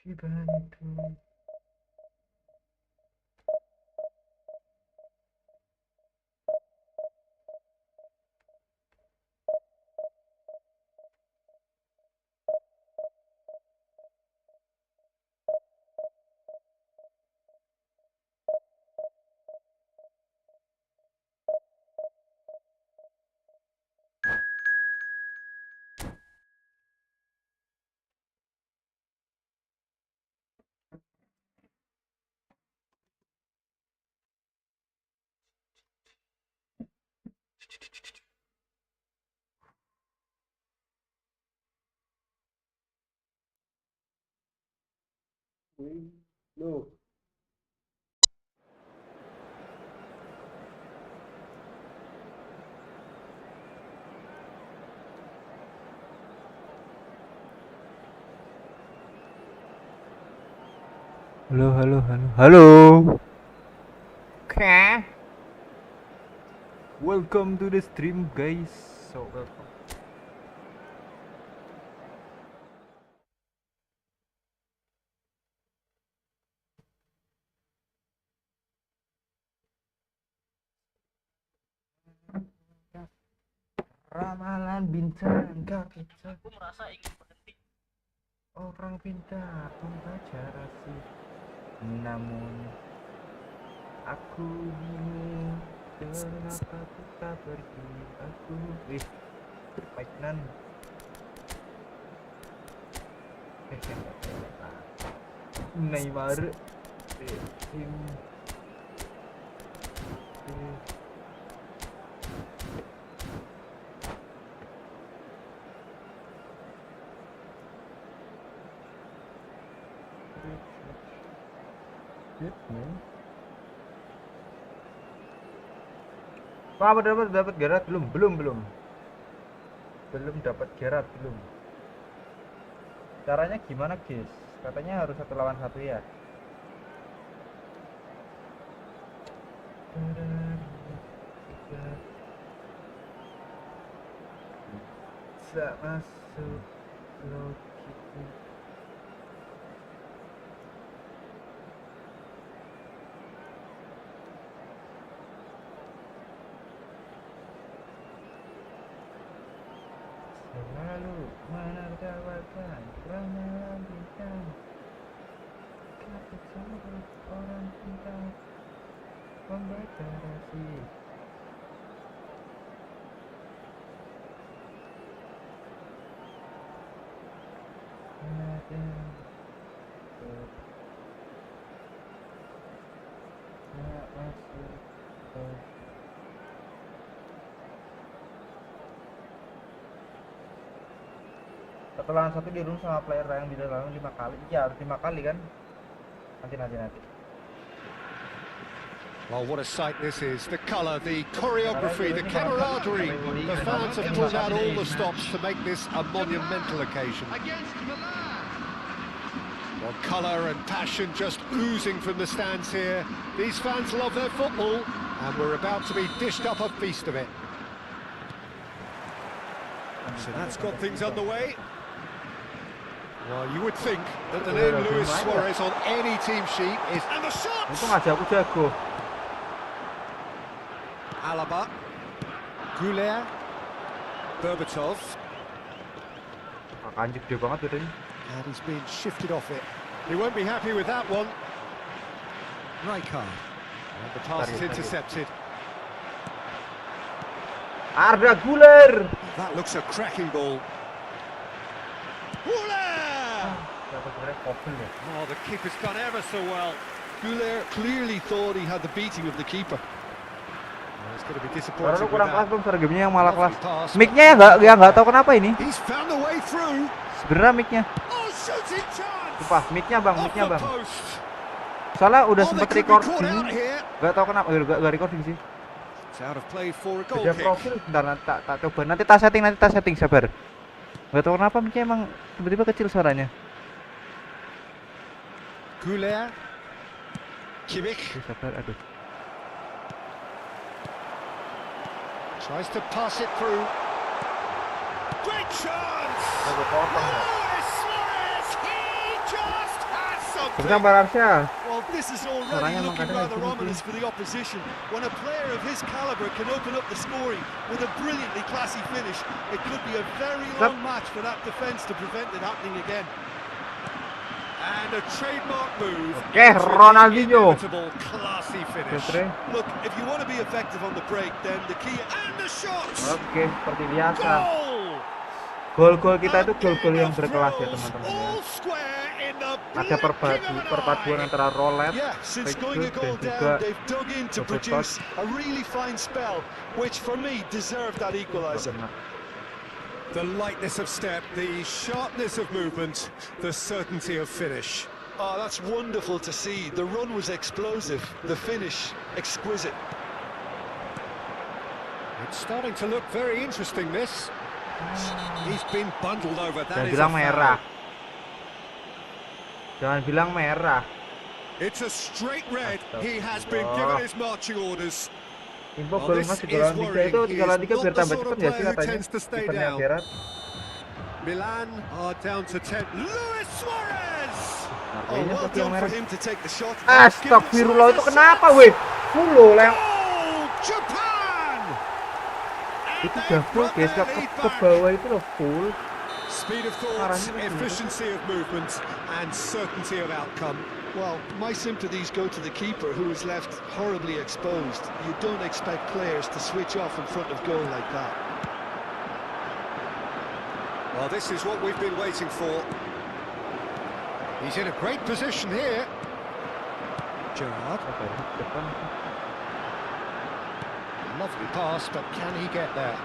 dibantu. Loh, halo, halo, halo, halo. Oke. Welcome to the stream, guys. So welcome. Ramalan bintang gak bisa. Aku merasa ingin berhenti. Orang pintar membaca rasi, namun aku bingung kenapa kita pergi. Aku mainan. Neymar. Tim. Apa dapat Gerard belum dapat Gerard belum. Caranya gimana, guys? Katanya harus 1 lawan 1 ya. Bisa masuk logika. Selalu menertawakan ramalan bintang. Kata sama orang pintar membaca rasi. Satu lawan satu di room sama player yang di dalam 5 kali. Iya, harus 5 kali kan? Nanti. Well, what a sight this is. The colour, the choreography, the camaraderie. The fans have pulled out all the stops to make this a monumental occasion. Well, colour and passion just oozing from the stands here. These fans love their football, and we're about to be dished up a feast of it. So that's got things underway. Well, you would think that the name Luis Suarez on any team sheet is... And the shot! Untung aja aku jago. Alaba, Goulet, Berbatov. Anjir dia banget tadi. And he's been shifted off it. He won't be happy with that one. Rijkaard. And the pass is intercepted. Arda Güler. That looks a cracking ball. Güler! Oh, the keeper's done ever so well. Güler clearly thought he had the beating of the keeper. He's going to be disappointed Baru with kurang kelas that. belum sergemnya yang malah kelas. Mic-nya ya nggak tahu kenapa ini. He's found the way through. Sebenarnya mic-nya. Oh, shooting chance. Sumpah, mic-nya bang. Off the post. Soalnya udah Oh, sempet they could be caught recording. out here. Gak tahu kenapa, gak recording sih. It's out of play for a goal Beda kick. profil, bentar nanti tak coba. Nanti tak setting, sabar. Gak tahu kenapa mic-nya emang tiba-tiba kecil suaranya. Goulet. Kimmich. Sabar, aduh. Tries to pass it through. Great chance! Luis Suarez, he just Bersabar Arsyal. Well, this is already looking rather ominous for the opposition. When a player of his caliber can open up the scoring with a brilliantly classy finish, it could be a very long match for that defence to prevent it happening again. And a trademark move. Okay, Ronaldinho. Inevitable classy finish. Look, if you want to be effective on the break, then the key and the shot. Oke, seperti biasa. Goal! Gol-gol kita itu gol-gol yang berkelas ya teman-teman ya. All square in the Ada blinking of an perpaduan eye. antara roulette, Yeah, since going a dan goal juga down, they've dug in to double produce a really fine spell, which for me deserved that equaliser. The lightness of step, the sharpness of movement, the certainty of finish. Oh, that's wonderful to see. The run was explosive, the finish exquisite. It's starting to look very interesting, this. He's been bundled over. That Jangan is a bilang merah. foul. Jangan bilang merah. It's a straight red. He has been given his marching orders. Info gol Mas di Jalan 3 itu di Jalan 3 biar tambah cepat ya sih katanya. Eventnya Gerard. Milan are down to 10. Luis Suarez! Artinya well seperti yang done merah. for him to take the shot. Astagfirullah, itu kenapa weh? Full loh yang Oh, Japan! itu udah full guys, ke bawah itu loh full. Speed of thought, efficiency of movement, and certainty of outcome. Well, my sympathies go to the keeper, who is left horribly exposed. You don't expect players to switch off in front of goal like that. Well, this is what we've been waiting for. He's in a great position here. Gerard. Lovely pass, but can he get there?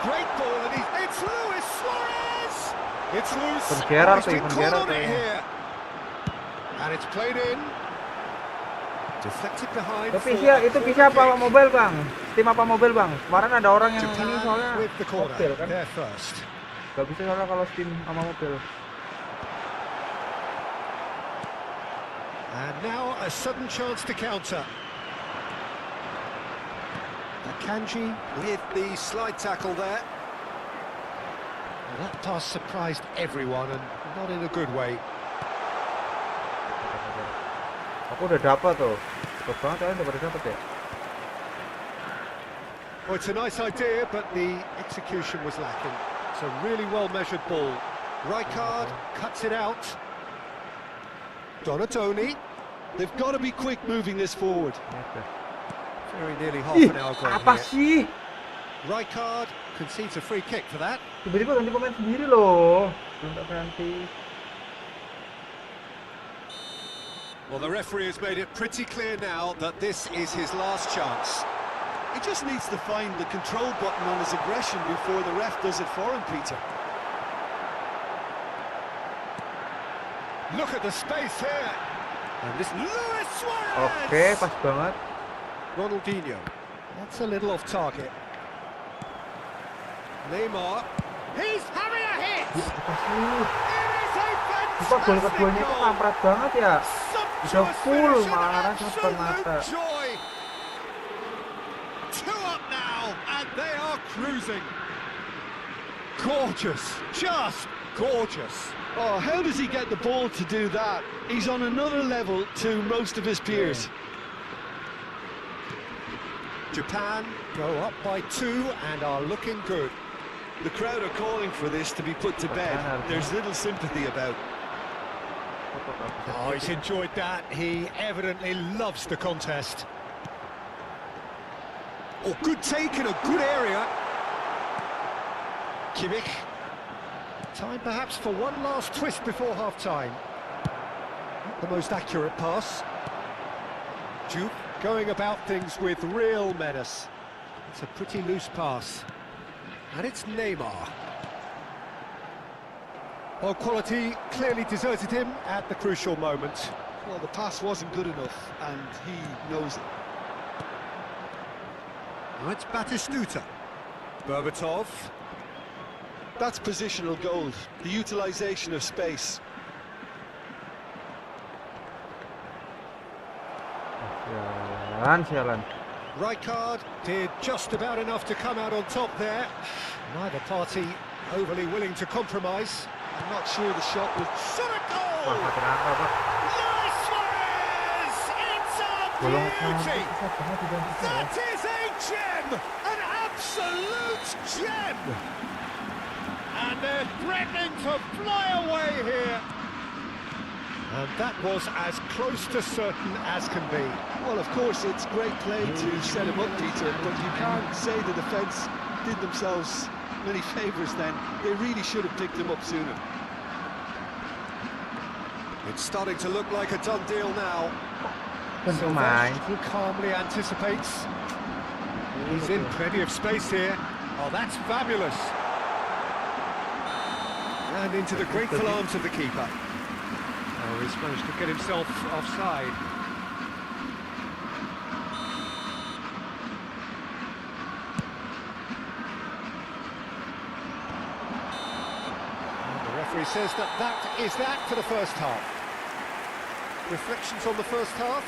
Great ball, and it's Luis Suarez! It's loose. Gerard, He's been caught on it ya. here. And it's played in. Deflected behind. Tapi itu bisa apa mobil bang? Tim apa mobil bang? Kemarin ada orang yang ini soalnya with the corner. mobil kan? There first. Gak bisa soalnya kalau tim sama mobil. And now a sudden chance to counter. Akanji with the slide tackle there. Well, that pass surprised everyone and not in a good way. Aku udah dapat tuh. Cepet banget kalian udah pada dapat ya. Well, it's a nice idea, but the execution was lacking. It's a really well-measured ball. Rijkaard cuts it out. Donatoni. They've got to be quick moving this forward. Very nearly half an hour gone Apa here. sih? Rijkaard concedes a free kick for that. Tiba-tiba ganti pemain sendiri loh. Belum tak ganti. Well, the referee has made it pretty clear now that this is his last chance. He just needs to find the control button on his aggression before the ref does it for him, Peter. Look at the space here. And this Luis Suarez. Oke, pas banget. Ronaldinho. That's a little off target. Neymar. He's having a hit. Apa sih? It is a Sumpah gol fantastic keduanya itu goal. kampret banget ya. Bisa Sumptuous full finish and malah cuma depan mata. absolute joy. 2 up now, and they are cruising. Gorgeous, just gorgeous. Oh, how does he get the ball to do that? He's on another level to most of his peers. Japan go up by 2 and are looking good. The crowd are calling for this to be put to bed. There's little sympathy about. Oh, he's enjoyed that. He evidently loves the contest. Oh, good take in a good area. Kimmich. Time perhaps for one last twist before half-time. Not the most accurate pass. Duke going about things with real menace. It's a pretty loose pass. And it's Neymar. Well, quality clearly deserted him at the crucial moment. Well, the pass wasn't good enough, and he knows it. Now it's Batistuta. Berbatov. That's positional gold, the utilisation of space. Sialan. Rijkaard did just about enough to come out on top there. Neither party overly willing to compromise. I'm not sure the shot was... Shot a goal! Wah, goal. mati rangka, Pak. Luis Suarez! It's a Bolong beauty! bisa banget identiknya ya. That is a gem! An absolute gem! And they're threatening to fly away here. And that was as close to certain as can be. Well, of course, it's great play to set him up, Peter, but you can't say the defence did themselves many favours then. They really should have picked him up sooner. It's starting to look like a done deal now. Kan pemain sih. Calmly anticipates. He's in plenty of space here. Oh, that's fabulous. And into the grateful arms of the keeper. Oh, he's managed to get himself offside. The referee says that is that for the first half. Reflections on the first half?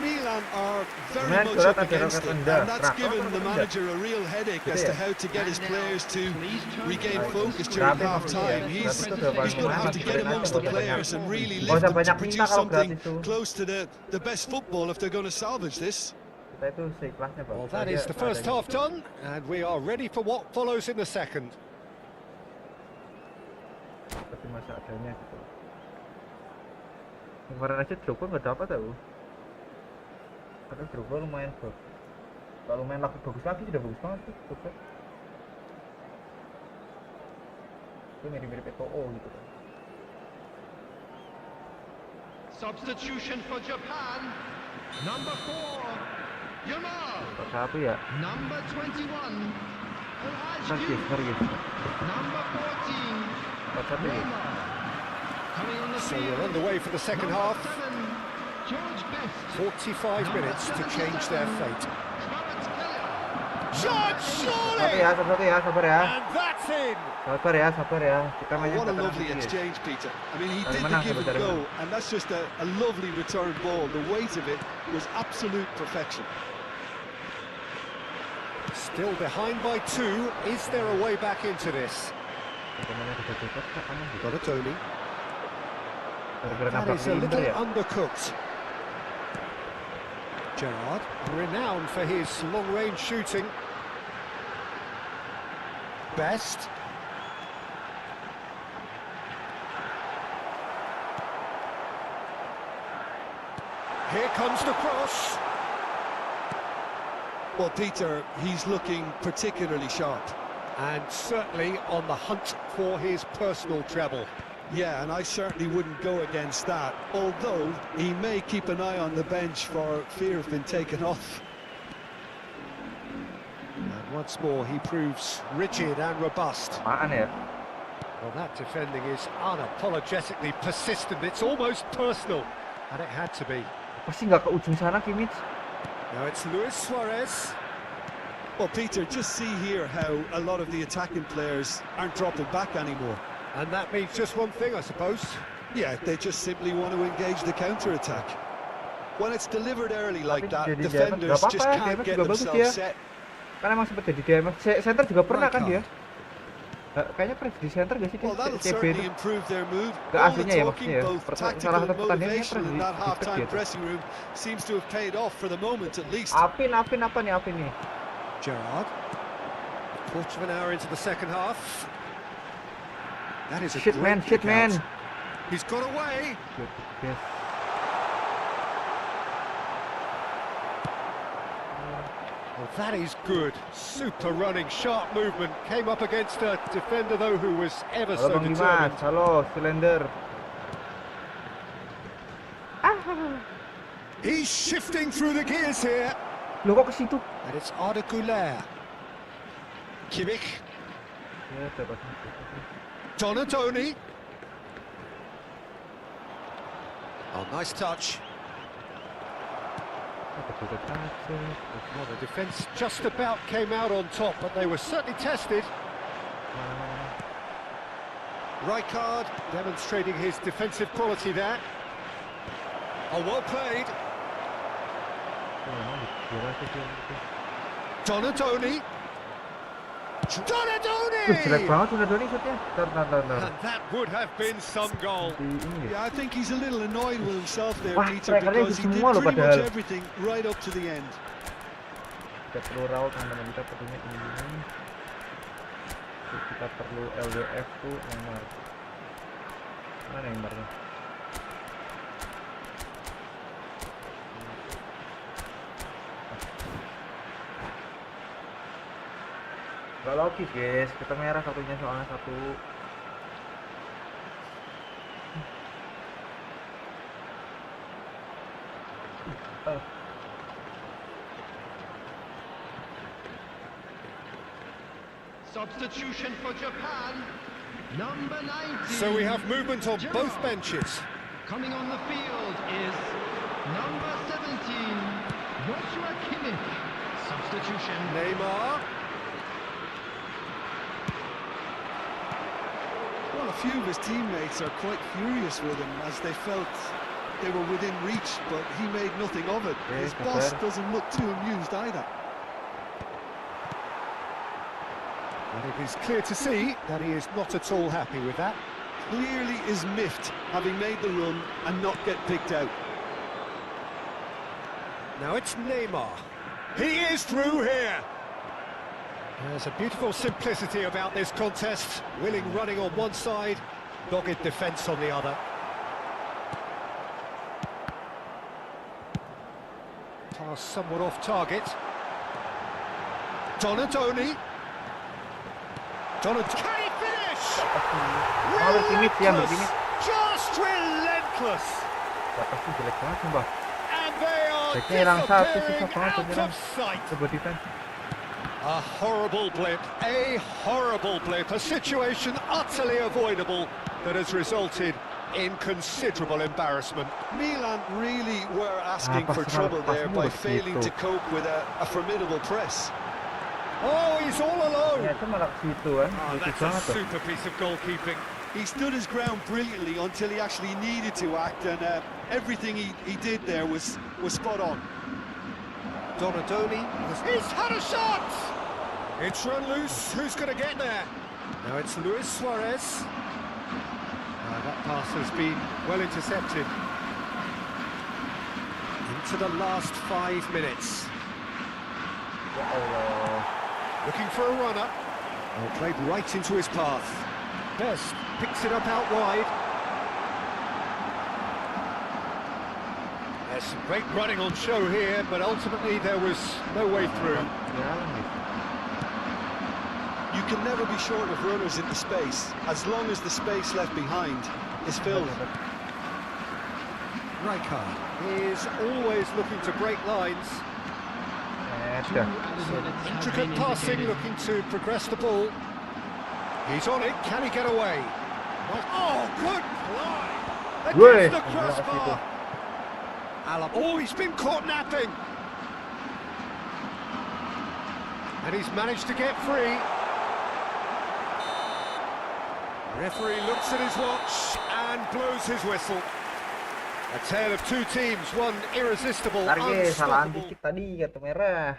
Milan are very Man, much up Gerard against it, Event and that's rendah. given the Rendah. manager a real headache as to how to get his players to regain focus during Gratis half-time. ya. He's Gratis itu udah going to have to get banyak amongst the players and really Nggak lift usah them to banyak minta produce kalau something gratis tuh. close to the best football if they're going to salvage this. Kita itu seikhlasnya, Pak. Well, that is the first half done, and we are ready for what follows in the second. Seperti masa adanya gitu. Kemarin aja Drogba nggak dapat tahu. Padahal Drogba lumayan bagus. Kalau main lagi bagus lagi sudah bagus banget sih Drogba. Itu mirip-mirip Eto'o gitu kan. Substitution for Japan. Number 4, Yamal. Satu ya. Number 21, Nargis. Number 14, Satu ya. Neymar. Coming on the So field. we're underway for the second half. 7, George Best. 45 minutes to change their fate. Shot, Satu surely! ya, sabar ya. And that's in! Sabar ya. Kita Oh, mainnya what a tenang lovely sedikit. exchange, Peter. I mean, he Dari did the menang, give and dari go, menang. and that's just a lovely return ball. The weight of it was absolute perfection. Still behind by 2. Is there a way back into this? Pemainnya sudah cepat, Kak, aman gitu. Got a Tony. Gara-gara That nabrak is a Linder little ya. undercooked. Gerard, renowned for his long-range shooting. Best. Here comes the cross. Well, Peter, he's looking particularly sharp. And certainly on the hunt for his personal treble. Yeah, and I certainly wouldn't go against that, although he may keep an eye on the bench for fear of being taken off. And once more he proves rigid and robust. Apaan ya? Well, that defending is unapologetically persistent. It's almost personal, and it had to be. Pasti nggak ke ujung sana, Kimmich. Now it's Luis Suarez. Well, Peter, just see here how a lot of the attacking players aren't dropping back anymore. And that means just one thing, I suppose. Yeah, they just simply want to engage the counter-attack. When it's delivered early like that, Jadi defenders nggak just apa-apa, can't Devin get juga bagus themselves dia. set. Kan emang sempat jadi DMF. Center juga pernah kan dia? Kayaknya pernah di center gak sih dia? Well, that'll CB certainly itu. improve their mood. Ke All the aslinya ya talking, maksudnya ya. both Salah tactical satu and pertandingannya motivation pernah in that di half-time gitu. dressing room seems to have paid off for the moment at least. Apin apa nih? Gerard. Quarter of an hour into the second half. That is a Shit great man. out. He's got away. Yes. Well, that is good. Super running, sharp movement. Came up against a defender, though, who was ever Halo so Bang Dimas, determined. halo Cylinder. He's shifting through the gears here. Loh kok ke situ? And it's Arda Güler. Kimmich. Ya, dapat. Donatoni. Oh, nice touch. Well, the defence just about came out on top, but they were certainly tested. Rijkaard demonstrating his defensive quality there. Oh, well played. Donatoni. jelek Donadoni! banget udah Doni shootnya. Ntar. And that would have been some goal. Di ini Yeah, I think he's a little annoyed with himself there, Wah, Peter, strikernya because he did semua loh pretty much padahal. everything right up to the end. Kita perlu raut teman-teman, kita perlunya ini. Terus kita perlu LWF tuh Neymar. Mana Neymarnya? Gak logis guys, kita merah satunya soalnya satu. Substitution for Japan. Number 19. So we have movement on both benches. Coming on the field is number 17, Joshua Kimmich. Substitution. Neymar. Well, a few of his teammates are quite furious with him as they felt they were within reach, but he made nothing of it. His boss doesn't look too amused either. And it is clear to see that he is not at all happy with that. Clearly is miffed, having made the run and not get picked out. Now it's Neymar. He is through here. There's a beautiful simplicity about this contest. Willing running on one side, dogged defence on the other. Pass somewhat off target. Donadoni. Can he finish? Malu timid ya begini. Just relentless. Batas tuh jelek banget sumpah. And they are Backnya hilang satu, susah disappearing banget out penyerang. of sight. Coba defense. A horrible blip, a situation utterly avoidable that has resulted in considerable embarrassment. Milan really were asking for trouble there by failing to cope with a formidable press. Oh, he's all alone. Ternyata malah ke situ kan. Oh, Lucu that's banget a tuh. super piece of goalkeeping. He stood his ground brilliantly until he actually needed to act, and everything he did there was spot on. Donadoni, he's had a shot! It's run loose, who's going to get there? Now it's Luis Suarez. That pass has been well intercepted. Into the last 5 minutes. Ya Allah. Looking for a runner. Oh, played right into his path. Best picks it up out wide. There's some great running on show here, but ultimately there was no way through. You can never be short of runners into space, as long as the space left behind is filled. Rijkaard is always looking to break lines. Intricate passing, looking to progress the ball. He's on it, can he get away? Oh, good fly! Against the crossbar! Oh, he's been caught napping! And he's managed to get free. Referee looks at his watch and blows his whistle. A tale of two teams, one irresistible, Target, salah unstoppable. dikit tadi kartu merah.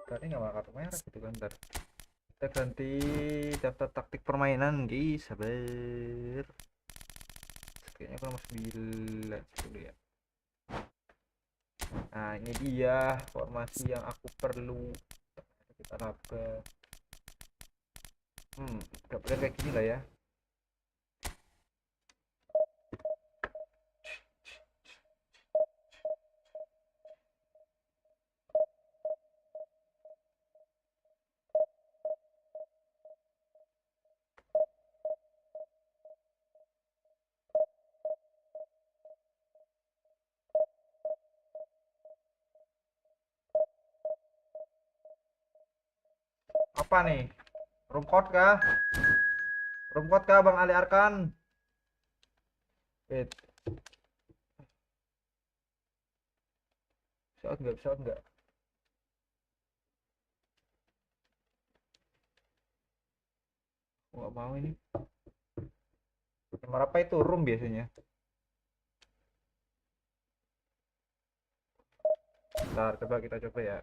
Tadi nggak bakal kartu merah gitu kan, ntar. Kita ganti daftar taktik permainan guys, sabar. Kayaknya aku nomor 9 dulu ya. Nah ini dia formasi yang aku perlu. Kita raba. Gak boleh kayak gini lah ya. Apa nih? Room code kah? Room code kah Bang Ali Arkan? Wait. Bisa enggak? Nggak mau ini. Nomor apa itu? Room biasanya. Ntar coba kita coba ya.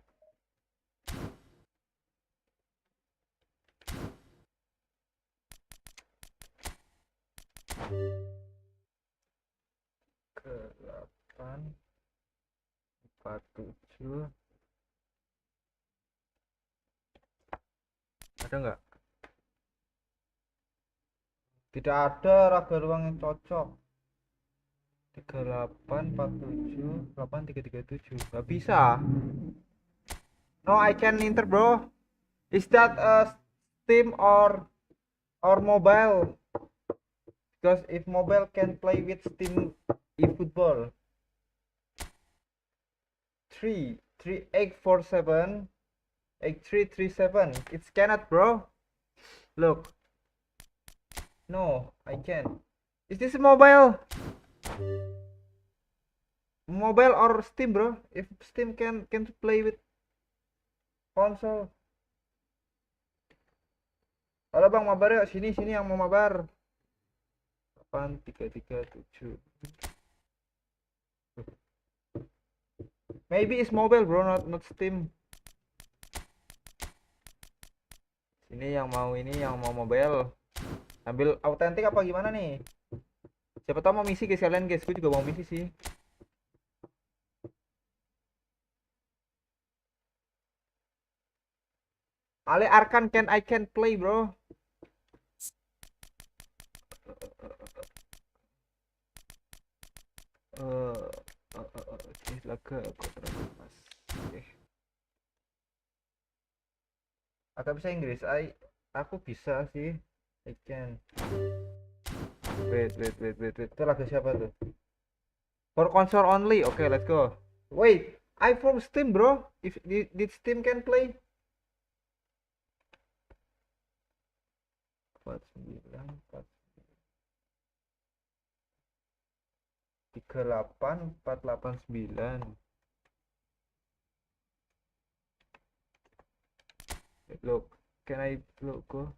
Ke 8 47. Ada nggak? Tidak ada raga ruang yang cocok. 38 47 8 337. Nggak bisa. No, I can enter, bro. Is that a Steam or mobile? Because if mobile can play with Steam eFootball. 3847 8337. It's cannot, bro. Look. No, I can't. Is this mobile? Mobile or Steam, bro? If Steam can play with console. Halo bang, mabar yuk. Sini yang mau mabar. 8337. Maybe it's mobile, bro, not Steam. Ini yang mau mobile. Ambil autentik apa gimana nih? Siapa tahu mau misi guys kalian guys. Gue juga mau misi sih. Ale Arkan I can play, bro. Laga mas. Agak bisa Inggris. Aku bisa sih. I can. Wait. Itu lagu siapa tuh? For console only. Okay, let's go. Wait, I from Steam, bro. If did Steam can play? 49 38 489. Look, can I look go?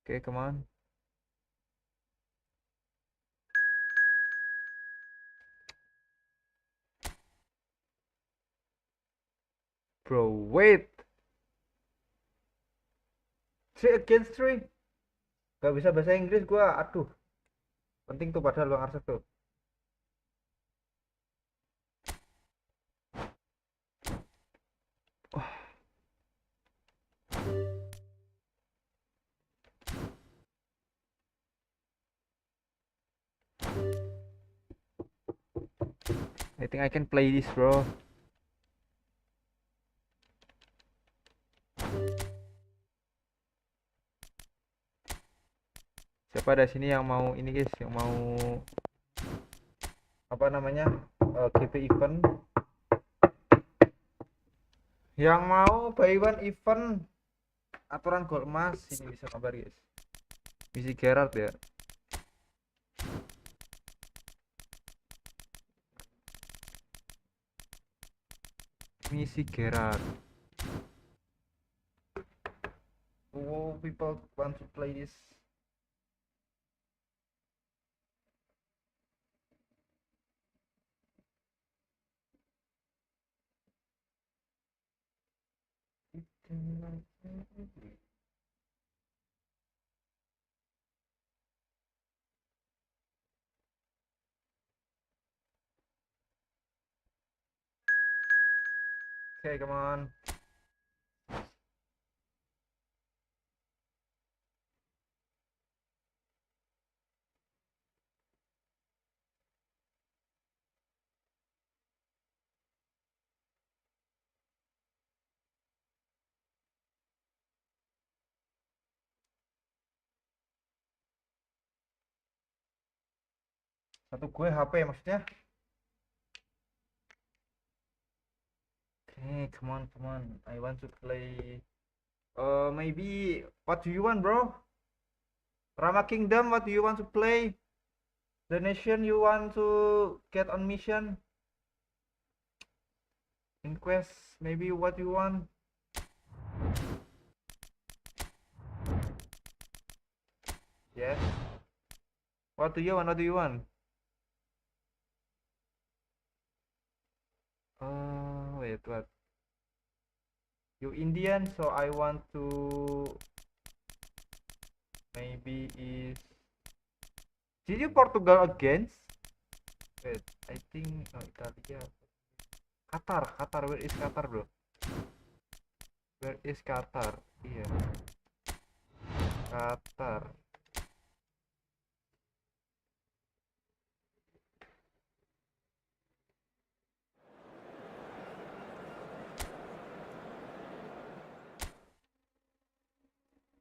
Okay, come on. Bro, wait. 3 against 3. Gak bisa bahasa Inggris gua. Aduh. Penting tuh padahal Bang Arsek tuh. I think I can play this, bro. Siapa ada sini yang mau ini guys, yang mau apa namanya GP event, yang mau buy one event aturan gol emas, ini bisa kabar guys. Misi Gerard ya. Misi Gerard. Oh, people want to play this. Okay, come on. Satu gue HP maksudnya. Okay, come on. I want to play. Maybe. What do you want, bro? Rama Kingdom. What do you want to play? The nation you want to get on mission? In quest, maybe what you want? Yes. What do you want? What? You Indian, so I want to maybe is. Did you Portugal against? Wait, I think no Italia. Qatar. Where is Qatar, bro? Where is Qatar? Iya, Qatar.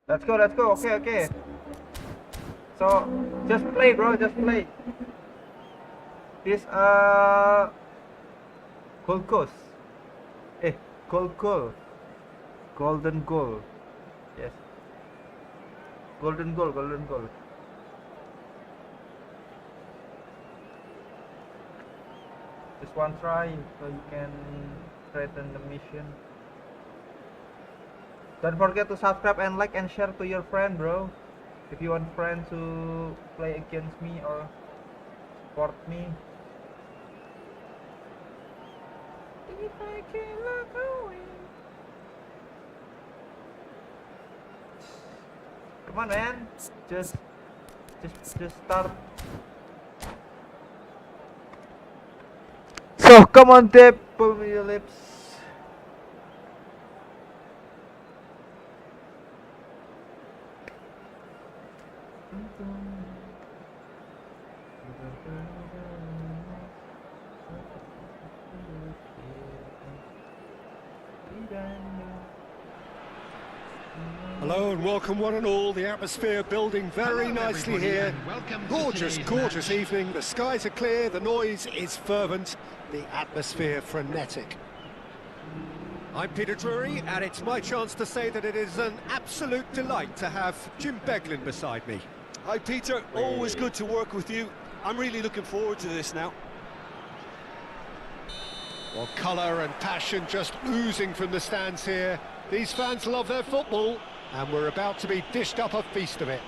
Let's go. Okay. So just play, bro. Just play. This Gold Coast. Gold. Golden goal. Yes. Golden goal. Just one try so you can threaten the mission. Don't forget to subscribe and like and share to your friend, bro. If you want friends to play against me or support me. If I can look away. Come on, man. Just start. So come on, Dip. Pull me your lips. Hello and welcome one and all. The atmosphere building very Hello, nicely everybody, here. and welcome to Gorgeous today's match. evening. The skies are clear, the noise is fervent, the atmosphere frenetic. I'm Peter Drury, and it's my chance to say that it is an absolute delight to have Jim Beglin beside me. Hi Peter, always good to work with you. I'm really looking forward to this now. Well, colour and passion just oozing from the stands here. These fans love their football, and we're about to be dished up a feast of it.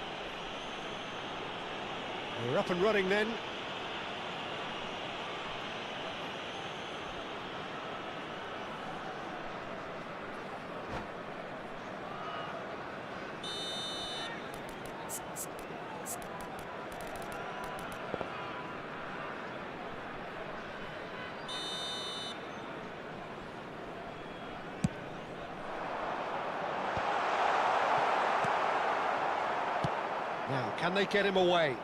We're up and running then. Now, can they get him away?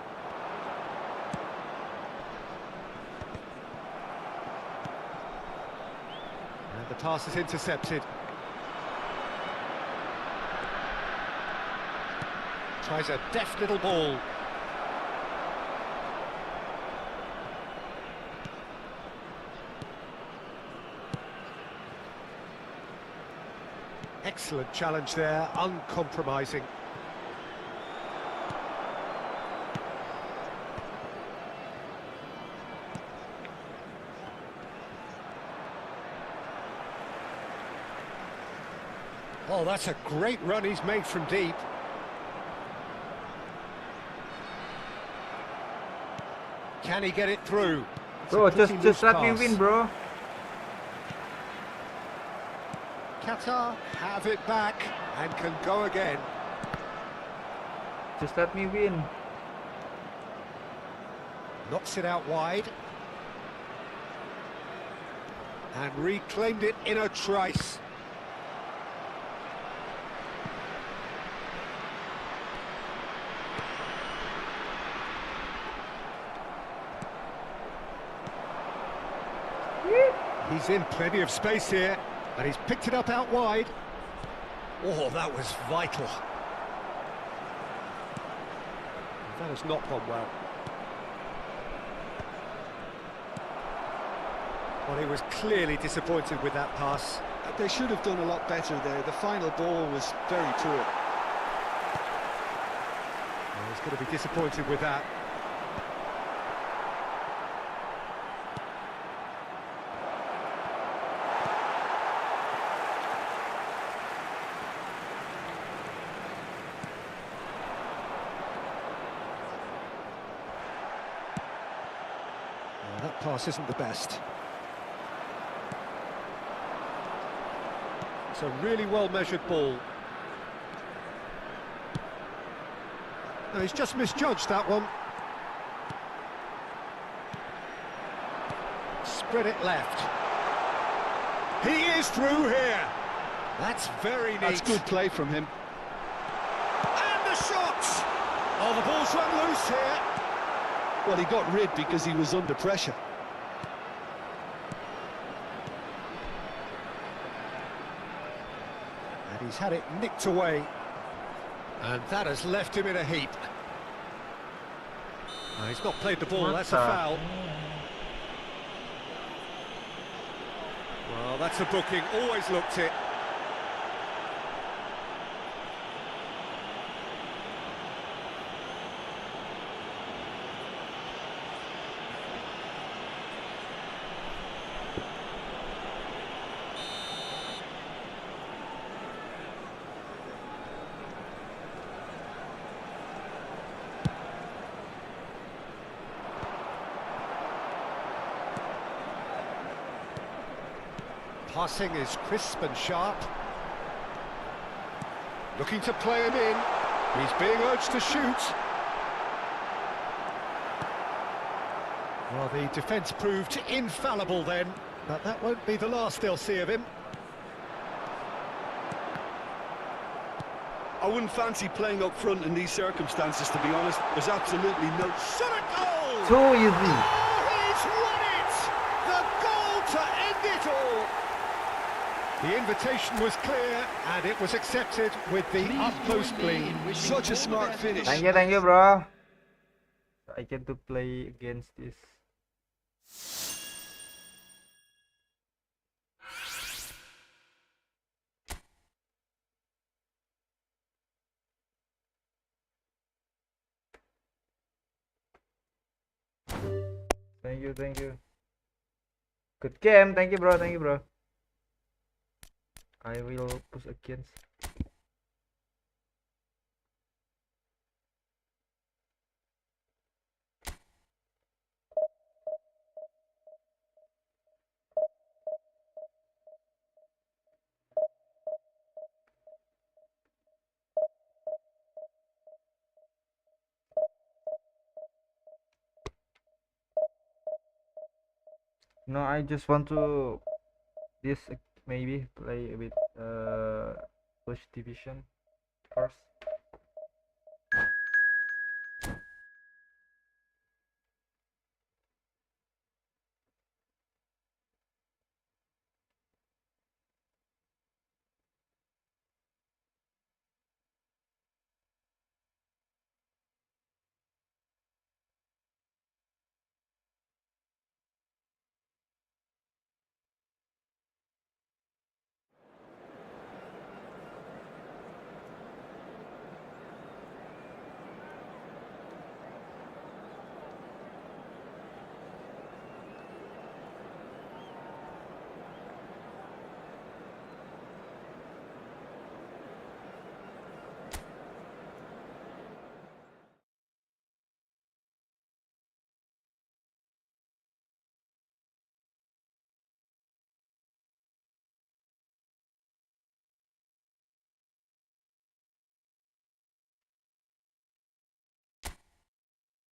And the pass is intercepted. Tries a deft little ball. Excellent challenge there, uncompromising. Oh, that's a great run he's made from deep. Can he get it through? It's a Bro, pretty just loose let me pass. win, bro. Qatar have it back and can go again. Just let me win. Knocks it out wide. And reclaimed it in a trice. He's in plenty of space here, and he's picked it up out wide. Oh, that was vital. That has not gone well. Well, he was clearly disappointed with that pass. They should have done a lot better there. The final ball was very poor. Well, he's going to be disappointed with that. Well, that pass isn't the best. It's a really well-measured ball. No, he's just misjudged that one. Spread it left. He is through here. That's very neat. That's good play from him. And the shot! Oh, the ball's run loose here. Well, he got rid because he was under pressure. And he's had it nicked away. And that has left him in a heap. No, he's not played the ball, What that's a the- foul. Well, that's a booking, always looked it. Passing is crisp and sharp. Looking to play him in. He's being urged to shoot. Well, the defence proved infallible then, but that won't be the last they'll see of him. I wouldn't fancy playing up front in these circumstances, to be honest. There's absolutely no... Shot a goal! Too easy. Oh, he's won it! The goal to end it all! The invitation was clear, and it was accepted with the utmost glee. Such a smart finish. Thank you, bro. I get to play against this. Thank you. Good game, thank you, bro. I will push against. No, I just want to this maybe play a bit push division first.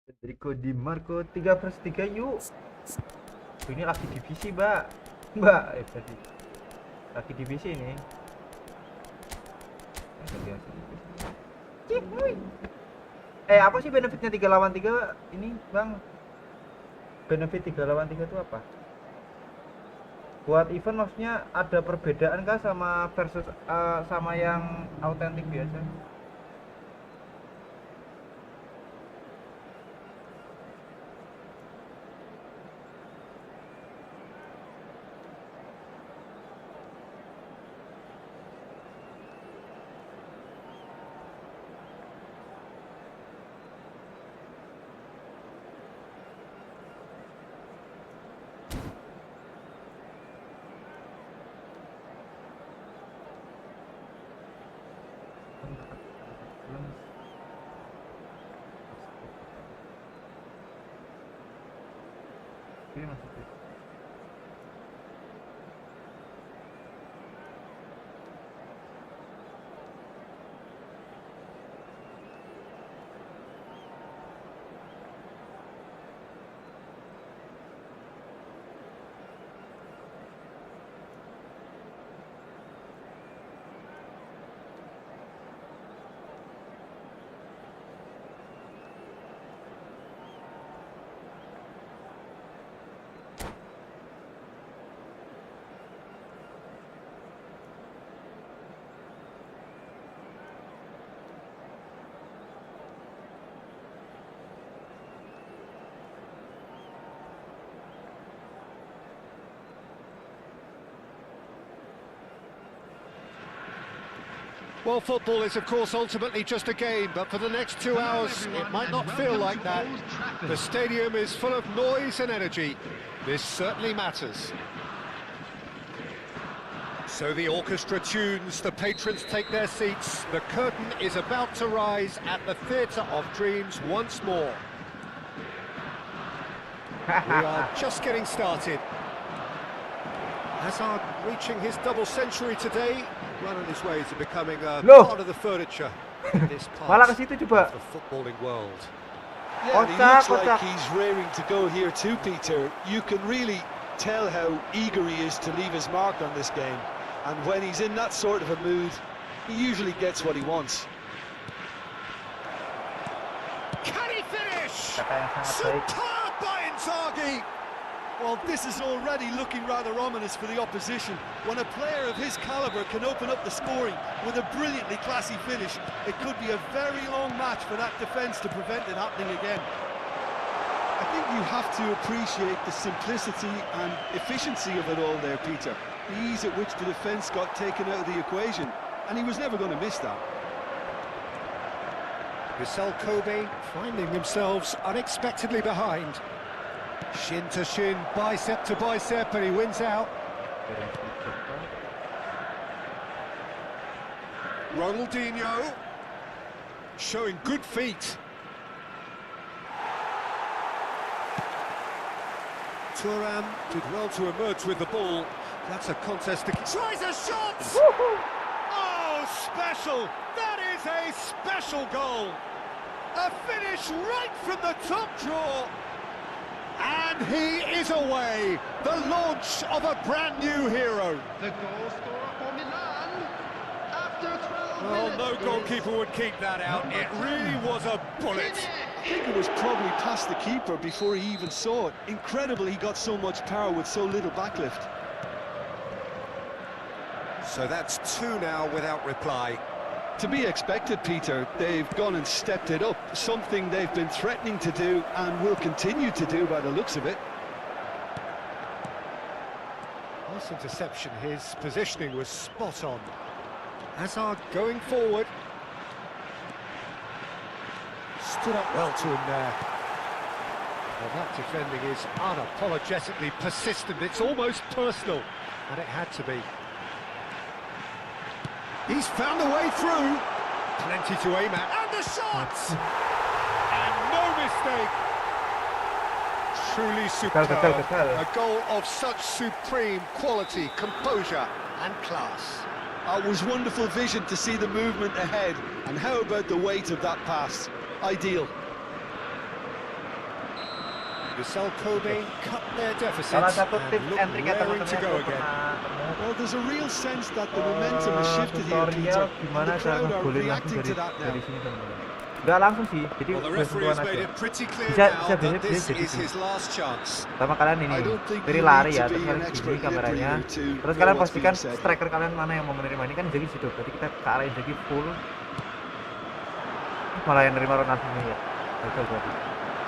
Federico Di Marco 3/3 yuk. Ini lagi divisi, tadi lagi divisi ini. Apa sih benefitnya 3 lawan 3 ini, Bang? Benefit 3 lawan 3 itu apa? Buat event maksudnya ada perbedaan kah sama versus sama yang autentik biasa? Ini maksudnya Well, football is, of course, ultimately just a game, but for the next 2 hours, it might not feel like that. The stadium is full of noise and energy. This certainly matters. So the orchestra tunes, the patrons take their seats. The curtain is about to rise at the Theatre of Dreams once more. We are just getting started. Hazard reaching his double century today, well on his way to becoming a Loh. part of the furniture in this Malah part ke situ of coba. the footballing world. Yeah, and he Kocak, looks like kocak. he's raring to go here too, Peter. You can really tell how eager he is to leave his mark on this game. And when he's in that sort of a mood, he usually gets what he wants. Can he finish? Kata yang sangat baik. Superb by Inzaghi! Well, this is already looking rather ominous for the opposition. When a player of his calibre can open up the scoring with a brilliantly classy finish, it could be a very long match for that defence to prevent it happening again. I think you have to appreciate the simplicity and efficiency of it all there, Peter. The ease at which the defence got taken out of the equation, and he was never going to miss that. Vissel Kobe finding themselves unexpectedly behind. Shin to shin, bicep to bicep, and he wins out. Ronaldinho showing good feet. Thuram did well to emerge with the ball. That's a contest to... Tries a shot! Oh, special! That is a special goal! A finish right from the top draw! And he is away! The launch of a brand new hero! The goal scorer for Milan after 12 Well, minutes. no goalkeeper would keep that out. It really was a bullet. I think it was probably past the keeper before he even saw it. Incredible he got so much power with so little backlift. So that's two now without reply. To be expected, Peter. They've gone and stepped it up, something they've been threatening to do and will continue to do by the looks of it. Nice interception, his positioning was spot on. Hazard going forward. Stood up well to him there. Well, that defending is unapologetically persistent, it's almost personal, and it had to be. He's found a way through. Plenty to aim at. And the shot! And no mistake. Truly superb. Ketal. A goal of such supreme quality, composure and class. It was wonderful vision to see the movement ahead. And how about the weight of that pass? Ideal. Vissel Kobe cut their deficit Salah satu and tips look and triknya raring to teman-teman go yang again. pernah Well, there's a real sense that the momentum has shifted here, Peter. tutorial And gimana the cara crowd are ngegolin langsung reacting to dari that now. sini teman-teman. Nggak langsung sih, jadi Well, the udah referee has sentuhan made aja. it pretty clear Bisa now bisa that this jadi is his last chance. Pertama kalian ini I don't think dari you lari need ya, to terus be an kalian expert gini kameranya, here to terus know kalian what's pastikan being said. striker kalian mana yang mau menerima ini kan jadi situ. Berarti kita ke arah jadi full. Malah yang nerima Ronaldinho ya. Gagal berarti.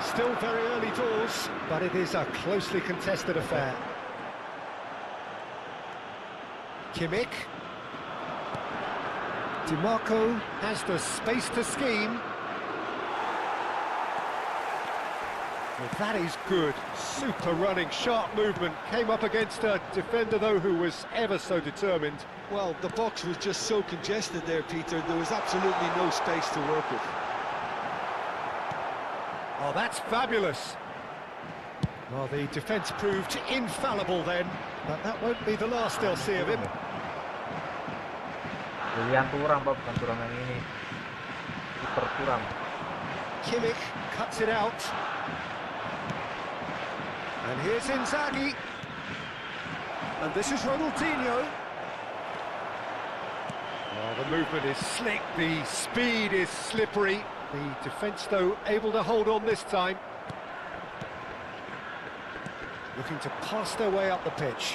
Still very early doors, but it is a closely contested affair. Kimmich. DiMarco has the space to scheme. Well, that is good. Super running, sharp movement. Came up against a defender, though, who was ever so determined. Well, the box was just so congested there, Peter. There was absolutely no space to work with. Oh, that's fabulous. Well, the defence proved infallible then, but that won't be the last they'll see of him. Julian Thuram, Pak, bukan Thuram yang ini. Super Thuram. Kimmich cuts it out. And here's Inzaghi. And this is Ronaldinho. Oh, the movement is slick, the speed is slippery. The defence, though, able to hold on this time. Looking to pass their way up the pitch.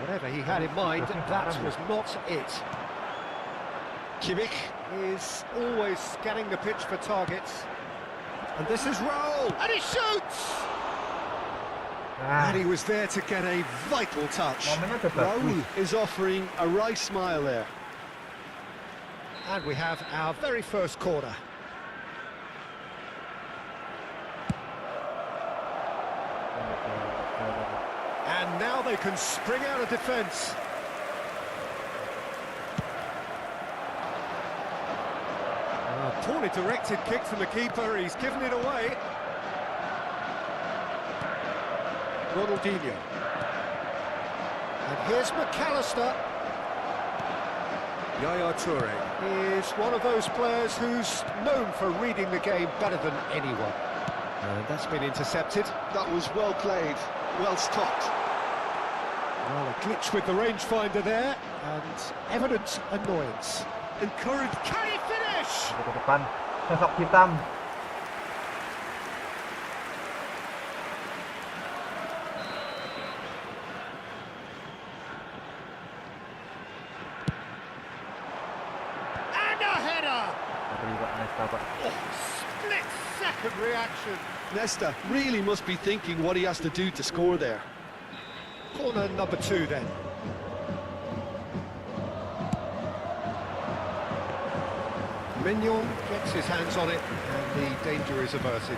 Whatever he had in mind, that was not it. Kimmich is always scanning the pitch for targets. And this is Raul, and he shoots! And he was there to get a vital touch. Momennya udah bagus. Raul is offering a right smile there. And we have our very first corner. And now they can spring out of defence. Poorly directed kick from the keeper, he's given it away. Ronaldinho. And here's McAllister. Yaya Toure is one of those players who's known for reading the game better than anyone. And that's been intercepted. That was well played, well stopped. Well, a glitch with the rangefinder there, and evident annoyance. Encouraged. Can he finish? Ke depan, sosok hitam. And a header! Tadi Pak Nesta, Pak. Split-second reaction. Nesta really must be thinking what he has to do to score there. Corner number 2 then. Mignon gets his hands on it, and the danger is averted.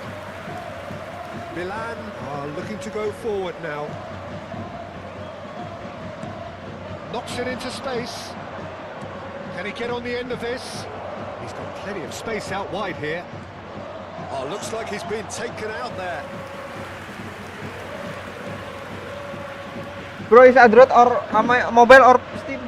Milan are looking to go forward now. Knocks it into space. Can he get on the end of this? He's got plenty of space out wide here. Oh, looks like he's been taken out there. Bro, is Android or mobile or Steam?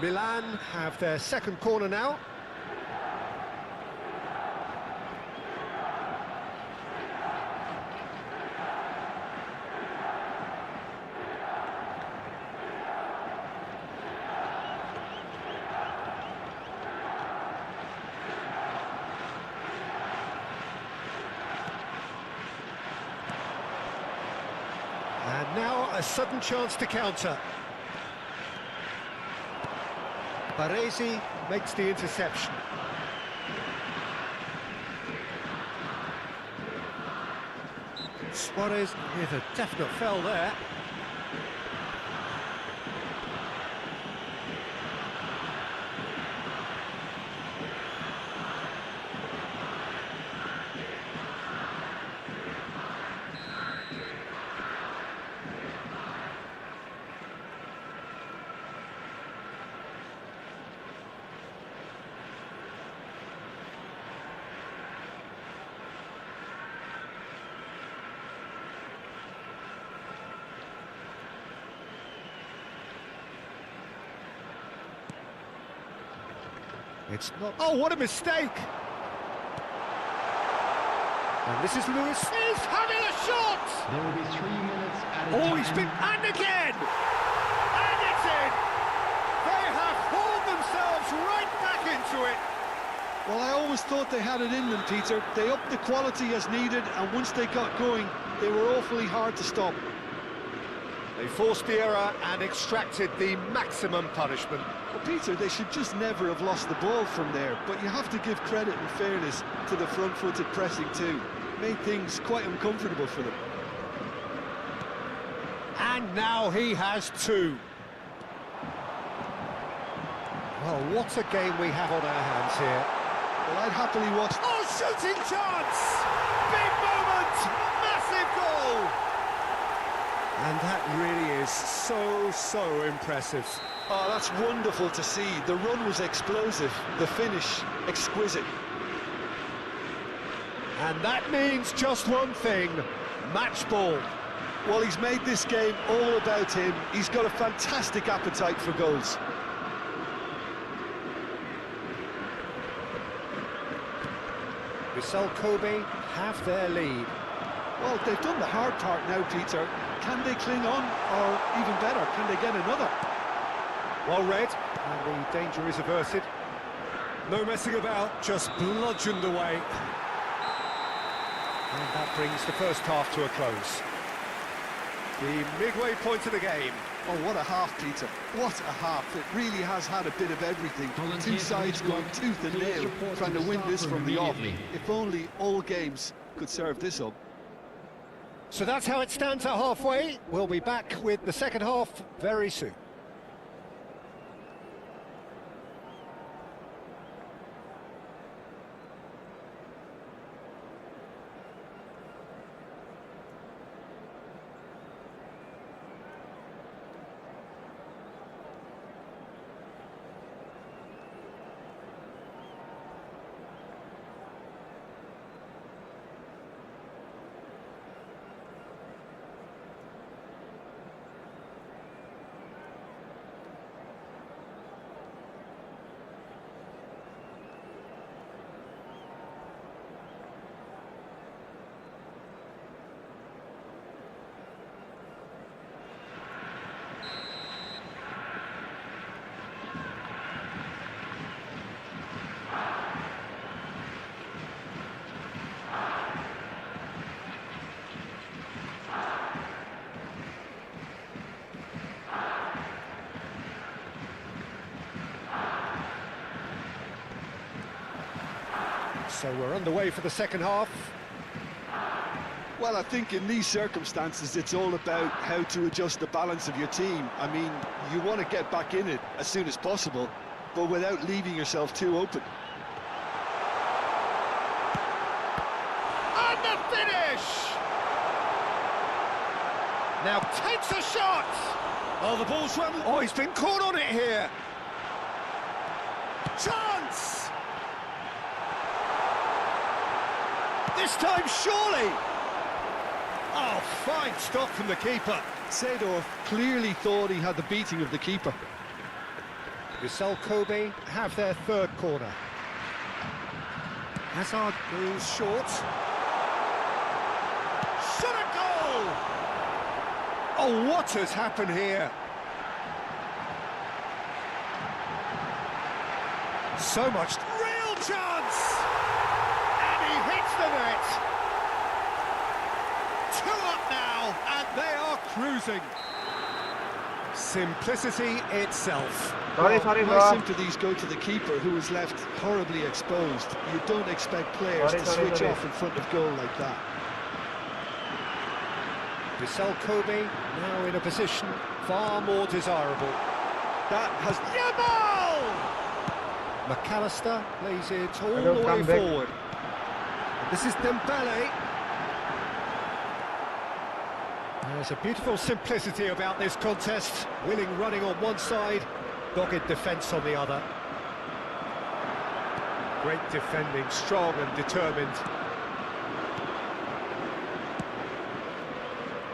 Milan have their second corner now. And now a sudden chance to counter. Baresi makes the interception. Suarez with a definite foul there. It's not... Oh, what a mistake! And this is Lewis. He's having a shot! There will be 3 minutes added Oh, time. he's been... And again! And it's in! They have hauled themselves right back into it! Well, I always thought they had it in them, Peter. They upped the quality as needed, and once they got going, they were awfully hard to stop. They forced the error and extracted the maximum punishment. Well, Peter, they should just never have lost the ball from there, but you have to give credit and fairness to the front-footed pressing too. Made things quite uncomfortable for them. And now he has two. Well, what a game we have on our hands here. Well, I'd happily watch... Oh, shooting chance! Big moment! Massive goal! And that really is so impressive. Oh, that's wonderful to see. The run was explosive, the finish exquisite. And that means just one thing, match ball. Well, he's made this game all about him. He's got a fantastic appetite for goals. Vissel Kobe have their lead. Well, they've done the hard part now, Peter. Can they cling on, or even better, can they get another? Well read, and the danger is averted. No messing about, just bludgeoned away. And that brings the first half to a close. The midway point of the game. Oh, what a half, Peter. What a half. It really has had a bit of everything. Two sides going tooth and nail, trying to win this from the off. If only all games could serve this up. So that's how it stands at halfway. We'll be back with the second half very soon. So we're underway for the second half. Well, I think in these circumstances, it's all about how to adjust the balance of your team. I mean, you want to get back in it as soon as possible, but without leaving yourself too open. And the finish! Now takes a shot! Oh, the ball's run... Oh, he's been caught on it here! Chance! This time, surely! Oh, fine stop from the keeper. Seedorf clearly thought he had the beating of the keeper. Vissel Kobe have their third corner. Hazard goes short. Shot a goal! Oh, what has happened here? So much real chance! And he hits the net! 2 up now, and they are cruising. Simplicity itself. Sorry, My bro. sympathies go to the keeper, who was left horribly exposed. You don't expect players to switch off in front of goal like that. Vissel Kobe now in a position far more desirable. That has... Yamal! McAllister plays it all Hello, the way come back. forward. This is Dembele. There's a beautiful simplicity about this contest. Willing running on one side, dogged defence on the other. Great defending, strong and determined.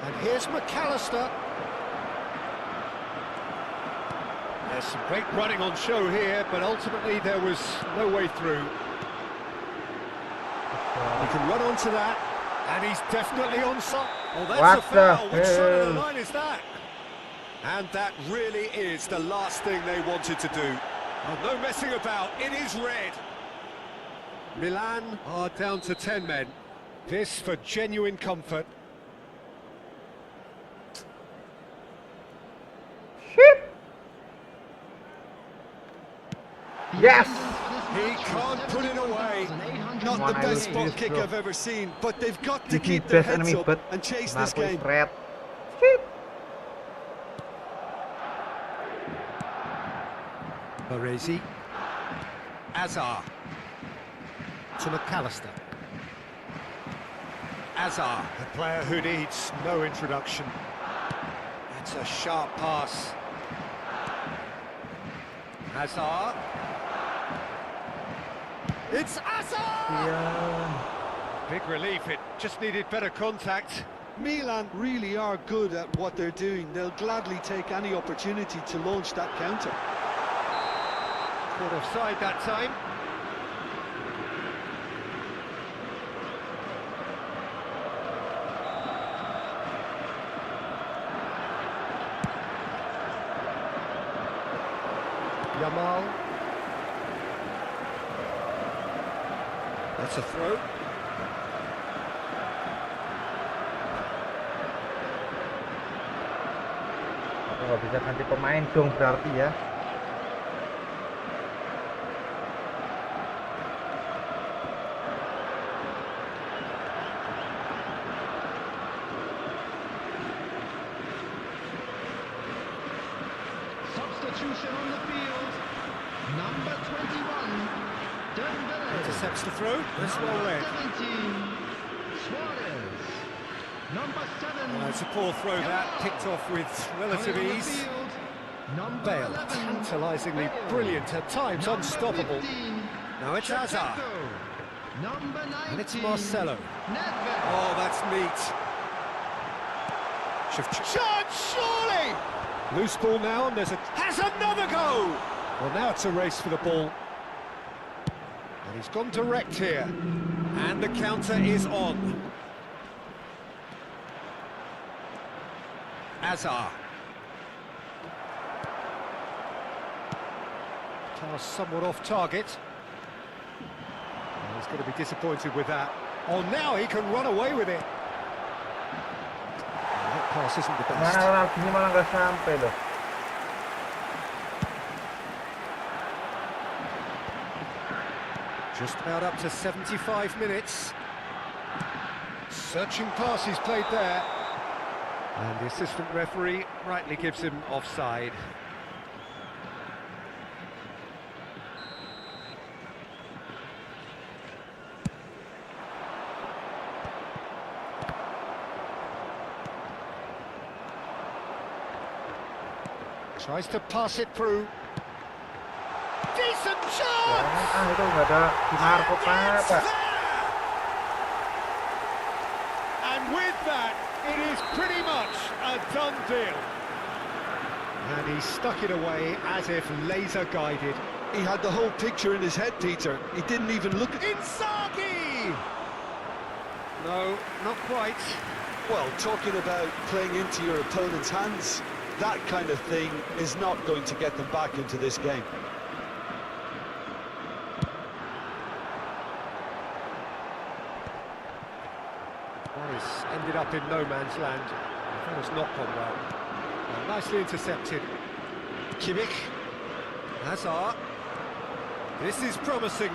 And here's McAllister. There's some great running on show here, but ultimately there was no way through. He can run onto that, and he's definitely onside. Oh, that's What a foul. the Which side of the hell? line is that? And that really is the last thing they wanted to do. Oh, no messing about, it is red. Milan are down to 10 men. This for genuine comfort. Shit! Yes! He can't put it away. Not Come on, the I best will spot use kick bro. I've ever seen, but they've got to Give me keep their best heads enemy, up but and chase this Marco is game. red. Shit! Baresi. Azar. To McAllister. Azar, a player who needs no introduction. That's a sharp pass. Azar. It's Azar! Yeah. Big relief, it just needed better contact. Milan really are good at what they're doing. They'll gladly take any opportunity to launch that counter. Caught offside that time. Yamal. That's a throw. Aku nggak bisa ganti pemain dong berarti ya. Substitution on the field. Number 21. Dembele. Intercepts the throw. That's well Number read. 17. Suarez. Number 7. It's a poor throw that, picked off with relative Coming on the ease. field, Number Bale, 11. tantalisingly Bale. brilliant, at times Number unstoppable. 15. Now it's Hazard, Shevchenko. Number 19. and it's Marcelo. Nedved. Oh, that's neat. Shot, surely! Loose ball now, and has another go! Well, now it's a race for the ball. And he's gone direct here. And the counter is on. Azar. Pass somewhat off target. He's going to be disappointed with that. Oh, now he can run away with it. That pass isn't the best. Mana Ronaldinho malah nggak sampai loh. Just about up to 75 minutes. Searching pass he's played there. And the assistant referee rightly gives him offside. Tries to pass it through. Decent shot! Jangan, itu nggak ada di Marco apa. And with that, it is pretty much a done deal. And he stuck it away as if laser guided. He had the whole picture in his head, Peter. He didn't even look at it. Inzaghi! No, not quite. Well, talking about playing into your opponent's hands, that kind of thing is not going to get them back into this game. That has ended up in no man's land. That has not gone well. Nicely intercepted. Kimmich. Hazard. This is promising.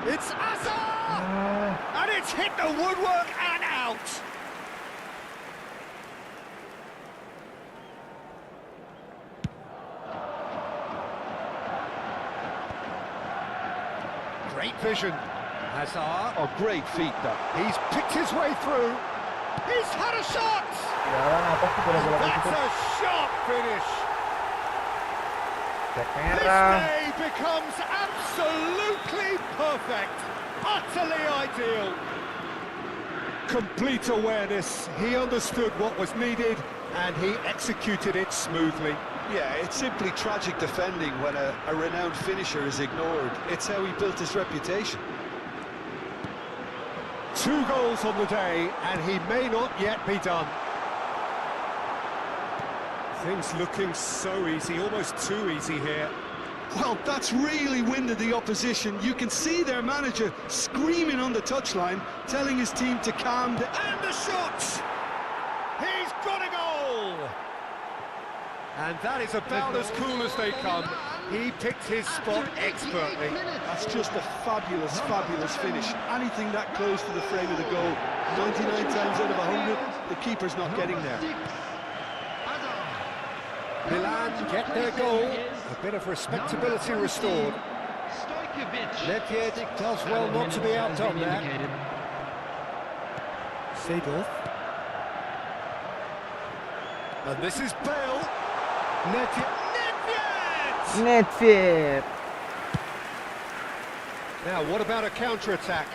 It's Hazard! And it's hit the woodwork and out! Great vision. Hazard. Oh, great feat, that. He's picked his way through. He's had a shot! Jalan apa sih bola-bola kayak That's gitu? a sharp finish. Cek This merah. day becomes absolutely perfect. Utterly ideal. Complete awareness. He understood what was needed and he executed it smoothly. Yeah, it's simply tragic defending when a renowned finisher is ignored. It's how he built his reputation. 2 goals on the day, and he may not yet be done. Things looking so easy, almost too easy here. Well, that's really winded the opposition. You can see their manager screaming on the touchline, telling his team to calm down. And the shot! He's got a goal! And that is about as cool as they come. He picked his spot expertly. That's just a fabulous, fabulous finish. Anything that close to the frame of the goal, 99 times out of 100, the keeper's not getting there. Milan get their goal. A bit of respectability restored. Nedved does well not to be outdone there. Seedorf. And this is Bale. Nedved! Nedved. Now, what about a counter-attack?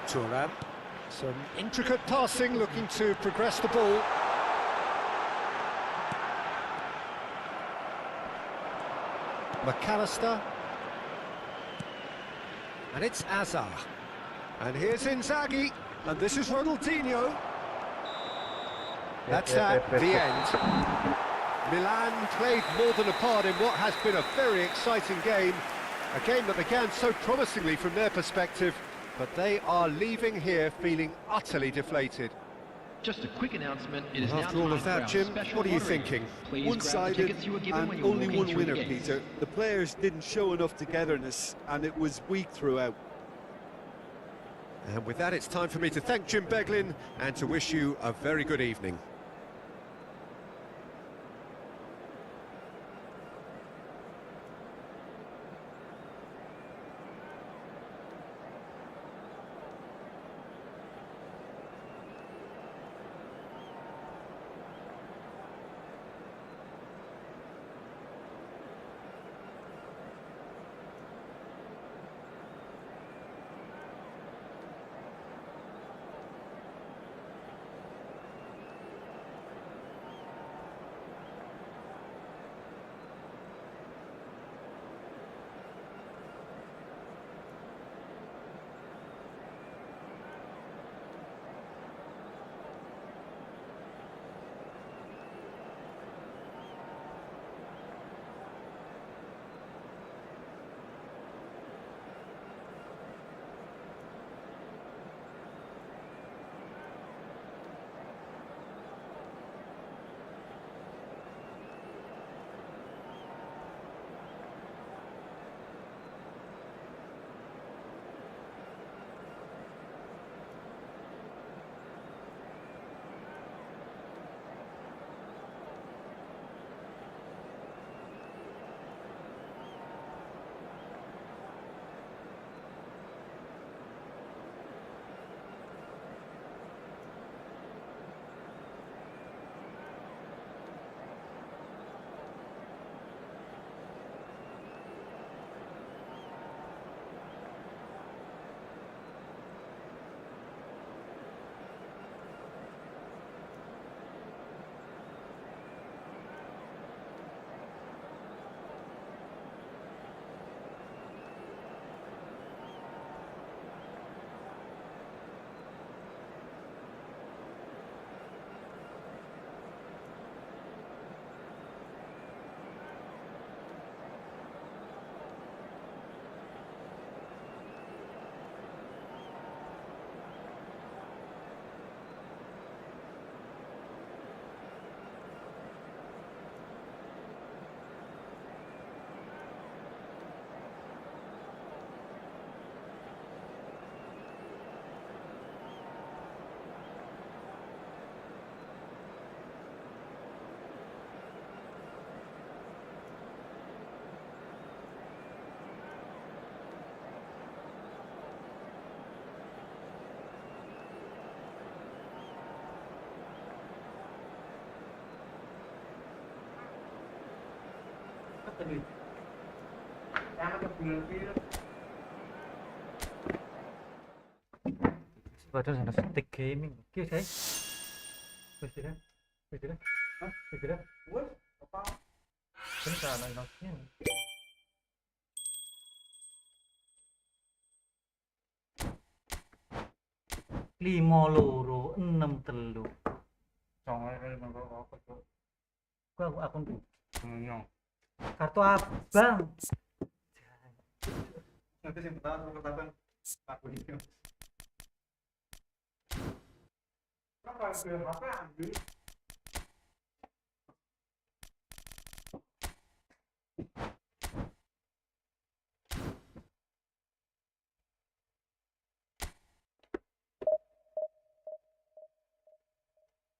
Thuram. Some intricate passing, looking to progress the ball. McAllister. And it's Azar. And here's Inzaghi. And this is Ronaldinho. That's that, the end. Milan played more than a part in what has been a very exciting game. A game that began so promisingly from their perspective, but they are leaving here feeling utterly deflated. Just a quick announcement. It is After now all time of for that, our Jim, special what are you lottery. thinking? Please grab the One-sided tickets you were given and when you were only walking one through winner, the gates. Peter. The players didn't show enough togetherness, and it was weak throughout. And with that, it's time for me to thank Jim Beglin and to wish you a very good evening. Padahal sana stick gaming. Oke, saya. Terus ya. Pwede na. Ha? Pwede na. What? Apa? Bentar, nangkapnya. 5-2-6-3. Soalnya kali nangkap apa tuh? Gua akun Nyong. kartu abang. Nanti sih pertama kelihatan aku ini. Apa itu? Apa ambil?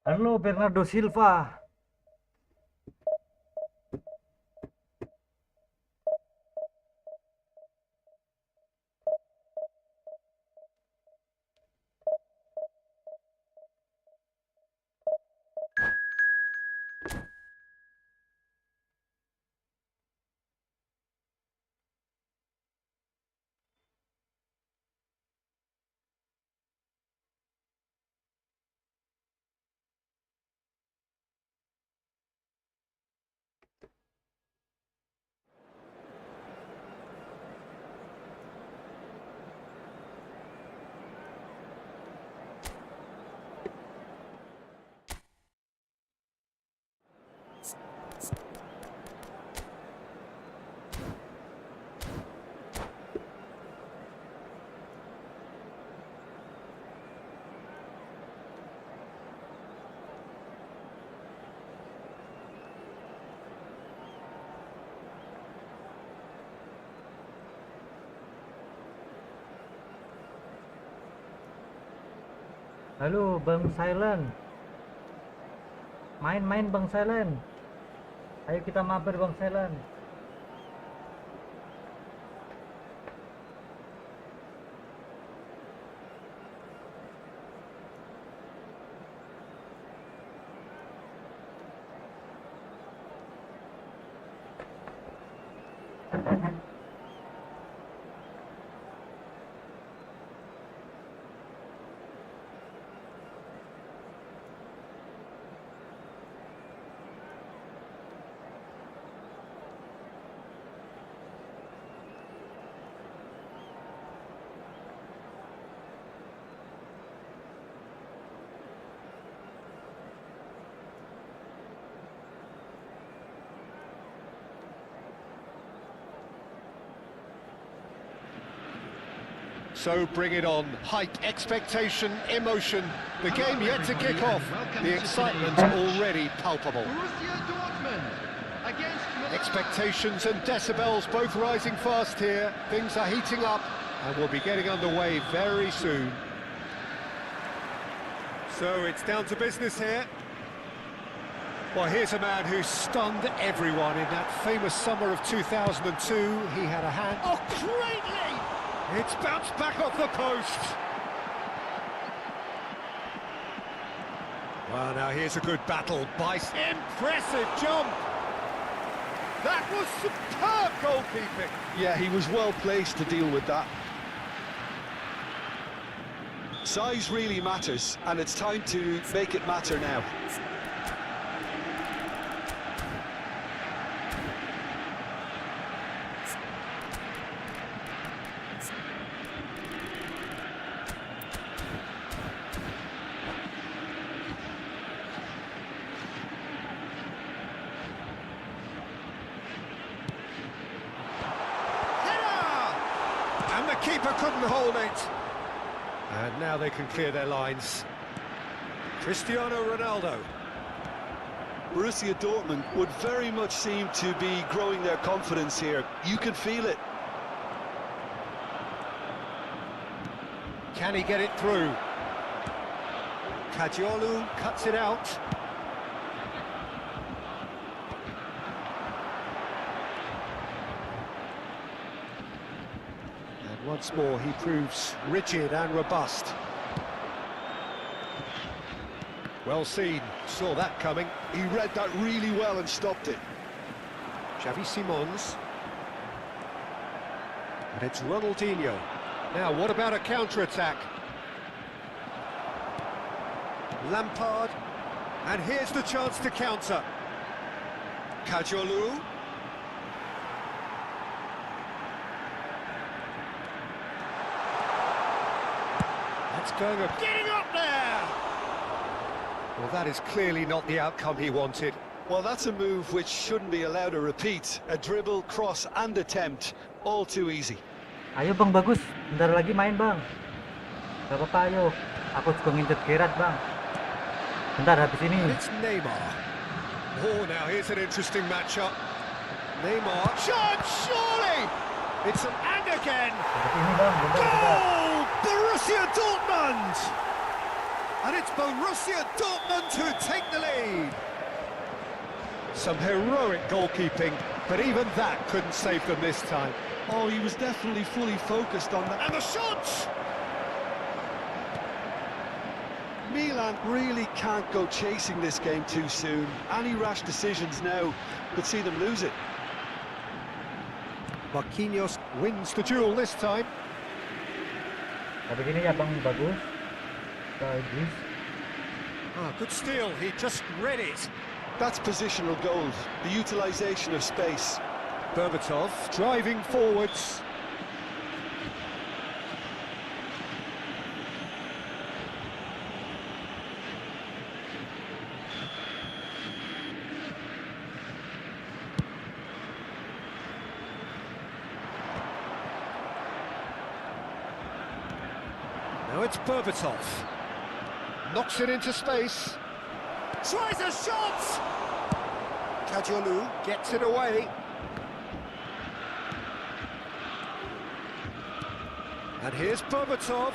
Halo Bernardo Silva. Halo Bang Silent. Main-main Bang Silent. Ayo kita mabar Bang Silent. So bring it on. Hype, expectation, emotion. The game yet to kick off. The excitement already palpable. Borussia Dortmund against Milan. Expectations and decibels both rising fast here. Things are heating up and we'll be getting underway very soon. So it's down to business here. Well, here's a man who stunned everyone in that famous summer of 2002. He had a hand... Oh, greatly! It's bounced back off the post. Well, now here's a good battle by... Impressive jump! That was superb goalkeeping. Yeah, he was well placed to deal with that. Size really matters, and it's time to make it matter now. And the keeper couldn't hold it. And now they can clear their lines. Cristiano Ronaldo. Borussia Dortmund would very much seem to be growing their confidence here. You can feel it. Can he get it through? Kajiolu cuts it out. And once more he proves rigid and robust. Well seen, saw that coming. He read that really well and stopped it. Xavi Simons. And it's Ronaldinho. Now, what about a counter-attack? Lampard. And here's the chance to counter. Kajolu. That's going up. Getting up there! Well, that is clearly not the outcome he wanted. Well, that's a move which shouldn't be allowed to repeat. A dribble, cross and attempt, all too easy. Ayo bang, bagus. Bentar lagi main bang. Gak apa-apa, ayo. Aku suka ngintip Gerard bang. Bentar habis ini. And it's Neymar. Oh, now here's an interesting matchup. Neymar. Shot, surely! It's an and again! Habis ini bang, bentar, bentar. Goal! Borussia Dortmund! And it's Borussia Dortmund who take the lead. Some heroic goalkeeping, but even that couldn't save them this time. Oh, he was definitely fully focused on that. And the shots! Milan really can't go chasing this game too soon. Any rash decisions now could see them lose it. Marquinhos wins the duel this time. Habis ini ya bang, bagus. Bagus. Ah, good steal, he just read it. That's positional goals, the utilisation of space. Berbatov driving forwards. Now it's Berbatov. Knocks it into space. Tries a shot! Kajolu gets it away. And here's Berbatov.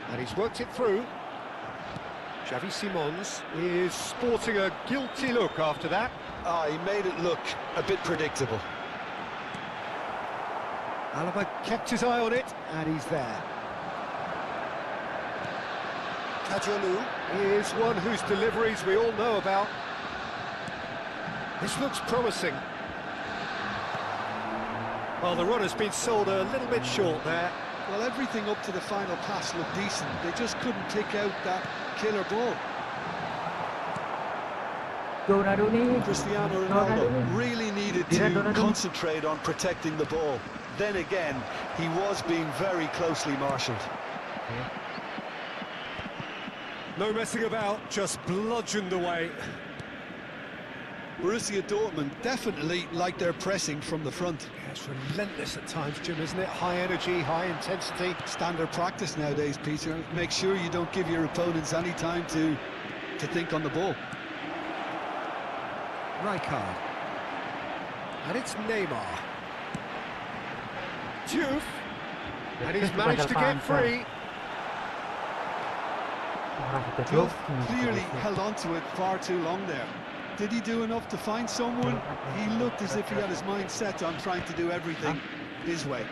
And he's worked it through. Xavi Simons is sporting a guilty look after that. Ah, he made it look a bit predictable. Alaba kept his eye on it, and he's there. Kajolu is one whose deliveries we all know about. This looks promising. Well, the run has been sold a little bit short there. Well, everything up to the final pass looked decent. They just couldn't pick out that killer ball. Cristiano Ronaldo really needed to concentrate on protecting the ball. Then again, he was being very closely marshalled. No messing about, just bludgeoned away. Borussia Dortmund definitely like their pressing from the front. Yeah, it's relentless at times, Jim, isn't it? High energy, high intensity. Standard practice nowadays, Peter. Make sure you don't give your opponents any time to think on the ball. Rijkaard. And it's Neymar. Diouf. And he's managed to get free. Diouf clearly held on to it far too long there. Did he do enough to find someone? He looked as if he had his mind set on trying to do everything his way.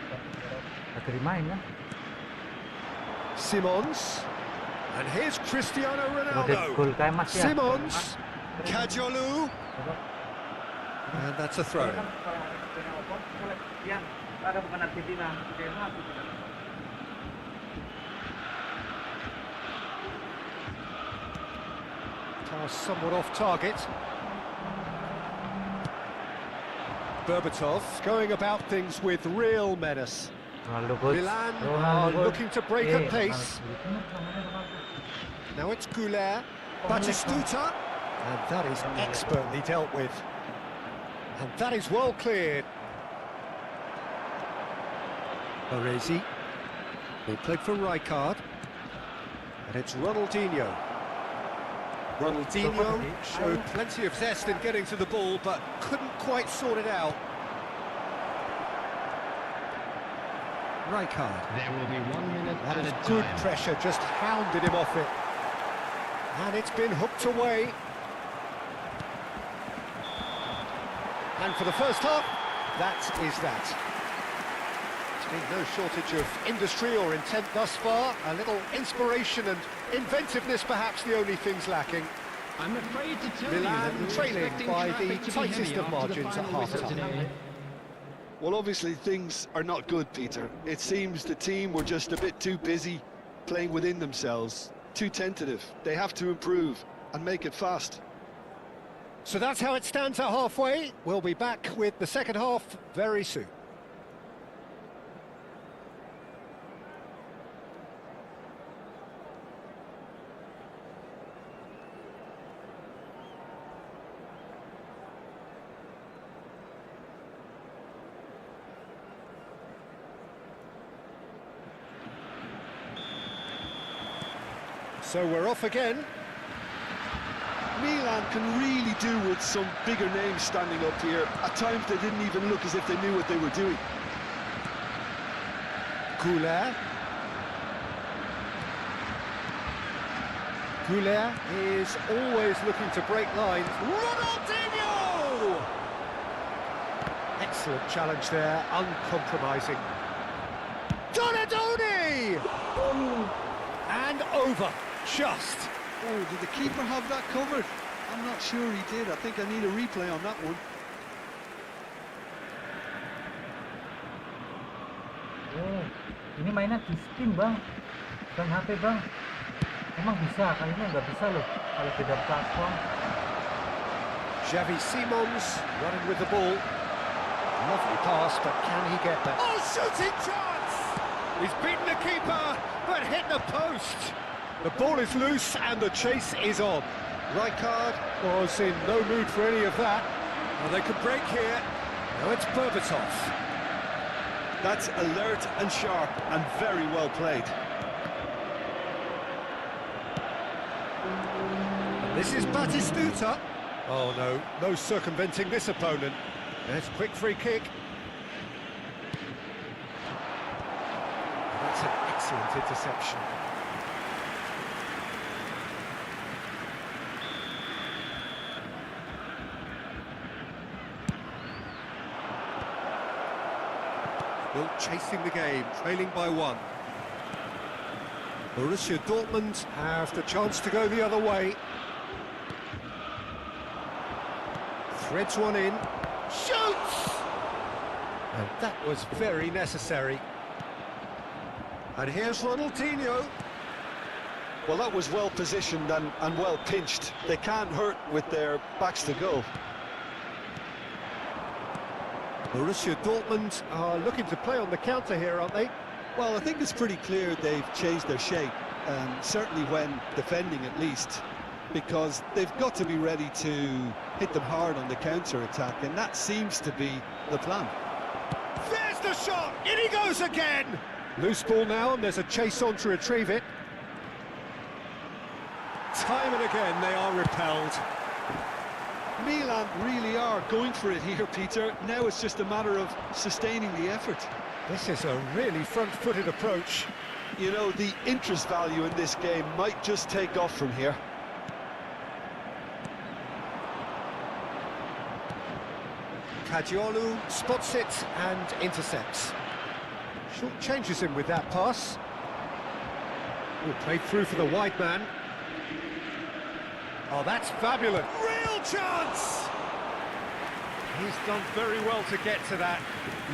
Simons. And here's Cristiano Ronaldo. Simons. Kajolu. And that's a throw. Pass somewhat off target. Berbatov going about things with real menace. Milan are looking to break at pace. Now it's Goulet. Batistuta. And that is expertly dealt with. And that is well cleared. Baresi. They played for Rijkaard. And it's Ronaldinho. Ronaldinho showed plenty of zest in getting to the ball, but couldn't quite sort it out. Rijkaard. There will be 1 minute That at is a good time. pressure, just hounded him off it. And it's been hooked away. And for the first half, that is that. There's been no shortage of industry or intent thus far. A little inspiration and inventiveness, perhaps the only things lacking. I'm afraid to tell Milan you that we were trailing expecting by traffic the to be tightest heavy of after the margins at final whistle half-time. today. Well, obviously things are not good, Peter. It seems the team were just a bit too busy playing within themselves, too tentative. They have to improve and make it fast. So that's how it stands at halfway. We'll be back with the second half very soon. So we're off again. Milan can really do with some bigger names standing up here. At times they didn't even look as if they knew what they were doing. Goulet. Goulet is always looking to break lines. Ronaldinho! Excellent challenge there, uncompromising. Donadoni! And over, just. Oh, did the keeper have that covered? I'm not sure he did. I think I need a replay on that one. Oh, ini mainnya di Steam bang, bukan HP bang. Emang bisa, kayaknya nggak bisa loh kalau beda platform. Xavi Simons running with the ball. Lovely pass, but can he get there? Oh, shooting chance! He's beaten the keeper, but hit the post. The ball is loose and the chase is on. Rijkaard was in no mood for any of that. Well, they could break here. Now it's Berbatov. That's alert and sharp and very well played. This is Batistuta. Oh no, no circumventing this opponent. That's a quick free kick. That's an excellent interception. Still chasing the game, trailing by 1. Borussia Dortmund have the chance to go the other way. Threads one in. Shoots! And that was very necessary. And here's Ronaldinho. Well, that was well positioned and well pinched. They can't hurt with their backs to goal. Borussia Dortmund are looking to play on the counter here, aren't they? Well, I think it's pretty clear they've changed their shape, certainly when defending at least, because they've got to be ready to hit them hard on the counter-attack, and that seems to be the plan. There's the shot! In he goes again! Loose ball now, and there's a chase on to retrieve it. Time and again, they are repelled. Milan really are going for it here, Peter. Now it's just a matter of sustaining the effort. This is a really front-footed approach. You know, the interest value in this game might just take off from here. Caggiolu spots it and intercepts. Short changes him with that pass. Will play through for the wide man. Oh, that's fabulous. Real chance! He's done very well to get to that.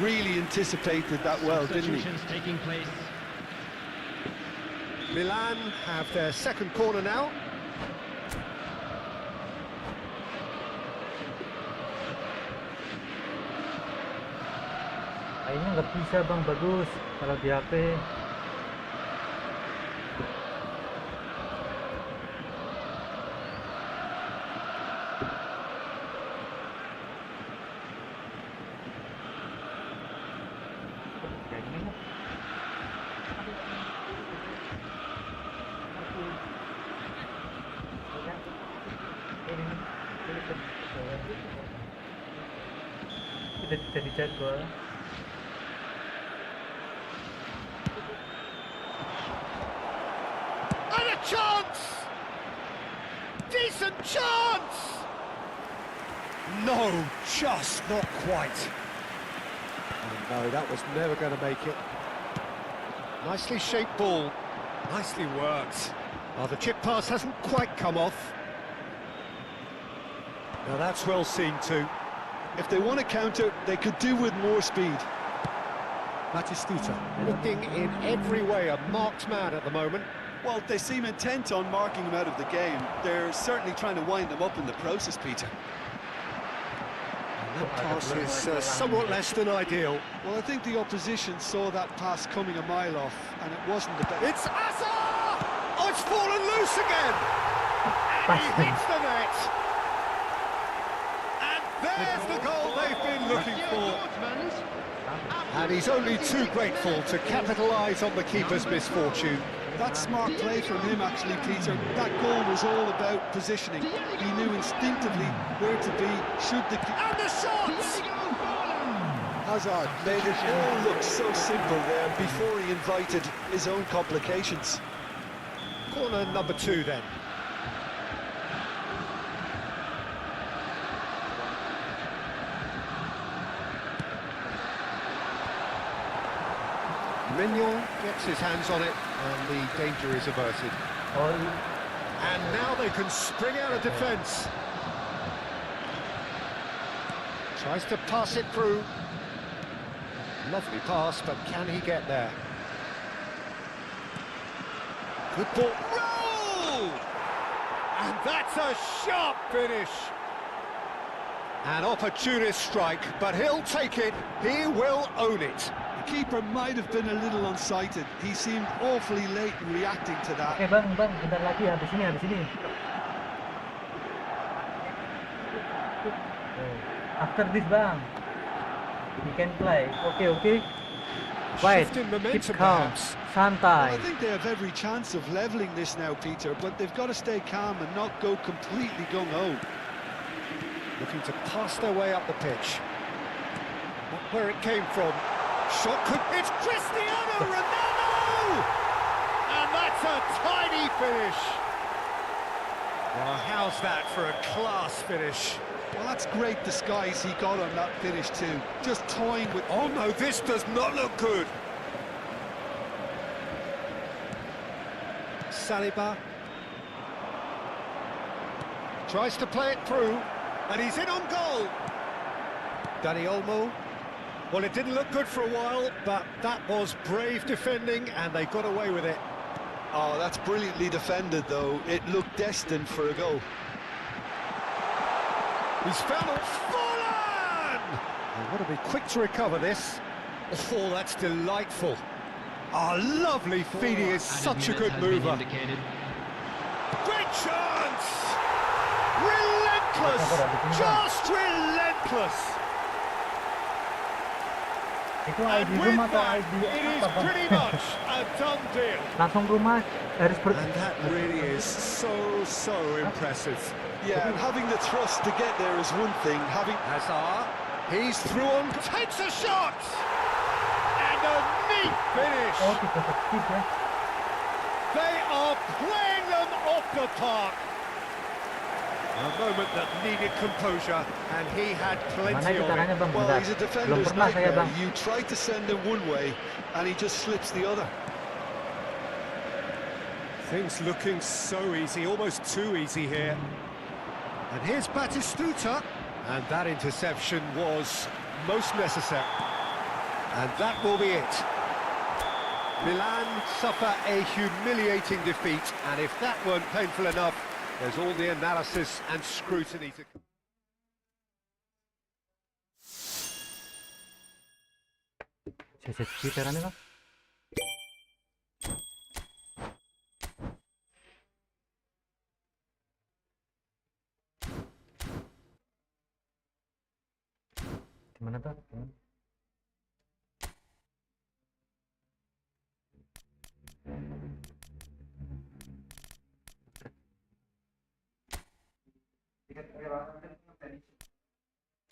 Really anticipated that well, didn't he? Substitutions taking place. Milan have their second corner now. Kayaknya nggak bisa bang, bagus kalau di HP. Tidak dijadwal. And a chance! Decent chance! No, just not quite. Oh no, that was never going to make it. Nicely shaped ball. Nicely worked. Oh, the chip pass hasn't quite come off. Now that's well seen too. If they want to counter, they could do with more speed. Batistuta looking in every way a marked man at the moment. Well, they seem intent on marking him out of the game. They're certainly trying to wind him up in the process, Peter. And that pass is somewhat less than ideal. Well, I think the opposition saw that pass coming a mile off, and it wasn't the best. It's Azar! Oh, it's fallen loose again! And he hits the net! And there's the goal they've been looking for. And he's only too grateful to capitalise on the keeper's misfortune. That's smart play from him, actually, Peter. That goal was all about positioning. He knew instinctively where to be, should the... And the shots! Hazard made it all look so simple there before he invited his own complications. Corner number 2 then. Mignon gets his hands on it and the danger is averted. And now they can spring out of defence. Tries to pass it through. Lovely pass, but can he get there? Good ball. Roll! And that's a sharp finish. An opportunist strike, but he'll take it. He will own it. The keeper might have been a little unsighted. He seemed awfully late in reacting to that. Oke bang, bentar lagi habis ini. After this bang, he can play. Okay. Quiet, Shift in keep momentum, calm, perhaps. Well, santai. I think they have every chance of levelling this now, Peter, but they've got to stay calm and not go completely gung-ho. Looking to pass their way up the pitch. Not where it came from. Shot could... It's Cristiano Ronaldo! And that's a tiny finish. Well, how's that for a class finish? Well, that's great disguise he got on that finish too. Just toying with... Oh no, this does not look good. Saliba tries to play it through, and he's in on goal. Dani Olmo. Well, it didn't look good for a while, but that was brave defending, and they got away with it. Oh, that's brilliantly defended, though. It looked destined for a goal. He's found it. Fallen! They want to be quick to recover this. Oh, that's delightful. Oh, lovely feed. He is such a good mover. Great chance! Relentless! Just relentless! Itu And ID with rumah atau that, ID it is apa bang? pretty much a done deal. Langsung rumah harus And that really is so impressive. Yeah, and having the thrust to get there is one thing. Having... Hazard, he's through on, takes a shot! And a neat finish! Oh, kita skip ya. They are playing them off the park. A moment that needed composure, and he had Mana plenty itu of caranya it. bang? Well, Bentar. he's a Belum defender's pernah saya nightmare. bang. You try to send him one way, and he just slips the other. Things looking so easy, almost too easy here. And here's Batistuta, and that interception was most necessary. And that will be it. Milan suffer a humiliating defeat, and if that weren't painful enough, there's all the analysis and scrutiny to come. Saya skip ya bang. Gimana tuh?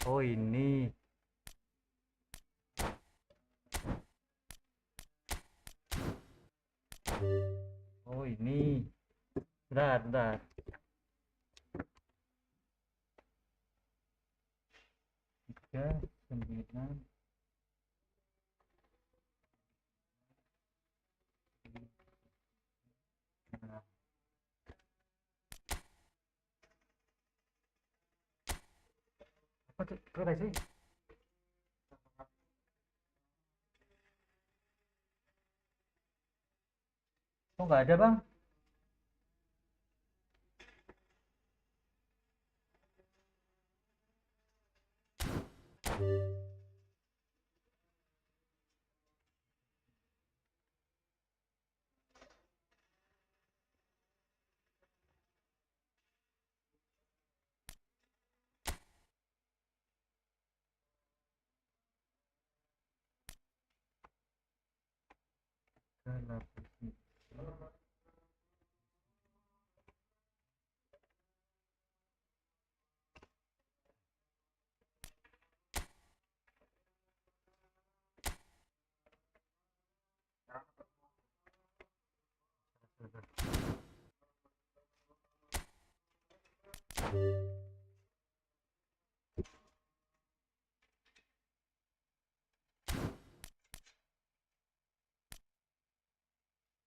Oh ini. Oh ini. Bentar. 3, 9. Apa Kira sih. Oh nggak ada bang.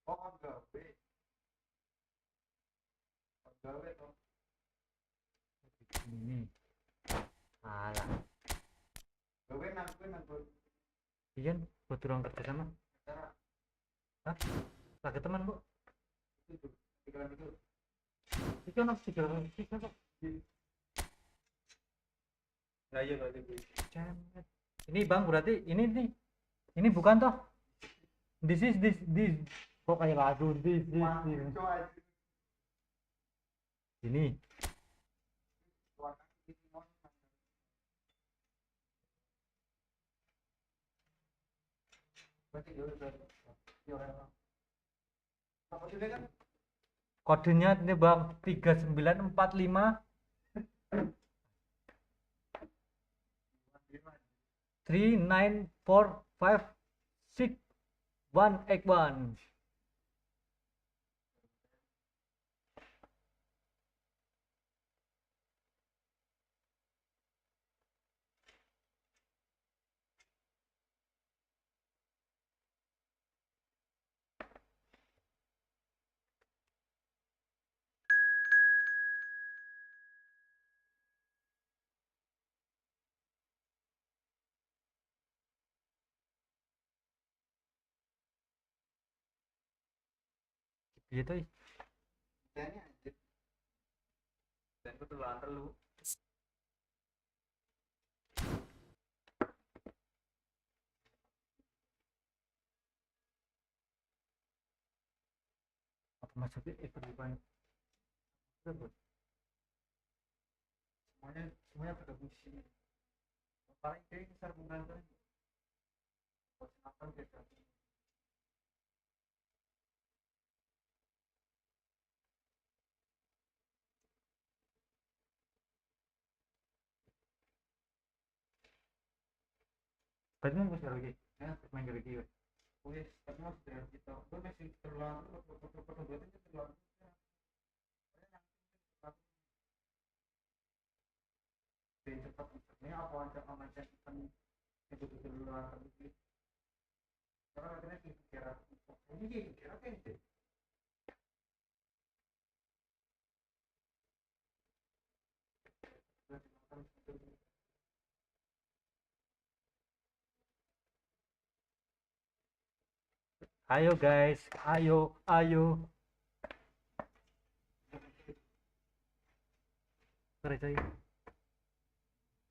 Oh, gawe. Gawe toh. Ini. Alah. Gawe nang Iya, buat ruang kerja sama. cara Hah? Pakai teman bu. itu pikiran itu. Itu anak tiga kok. Nah, iya berarti gue. Cemet. Ini bang berarti ini nih. Ini bukan toh? This. Kok kayak lagu this. Ini. Apa sih kan? Kodenya ini bang 3945 39456 181. Gitu ya. Tanya anjir. Dan kebetulan terlalu Apa maksudnya ikut bukan? semuanya bergabung di sini. Paling kayak besar bukan kan? Apa gitu? Berarti mau besar lagi. Ya, main lagi ya. Wih, karena sudah kita udah masih terlalu berarti terlalu cepat. Ini apa aja amannya kita itu terlalu tapi karena katanya kira ini kira apa ini? Ayo guys, ayo. Keren coy.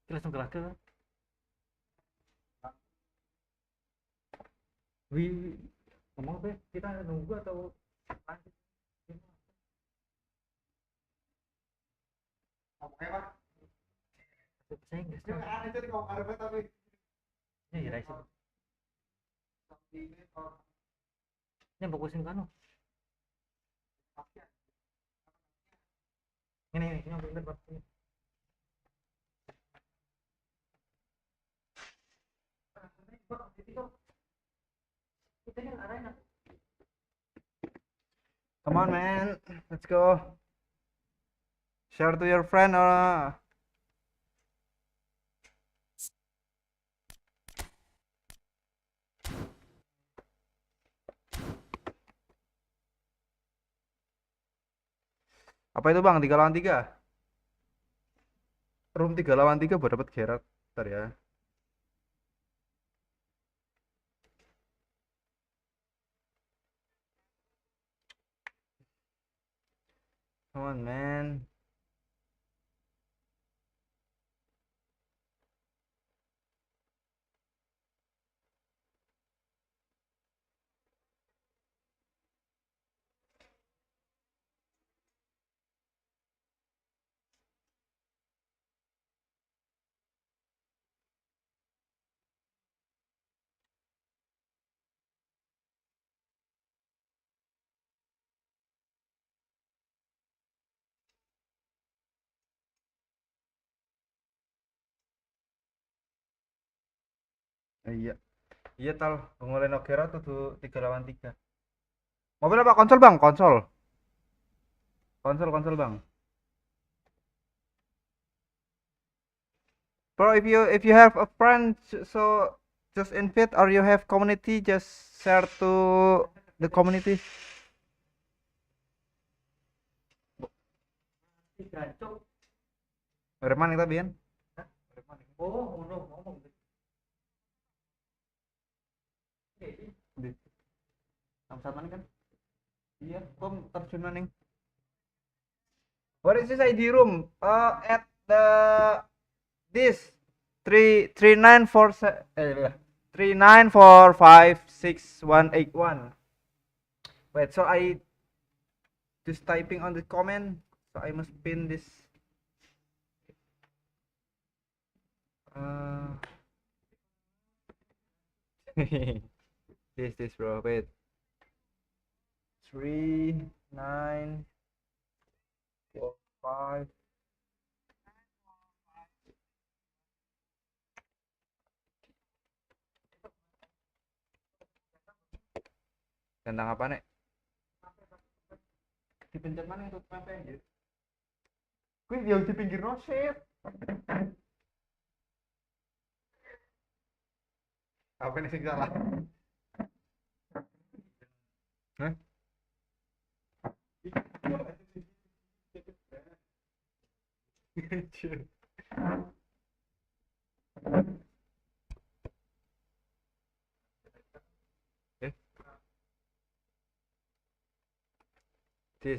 Kita langsung gerak ke. Ngomong apa ya? Kita nunggu atau lanjut? Oke pak. Saya Inggris Ini aneh tadi kalau karena tapi ya ya sih. ini kalau Ini fokusin kan? Ini yang bener Pak. Ini. come on man, let's go. Share to your friend or apa itu bang? 3 lawan 3. room 3 lawan 3 buat dapat Gerard. Bentar ya. Come on, man. Iya. Iya tal, mulai no Gerard tuh 3 lawan 3. Mobil apa konsol, Bang? Konsol. Konsol, Bang. Bro, if you have a friend, so just invite, or you have community, just share to the community. Gancuk. Reman kita Bian. Oh, ngomong. Di sama kan? Iya, kom terjun maning. What is this ID room? At the this 39456181. Wait, so I just typing on the comment, so I must pin this. Uh, this bro. Wait. 3945. Tentang apa nek? Dipencet mana itu apa anjir? Kuwi dia di pinggir roset. Apa nih sing salah? Hah? Eh,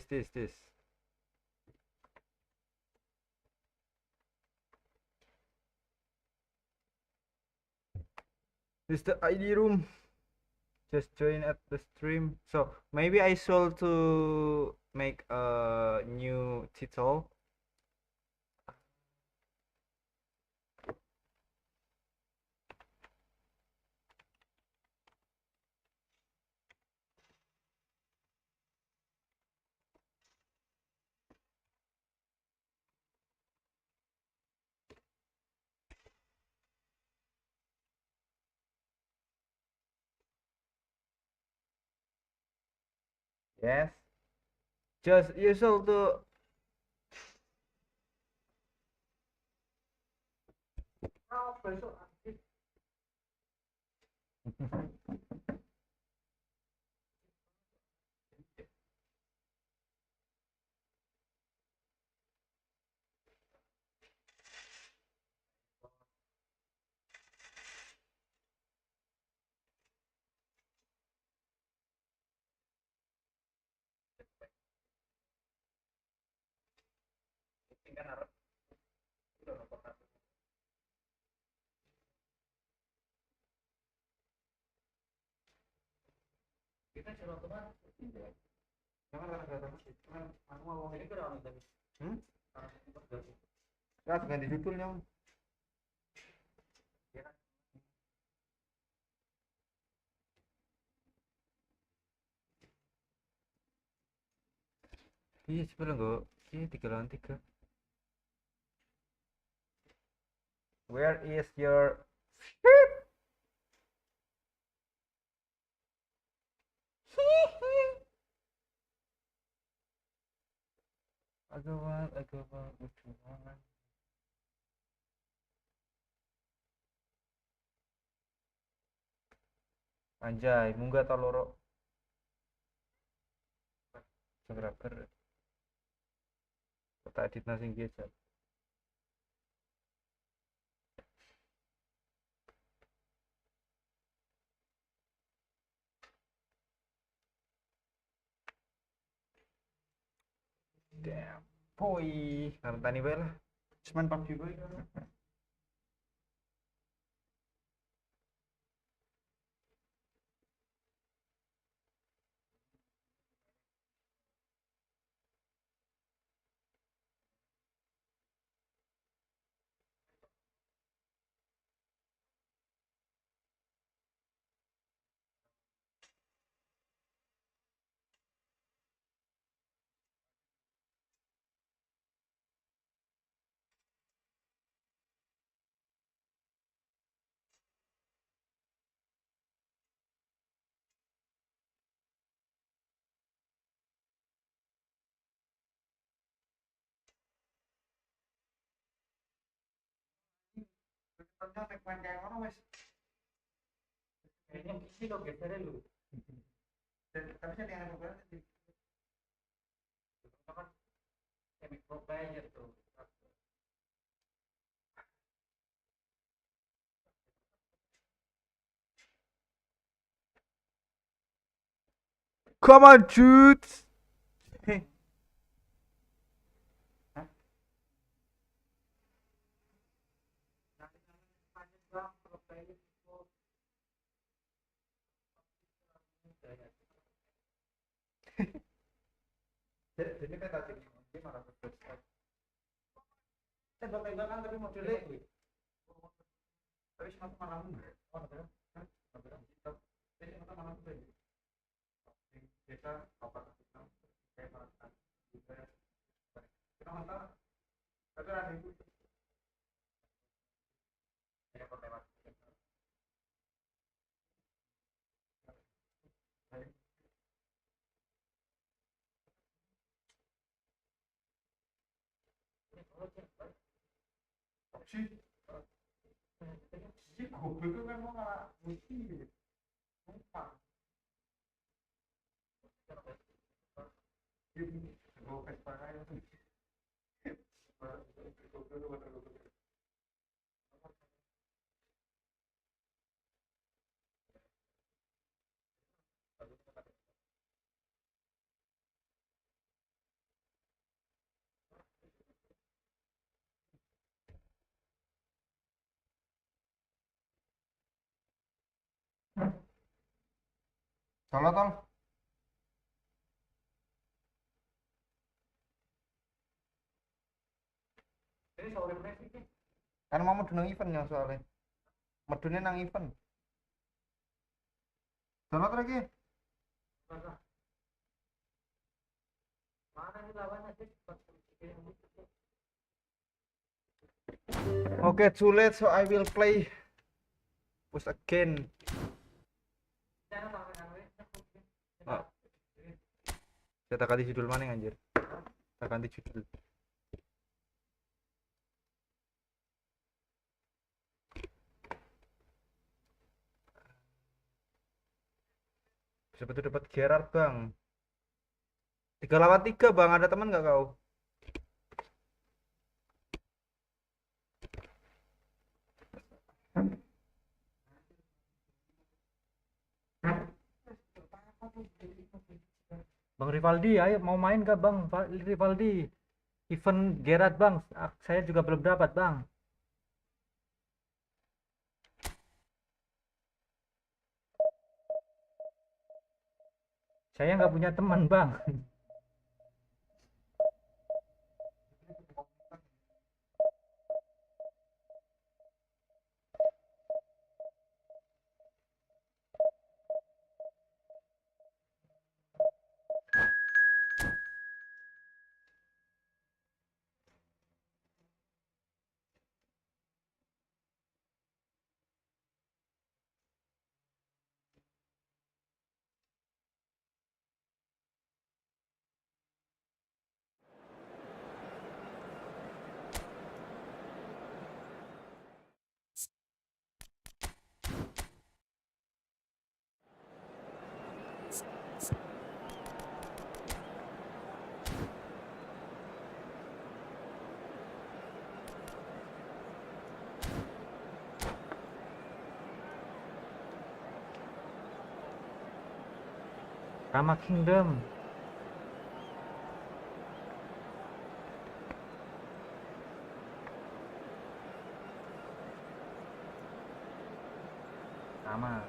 this. This the ID room. Just join at the stream. So maybe I should to make a new title. Yes. Just you should to Kita suruh teman. Jangan Aku mau ini ke orang tadi. ganti judulnya. Iya, coba enggak. Ini 3 lawan 3. Where is your Agawan, ujuan. Anjay, munggah ta loro. Subscriber. Kota edit nasi aja. Damn. Boy, karena tani bae lah. Cuman PUBG boy. Kayaknya gini lo gesernya lu. Tapi saya dengan apa sih? Itu kan epic pro player tuh. Come on, dudes. Jadi kita tadi ini malah berprestasi. Tembak-tembakan tapi modelnya tapi semua malam. Oh, betul. Jadi semua malam tuh. Kita apa kita kayak makan juga. Kita makan. Tapi ada itu. Ya pertama. Si goblok itu kan mau malah mesti numpang. Gue Vespa kayak itu. Tol. Ini sore sih. Kan mau medu nang event ya soalnya. Medune nang event. Tolot lagi. Mana nih lawannya sih? Okay, too late, so I will play push again. Oh. Saya tak ganti judul mana anjir. Tak ganti judul. Siapa tuh dapat Gerard bang? 3 lawan 3 bang, ada teman nggak kau? Bang Rivaldi, ayo mau main gak Bang Rivaldi? Event Gerard Bang, saya juga belum dapat Bang. Saya nggak punya teman Bang. Rama Kingdom. pertama.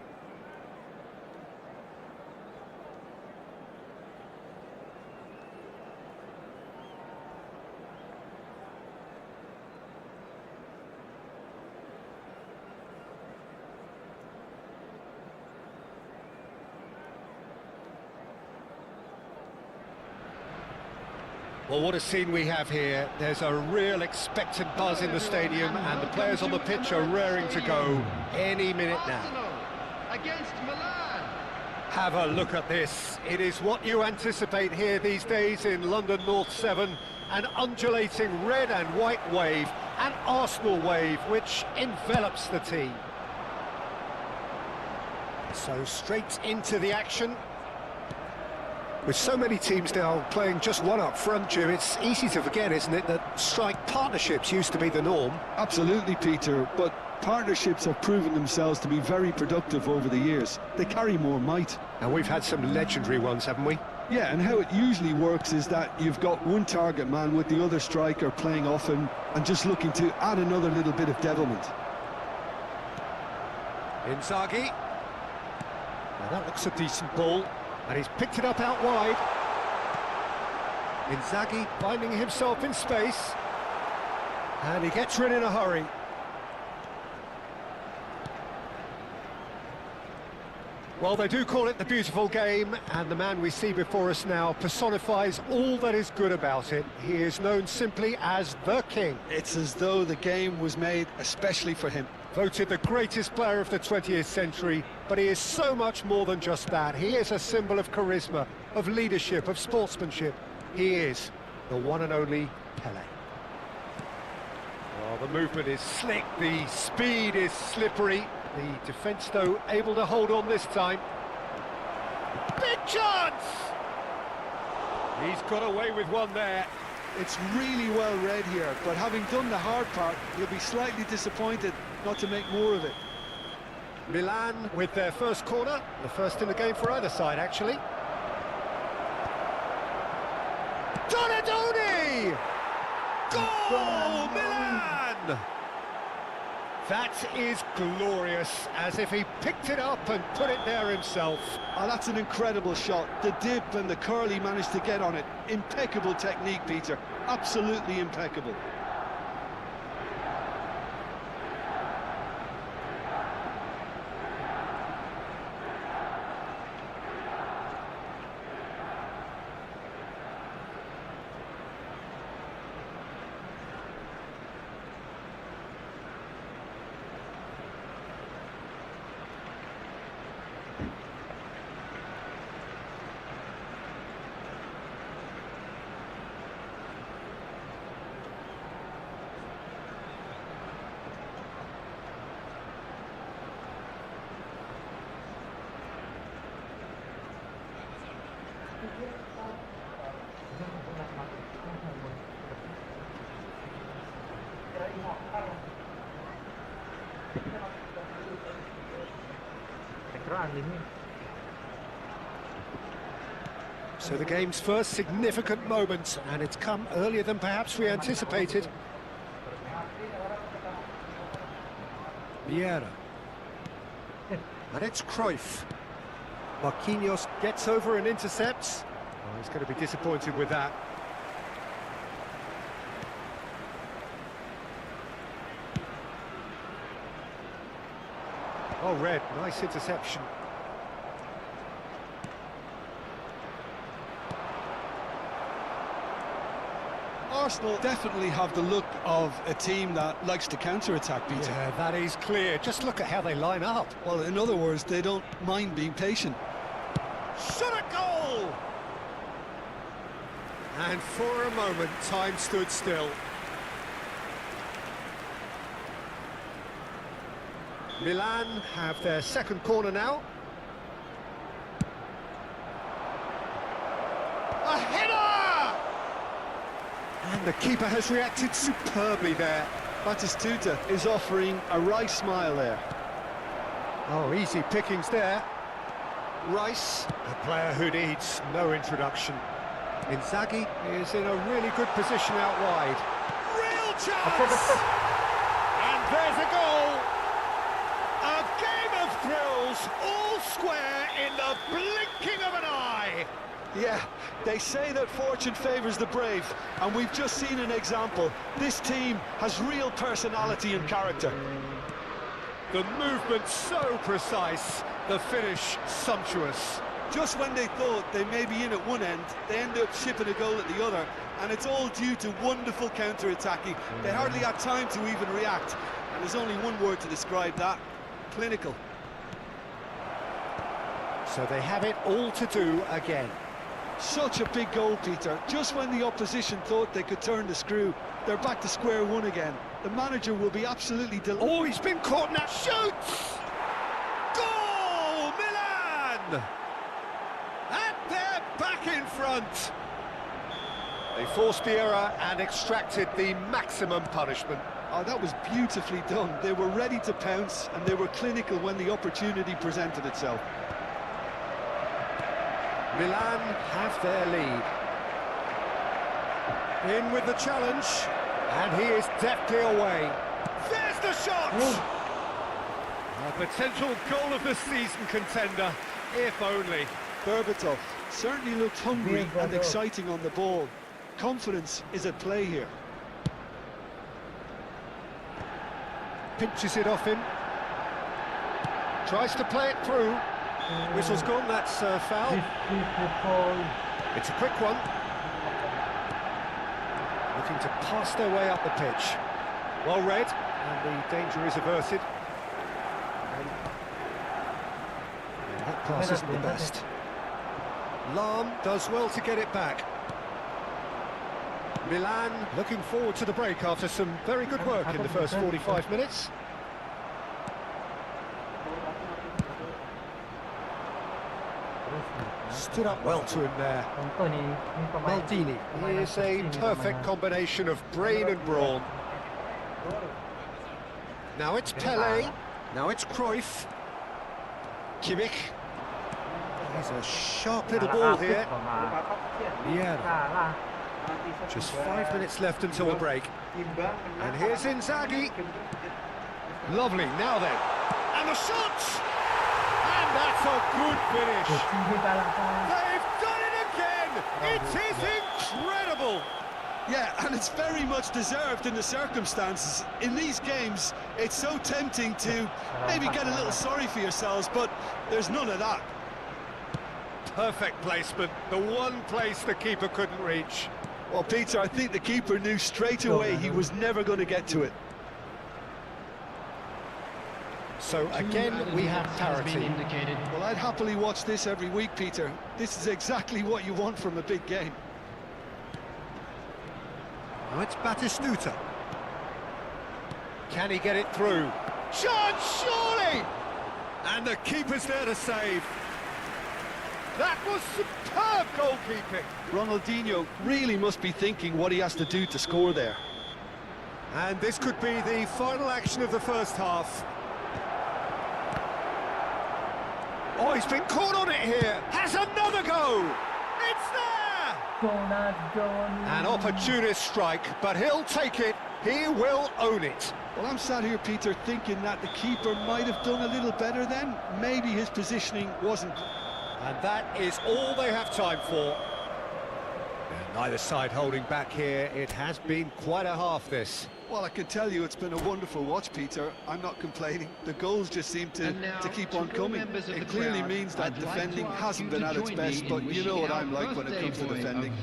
Well, what a scene we have here. There's a real expectant buzz in the stadium, and the players on the pitch are raring to go any minute now. Arsenal against Milan. Have a look at this. It is what you anticipate here these days in London North 7. An undulating red and white wave, an Arsenal wave, which envelops the team. So straight into the action. With so many teams now playing just one up front, Jim, it's easy to forget, isn't it, that strike partnerships used to be the norm. Absolutely, Peter, but partnerships have proven themselves to be very productive over the years. They carry more might. And we've had some legendary ones, haven't we? Yeah, and how it usually works is that you've got one target man with the other striker playing off him and just looking to add another little bit of devilment. Inzaghi. Now that looks a decent ball. And he's picked it up out wide. Inzaghi finding himself in space. And he gets rid in a hurry. Well, they do call it the beautiful game, and the man we see before us now personifies all that is good about it. He is known simply as the King. It's as though the game was made especially for him. Voted the greatest player of the 20th century, but he is so much more than just that. He is a symbol of charisma, of leadership, of sportsmanship. He is the one and only Pelé. Oh, the movement is slick, the speed is slippery. The defence, though, able to hold on this time. Big chance! He's got away with one there. It's really well read here, but having done the hard part, you'll be slightly disappointed not to make more of it. Milan with their first corner, the first in the game for either side, actually. Donadoni! Goal, Milan! That is glorious, as if he picked it up and put it there himself. Oh, that's an incredible shot. The dip and the curl he managed to get on it. Impeccable technique, Peter. Absolutely impeccable. So the game's first significant moment, and it's come earlier than perhaps we anticipated. Vieira. And it's Cruyff. Marquinhos gets over and intercepts. Oh, he's going to be disappointed with that. Oh, Red, nice interception. Arsenal definitely have the look of a team that likes to counter-attack, Peter. Yeah, that is clear. Just look at how they line up. Well, in other words, they don't mind being patient. Shot a goal! And for a moment, time stood still. Milan have their second corner now. A header! And the keeper has reacted superbly there. Batistuta is offering a wry smile there. Oh, easy pickings there. Rice, a player who needs no introduction. Inzaghi is in a really good position out wide. Real chance! And there's a goal! A game of thrills! Yeah, they say that fortune favours the brave, and we've just seen an example. This team has real personality and character. The movement so precise, the finish sumptuous. Just when they thought they may be in at one end, they end up shipping a goal at the other, and it's all due to wonderful counter-attacking. They hardly had time to even react, and there's only one word to describe that: clinical. So they have it all to do again. Such a big goal, Peter. Just when the opposition thought they could turn the screw, they're back to square one again. The manager will be absolutely delighted. Oh, he's been caught now. Shoots! Goal! Milan! And they're back in front. They forced the error and extracted the maximum punishment. Oh, that was beautifully done. They were ready to pounce, and they were clinical when the opportunity presented itself. Milan have their lead. In with the challenge, and he is deftly away. There's the shot! A potential goal of the season contender, if only. Berbatov certainly looked hungry and exciting on the ball. Confidence is at play here. Pinches it off him. Tries to play it through. Whistle's gone, that's foul. It's a quick one. Looking to pass their way up the pitch. Well read, and the danger is averted. And that pass isn't the best. Lahm does well to get it back. Milan looking forward to the break after some very good work in the first 45 minutes. Stood up well to him there. Maldini is a perfect combination of brain and brawn. Now it's Pele, now it's Cruyff. Kimmich. He's a sharp little ball here. Yeah. Just 5 minutes left until the break. And here's Inzaghi. Lovely, now then. And the shot! And that's a good finish. They've done it again! It is incredible! Yeah, and it's very much deserved in the circumstances. In these games, it's so tempting to maybe get a little sorry for yourselves, but there's none of that. Perfect placement, the one place the keeper couldn't reach. Well, Peter, I think the keeper knew straight away he was never going to get to it. So again, we have parity. Well, I'd happily watch this every week, Peter. This is exactly what you want from a big game. Now it's Batistuta. Can he get it through? Shot, surely! And the keeper's there to save. That was superb goalkeeping. Ronaldinho really must be thinking what he has to do to score there. And this could be the final action of the first half. Oh, he's been caught on it here. Has another go. It's there! An opportunist strike, but he'll take it. He will own it. Well, I'm sat here, Peter, thinking that the keeper might have done a little better then. Maybe his positioning wasn't. And that is all they have time for. And neither side holding back here. It has been quite a half, this. Well, I can tell you it's been a wonderful watch, Peter. I'm not complaining. The goals just seem to keep on coming. It clearly means that defending hasn't been at its best, but you know what I'm like when it comes to defending.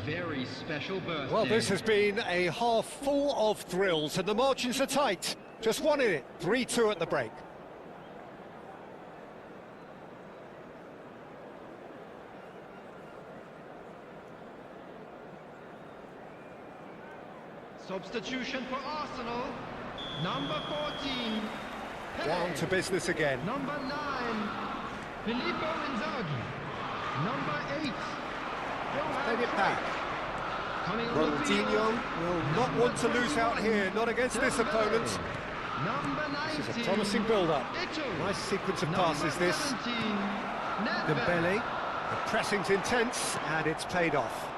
Well, this has been a half full of thrills, and the margins are tight. Just one in it, 3-2 at the break. Substitution for Arsenal. Number 14. Pele. Down to business again. Number 9. Filippo Inzaghi. Number 8. Take it back. Coming on the field. Ronaldinho will not want to lose out here, not against this opponent. Number 19. This is a promising build-up. Ito. Nice sequence of passes, this. 17. Dembele. The pressing's intense, and it's paid off.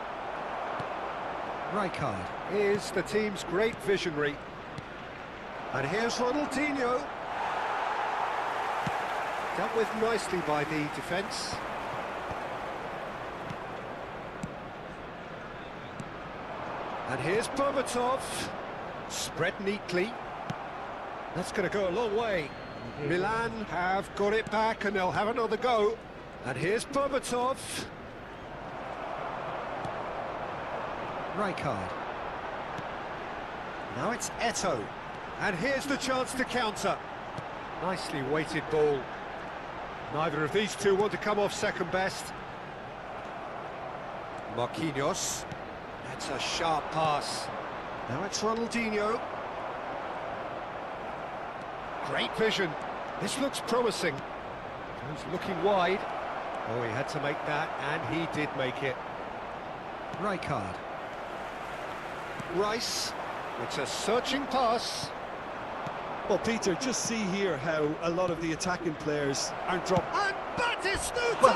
Rijkaard is the team's great visionary. And here's Ronaldinho. Dealt with nicely by the defence. And here's Berbatov. Spread neatly. That's going to go a long way. Milan have got it back and they'll have another go. And here's Berbatov. Rijkaard. Now it's Eto'o. And here's the chance to counter. Nicely weighted ball. Neither of these two want to come off second best. Marquinhos. That's a sharp pass. Now it's Ronaldinho. Great vision. This looks promising. He's looking wide. Oh, he had to make that, and he did make it. Rijkaard. Rice. It's a searching pass. Well, Peter, just see here how a lot of the attacking players aren't dropped. And Batistuta!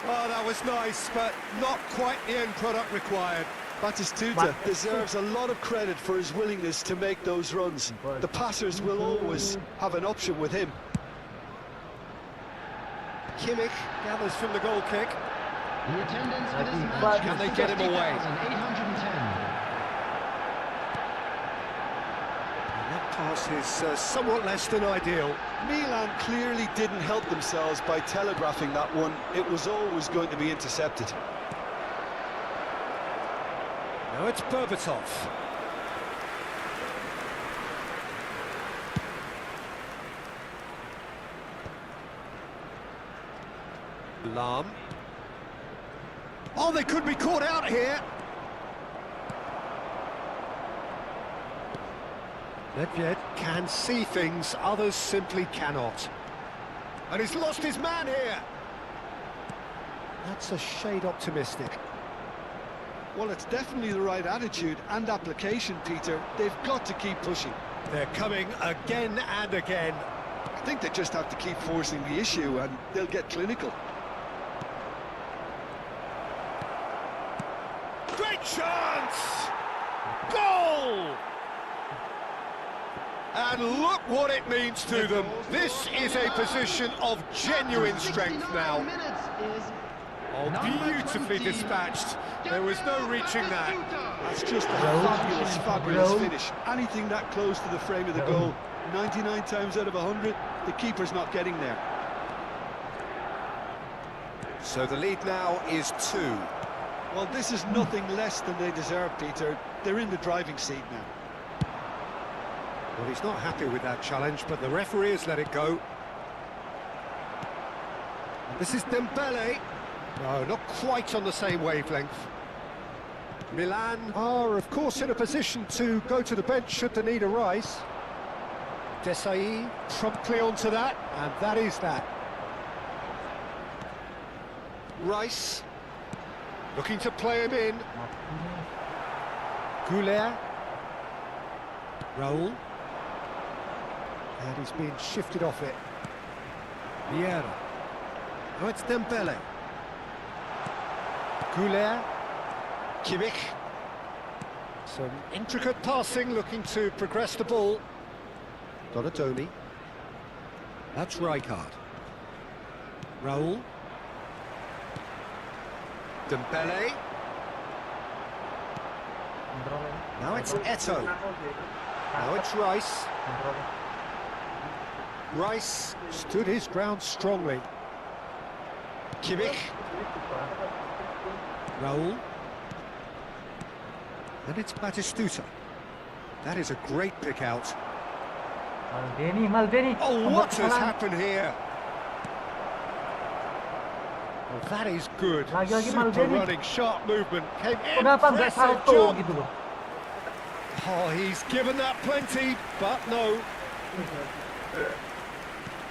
Oh, that was nice, but not quite the end product required. Batistuta deserves a lot of credit for his willingness to make those runs. The passers will always have an option with him. Kimmich gathers from the goal kick. The attendance for this match Can they get him away? 810. That pass is somewhat less than ideal. Milan clearly didn't help themselves by telegraphing that one. It was always going to be intercepted. Now it's Berbatov. Lahm. Oh, they could be caught out here. Nedved can see things, others simply cannot. And he's lost his man here. That's a shade optimistic. Well, it's definitely the right attitude and application, Peter. They've got to keep pushing. They're coming again and again. I think they just have to keep forcing the issue and they'll get clinical. Great chance! Goal! And look what it means to them. This is a position of genuine strength now. Oh, beautifully dispatched. There was no reaching that. That's just a fabulous, fabulous finish. Anything that close to the frame of the goal, 99 times out of 100, the keeper's not getting there. So the lead now is 2. Well, this is nothing less than they deserve, Peter. They're in the driving seat now. Well, he's not happy with that challenge, but the referee has let it go. This is Dembele. No, not quite on the same wavelength. Milan are, of course, in a position to go to the bench should the need arise. Desai promptly onto that, and that is that. Rice looking to play him in. Goulet. Raul. And he's being shifted off it. Vieira. Now it's Dembele. Goulet. Kimmich. Some intricate passing, looking to progress the ball. Donadoni. That's Rijkaard. Raul. Dembele. Now it's Eto'o. Now it's Rice. Rice stood his ground strongly. Kimmich. Raul. And it's Batistuta. That is a great pick out. Maldini. Oh, what has happened here? Well, that is good. Lagi-lagi Super Maldini. running, sharp movement. Came Kenapa nggak impressive salto job. gitu loh? Oh, he's given that plenty, but no.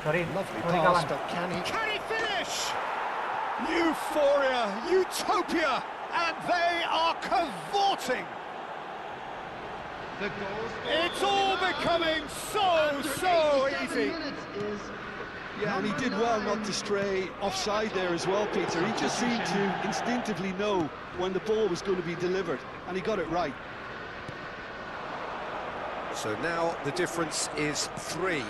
Sorry, Lovely sorry pass, kawan. but can he finish? Euphoria, utopia, and they are cavorting. The goals. It's all becoming so easy. Yeah, and he did well not to stray offside there as well, Peter. He just seemed to instinctively know when the ball was going to be delivered, and he got it right. So now the difference is 3.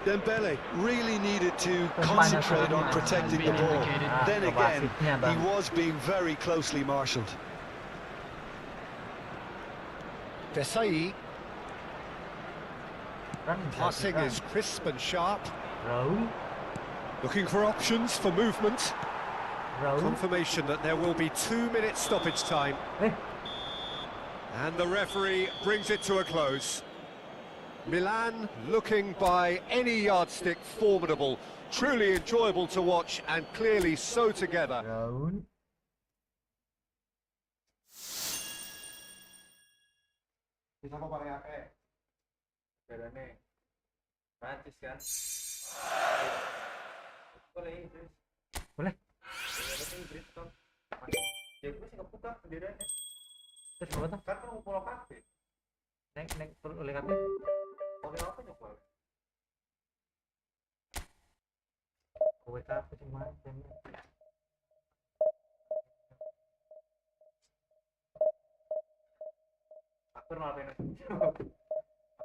Dembele really needed to concentrate on protecting the ball. Then again, he was being very closely marshalled. Desai, Kan bisa passing juga. is crisp and sharp. Raul, Looking for options for movement. Raul. Confirmation that there will be 2 minutes stoppage time. Eh, And the referee brings it to a close. Milan looking by any yardstick formidable. Truly enjoyable to watch and clearly so together. Raul. Bisa apa paling akeh? Bedane Prancis kan. Boleh Inggris. Boleh. Boleh Inggris kan. Ya gue sih kebuka sendirian ya. Terus apa tuh? Kan kan mau pulau kafe. Neng oleh kafe. Oleh apa coba? Kowe kafe sih macam. Aku malah pengen.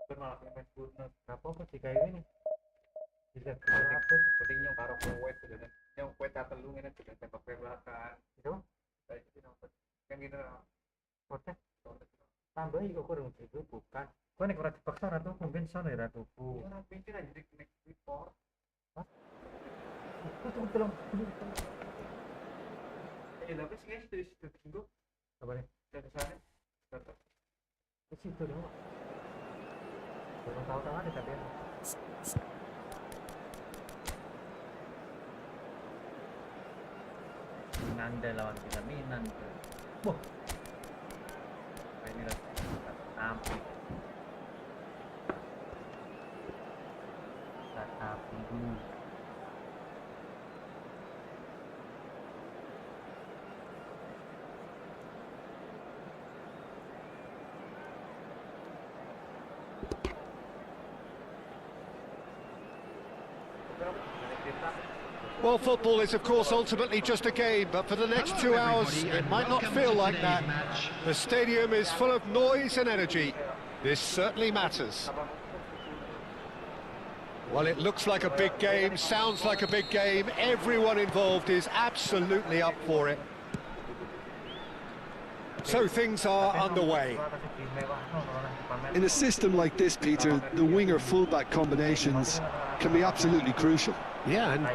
Aku malah pengen bonus. Apa sih kayak ini? Bisa Penting apa? penting yang karo kowe sudah yang kowe tak telu ngene sudah tembak belakang. Itu Kayak gitu nonton. Kan gitu. hotel. Tambah iki kok kurang itu bukan. Kau nek ora dipaksa ora tuh konvensional ya tuku. Orang pikir aja di report. Tuh belum. Tapi sih guys dari situ tunggu Apa nih? dari sana. Tetap. Ke situ dong. Belum tahu ada tapi. Minanda lawan kita Minanda. Wah. Ini lah. Ampun. Tapi dulu. Well, football is, of course, ultimately just a game, but for the next 2 hours, it might not feel like that. The stadium is full of noise and energy. This certainly matters. Well, it looks like a big game, sounds like a big game. Everyone involved is absolutely up for it. So things are underway. In a system like this, Peter, the winger-fullback combinations can be absolutely crucial. Yeah, and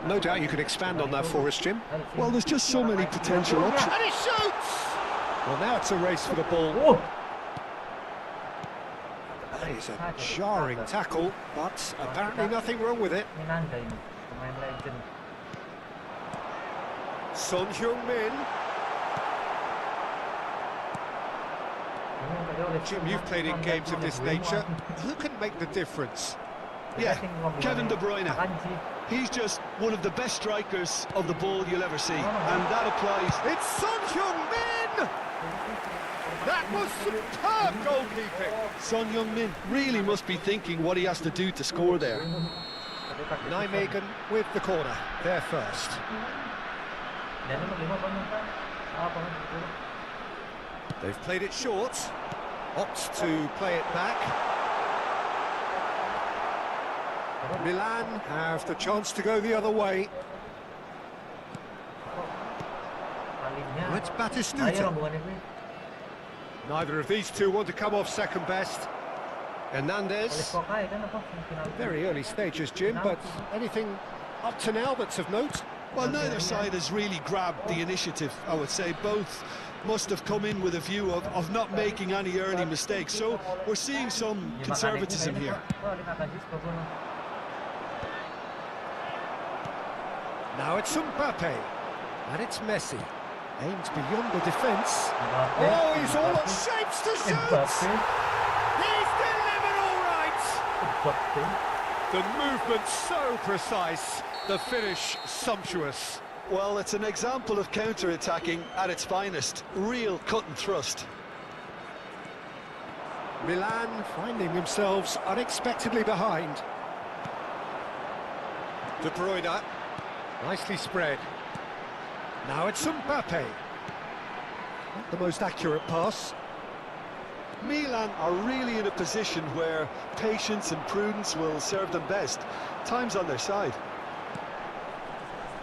no doubt you could expand on that for us, Jim. Well, there's just so many potential options. And he shoots! Well, now it's a race for the ball. Oh, That is a jarring tackle, but apparently nothing wrong with it. Minanda ini pemain legend. Son Heung-min. Jim, you've played in games of this nature. Who can make the difference? Yeah, Kevin De Bruyne. He's just one of the best strikers of the ball you'll ever see, and that applies. It's Son Heung-min! That was superb goalkeeping. Son Heung-min really must be thinking what he has to do to score there. Nijmegen with the corner, there first. They've played it short, opts to play it back. Milan have the chance to go the other way. Oh, it's Batistuta. Neither of these two want to come off second best. Hernandez, very early stages, Jim, but anything up to now that's of note? Well, neither side has really grabbed the initiative, I would say. Both must have come in with a view of not making any early mistakes. So we're seeing some conservatism here. Now it's Mbappe, and it's Messi. Aims beyond the defence. Oh, he's all on shapes to shoot! He's delivered all right! The movement so precise, the finish sumptuous. Well, it's an example of counter-attacking at its finest. Real cut and thrust. Milan finding themselves unexpectedly behind. De Bruyne, nicely spread. Now it's Mbappe. Not the most accurate pass. Milan are really in a position where patience and prudence will serve them best. Time's on their side.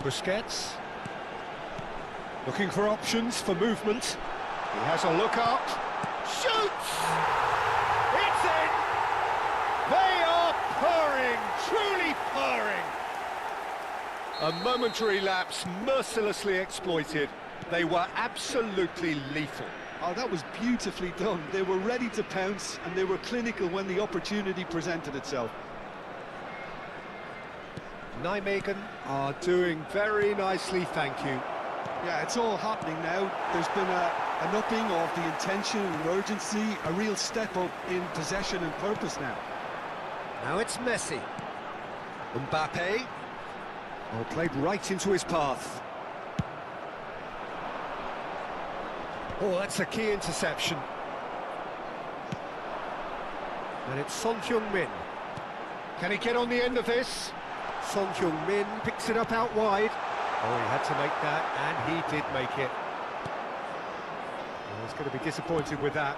Busquets. Looking for options for movement. He has a look up. Shoots! It's in! They are purring, truly purring. A momentary lapse mercilessly exploited. They were absolutely lethal. Oh, that was beautifully done. They were ready to pounce and they were clinical when the opportunity presented itself. Nijmegen are doing very nicely, thank you. Yeah, it's all happening now. There's been an upping of the intention and urgency, a real step up in possession and purpose now. Now it's Messi. Mbappe. Oh, played right into his path. Oh, that's a key interception. And it's Son Heung-min. Can he get on the end of this? Son Heung-min picks it up out wide. Oh, he had to make that, and he did make it. Oh, he's going to be disappointed with that.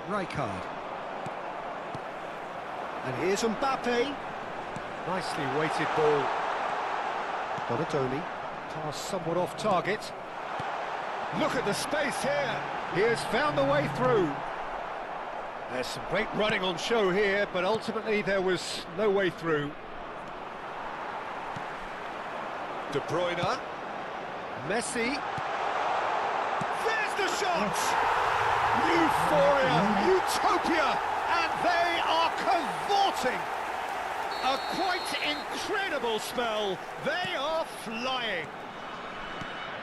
Rijkaard. And here's Mbappe. Nicely weighted ball. Donatoni. Pass somewhat off target. Look at the space here. He has found the way through. There's some great running on show here, but ultimately there was no way through. De Bruyne. Messi. There's the shot! Euphoria, utopia, and they are cavorting. A quite incredible spell. They are flying.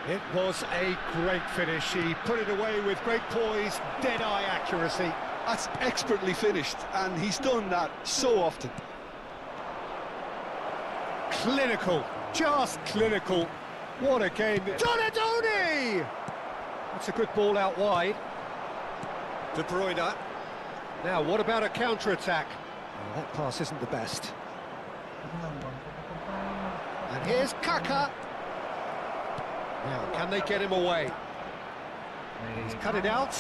It was a great finish. He put it away with great poise, dead-eye accuracy. That's expertly finished, and he's done that so often. Clinical, just clinical. What a game. Donadoni! That's a good ball out wide. De Bruyne. Now, what about a counter-attack? Oh, that pass isn't the best. And here's Kaka. Now, can they get him away? He's cut it out.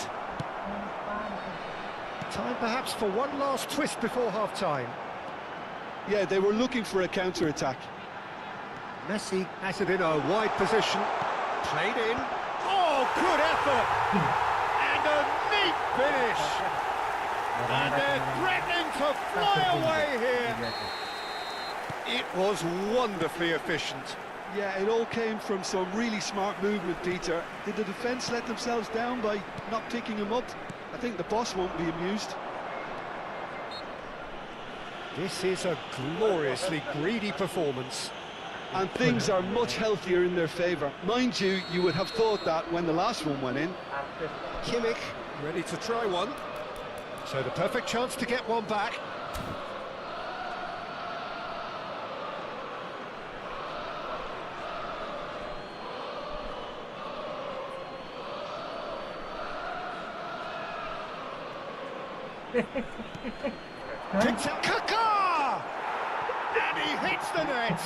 Time perhaps for one last twist before half-time. Yeah, they were looking for a counter-attack. Messi has it in a wide position. Played in. Oh, good effort! And a neat finish! And they're threatening to fly away here. It was wonderfully efficient. Yeah, it all came from some really smart movement, Peter. Did the defence let themselves down by not picking him up? I think the boss won't be amused. This is a gloriously greedy performance. And things are much healthier in their favour. Mind you, you would have thought that when the last one went in. Kimmich ready to try one. So the perfect chance to get one back. Kaka! And he hits the net!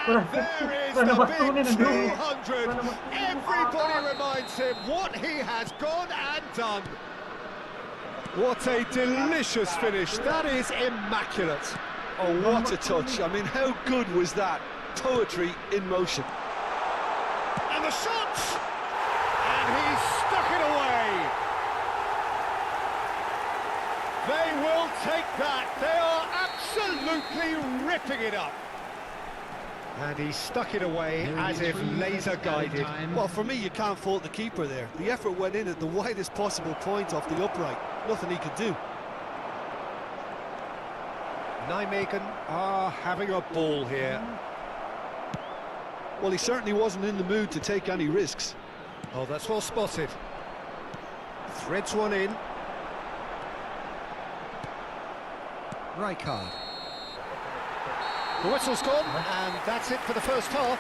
And there is the big 200! Everybody reminds him what he has gone and done! What a delicious finish, that is immaculate! Oh, what a touch. I mean, how good was that? Poetry in motion. And the shot! And he's stuck it away! They will take that. They are absolutely ripping it up. And he stuck it away as if laser guided. Well, for me, you can't fault the keeper there. The effort went in at the widest possible point off the upright. Nothing he could do. Nijmegen are having a ball here. Well, he certainly wasn't in the mood to take any risks. Oh, that's well spotted. Threads one in. Rijkaard. The whistle's gone, and that's it for the first half.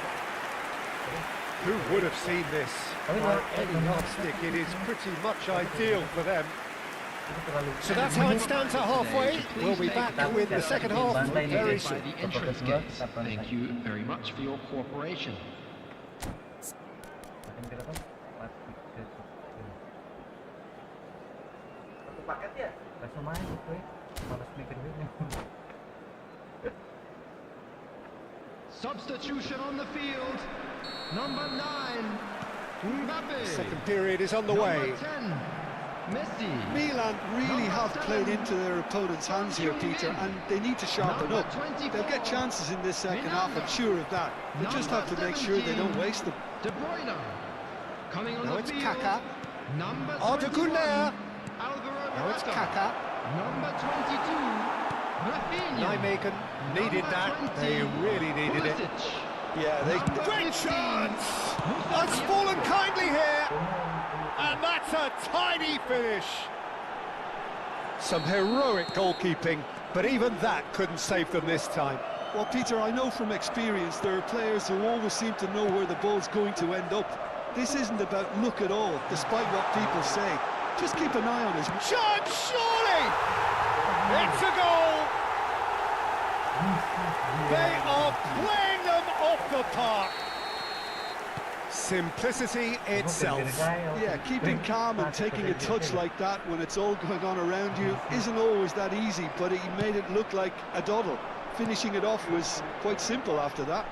Who would have seen this? By any yardstick, it is pretty much ideal for them. So that's how it stands at halfway. We'll be back with the second half very soon. The entrance gates. Thank you very much for your cooperation. paket ya? Langsung main gitu ya. Malas mikir duitnya. Substitution on the field. Number 9, Mbappe. Second period is on the way. Number 10, Messi. Milan really have played into their opponent's hands here, Peter, and they need to sharpen up. They'll get chances in this second half, I'm sure of that. They just have to make sure they don't waste them. De Bruyne. Coming on Now the it's field. Kaka. Number Arda 21, Güler. Alvaro Now it's Morata. Kaka. Number 22, Rafinha. Nijmegen needed that. They really needed it. Pulisic. Yeah, they... Great chance! That's fallen kindly here. And that's a tidy finish. Some heroic goalkeeping, but even that couldn't save them this time. Well, Peter, I know from experience there are players who always seem to know where the ball's going to end up. This isn't about luck at all, despite what people say. Just keep an eye on his... Chance, surely! It's a goal! They are playing them off the park. Simplicity itself. Yeah, keeping calm and taking a touch like that when it's all going on around you isn't always that easy, but he made it look like a doddle. Finishing it off was quite simple after that.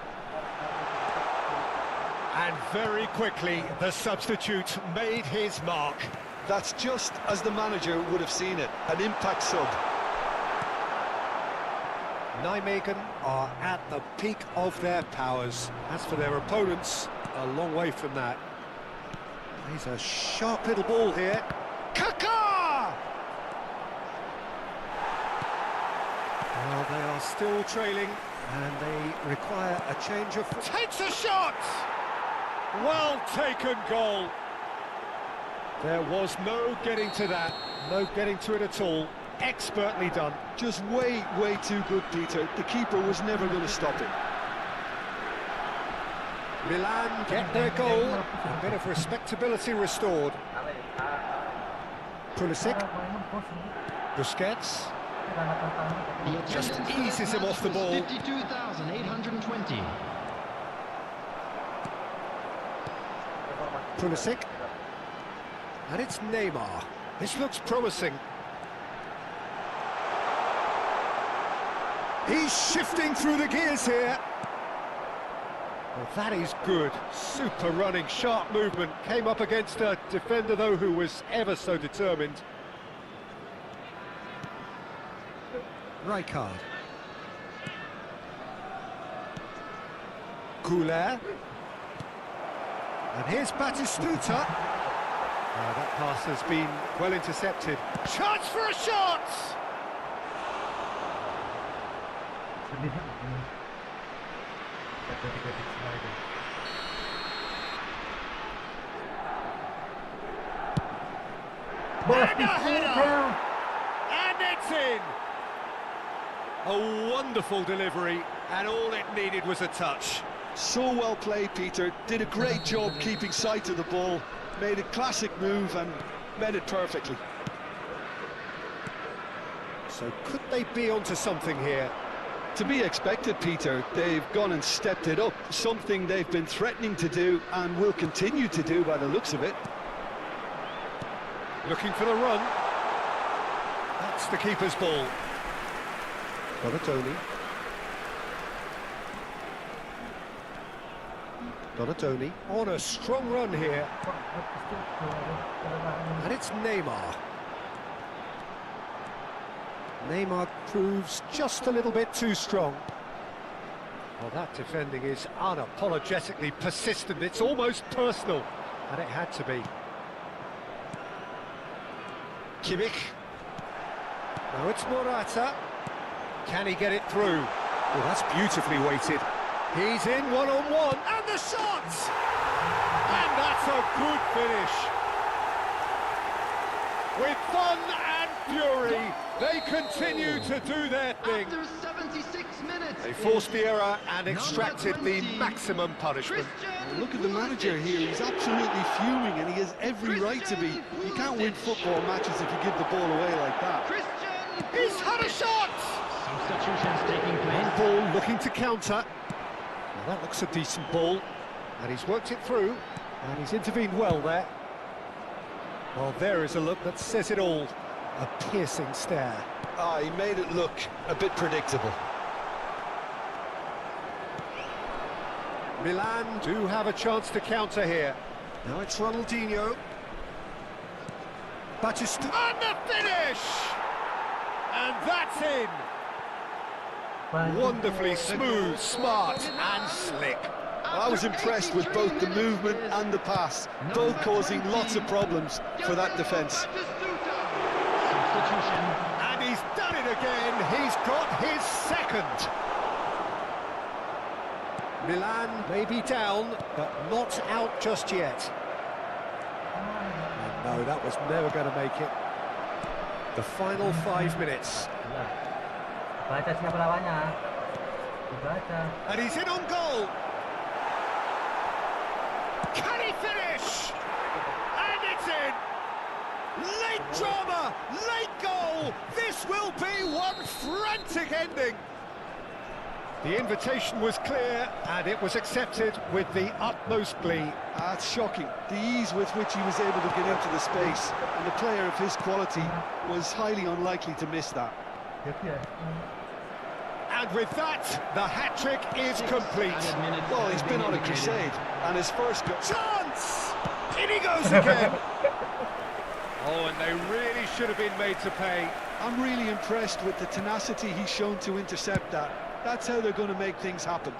And very quickly, the substitute made his mark. That's just as the manager would have seen it, an impact sub. Nijmegen are at the peak of their powers. As for their opponents, a long way from that. He's a sharp little ball here. Kaka! Well, they are still trailing, and they require a change of... Takes a shot! Well taken goal. There was no getting to that, no getting to it at all. Expertly done. Just way too good, Peter. The keeper was never going to stop it. Milan get their goal, a bit of respectability restored. Pulisic, Busquets, The just attendance eases for him that off the was ball. 52,820. Pulisic, and it's Neymar. This looks promising. He's shifting through the gears here. Well, that is good. Super running, sharp movement. Came up against a defender, though, who was ever so determined. Rijkaard. Güler. And here's Batistuta. That pass has been well intercepted. Chance for a shot! And a header! And it's in! A wonderful delivery, and all it needed was a touch. So well played, Peter. Did a great job keeping sight of the ball. Made a classic move and met it perfectly. So could they be onto something here? To be expected, Peter. They've gone and stepped it up. Something they've been threatening to do and will continue to do by the looks of it. Looking for the run. That's the keeper's ball. Donatoni. Donatoni on a strong run here. And it's Neymar. Neymar proves just a little bit too strong. Well, that defending is unapologetically persistent. It's almost personal, and it had to be. Kimmich. Now it's Morata. Can he get it through? Well, that's beautifully weighted. He's in one-on-one, and the shot! And that's a good finish. With fun and fury, they continue to do their thing. After 76 minutes. They forced the error and extracted the maximum punishment. Look at the manager here. He's absolutely fuming and he has every right to be. You can't win football matches if you give the ball away like that. He's had a shot! Substitutions taking place. Ball looking to counter. Well, that looks a decent ball. And he's worked it through. And he's intervened well there. Well, there is a look that says it all. A piercing stare. Ah, he made it look a bit predictable. Milan do have a chance to counter here. Now it's Ronaldinho. Batista. And the finish! And that's in! Wonderfully smooth, smart and slick. I was impressed with both the movement and the pass, both causing lots of problems for that defence. And he's done it again. He's got his second. Milan may be down, but not out just yet. And no, that was never going to make it. The final 5 minutes. Baca siapa lawannya. Dibaca. And he's in on goal. Can he finish? And it's in. Late drama, late goal. This will be one frantic ending. The invitation was clear and it was accepted with the utmost glee. It's shocking, the ease with which he was able to get into the space, and a player of his quality was highly unlikely to miss that. And with that, the hat-trick is complete. Well, he's been on a crusade, and his first goal... Chance! In he goes again! Oh, and they really should have been made to pay. I'm really impressed with the tenacity he's shown to intercept that. That's how they're going to make things happen.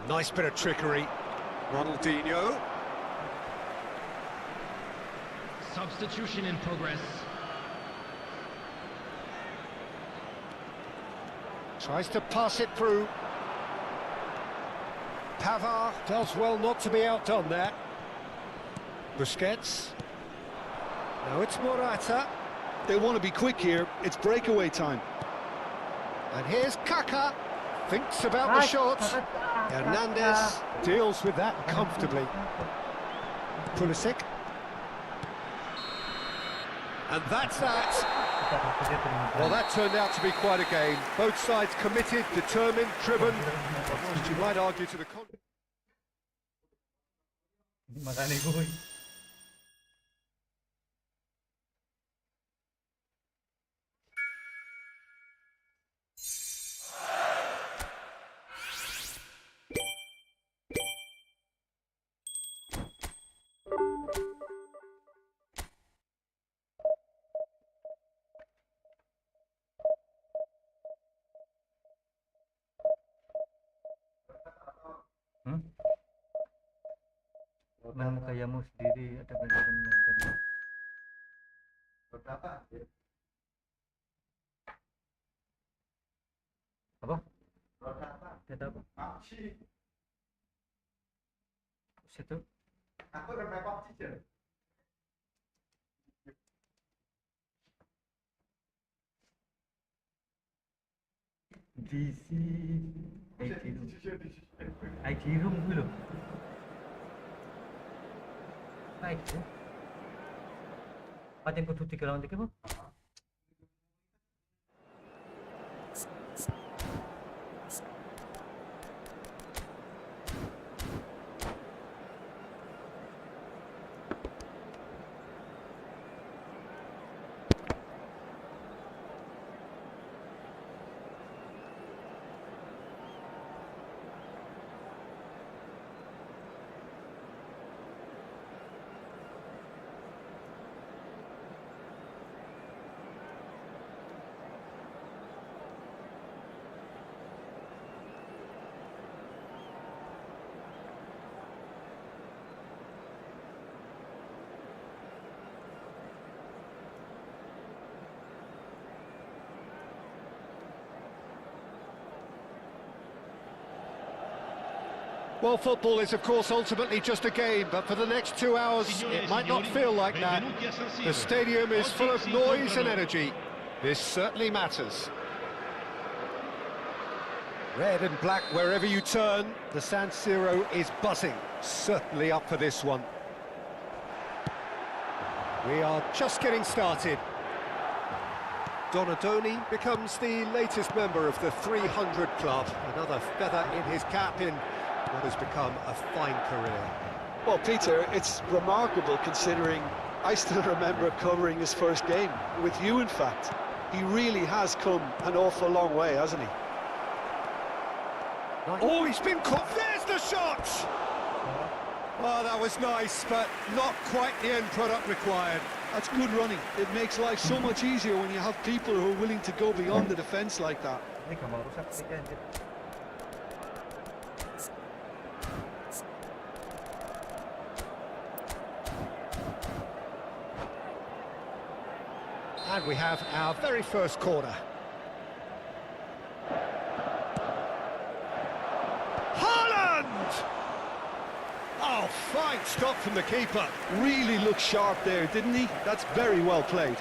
Nice bit of trickery. Ronaldinho. Substitution in progress. Tries to pass it through. Pavard does well not to be outdone there. Busquets. Now it's Morata. They want to be quick here. It's breakaway time. And here's Kaká. Thinks about the shot. Hernandez deals with that comfortably. Pulisic. And that's that. Well, that turned out to be quite a game. Both sides committed, determined, driven. Almost you might argue to the contrary. Makanya gue. Nama kayamu sendiri ada benar-benar. Berapa? Apa? Berapa? Tidak apa? Situ. Aku udah mepap sih. DC IT room dulu. Baik ya. Ada yang kudu 3 lawan 3 bang? Well, football is, of course, ultimately just a game, but for the next 2 hours, it might not feel like that. The stadium is full of noise and energy. This certainly matters. Red and black wherever you turn, the San Siro is buzzing. Certainly up for this one. We are just getting started. Donadoni becomes the latest member of the 300 club. Another feather in his cap in what has become a fine career. Well, Peter, it's remarkable considering I still remember covering his first game, with you in fact. He really has come an awful long way, hasn't he? Oh, he's been caught. There's the shot! Oh, that was nice, but not quite the end product required. That's good running. It makes life so much easier when you have people who are willing to go beyond the defence like that. Ini gak mau rusak sih anjir. And we have our very first corner. Haaland! Oh, fine stop from the keeper. Really looked sharp there, didn't he? That's very well played.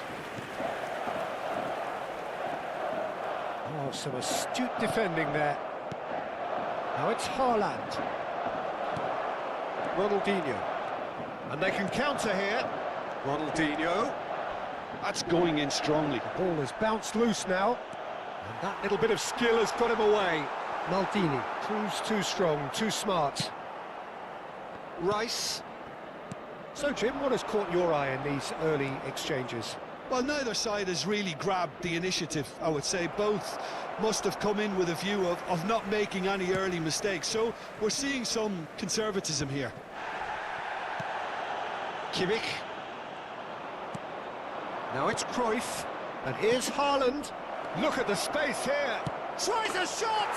Oh, some astute defending there. Now it's Haaland. Ronaldinho. And they can counter here. Ronaldinho. That's going in strongly. The ball has bounced loose now. And that little bit of skill has got him away. Maldini proves too strong, too smart. Rice. So, Jim, what has caught your eye in these early exchanges? Well, neither side has really grabbed the initiative, I would say. Both must have come in with a view of not making any early mistakes. So we're seeing some conservatism here. Kimmich. Now it's Cruyff. And here's Haaland. Look at the space here. Tries a shot!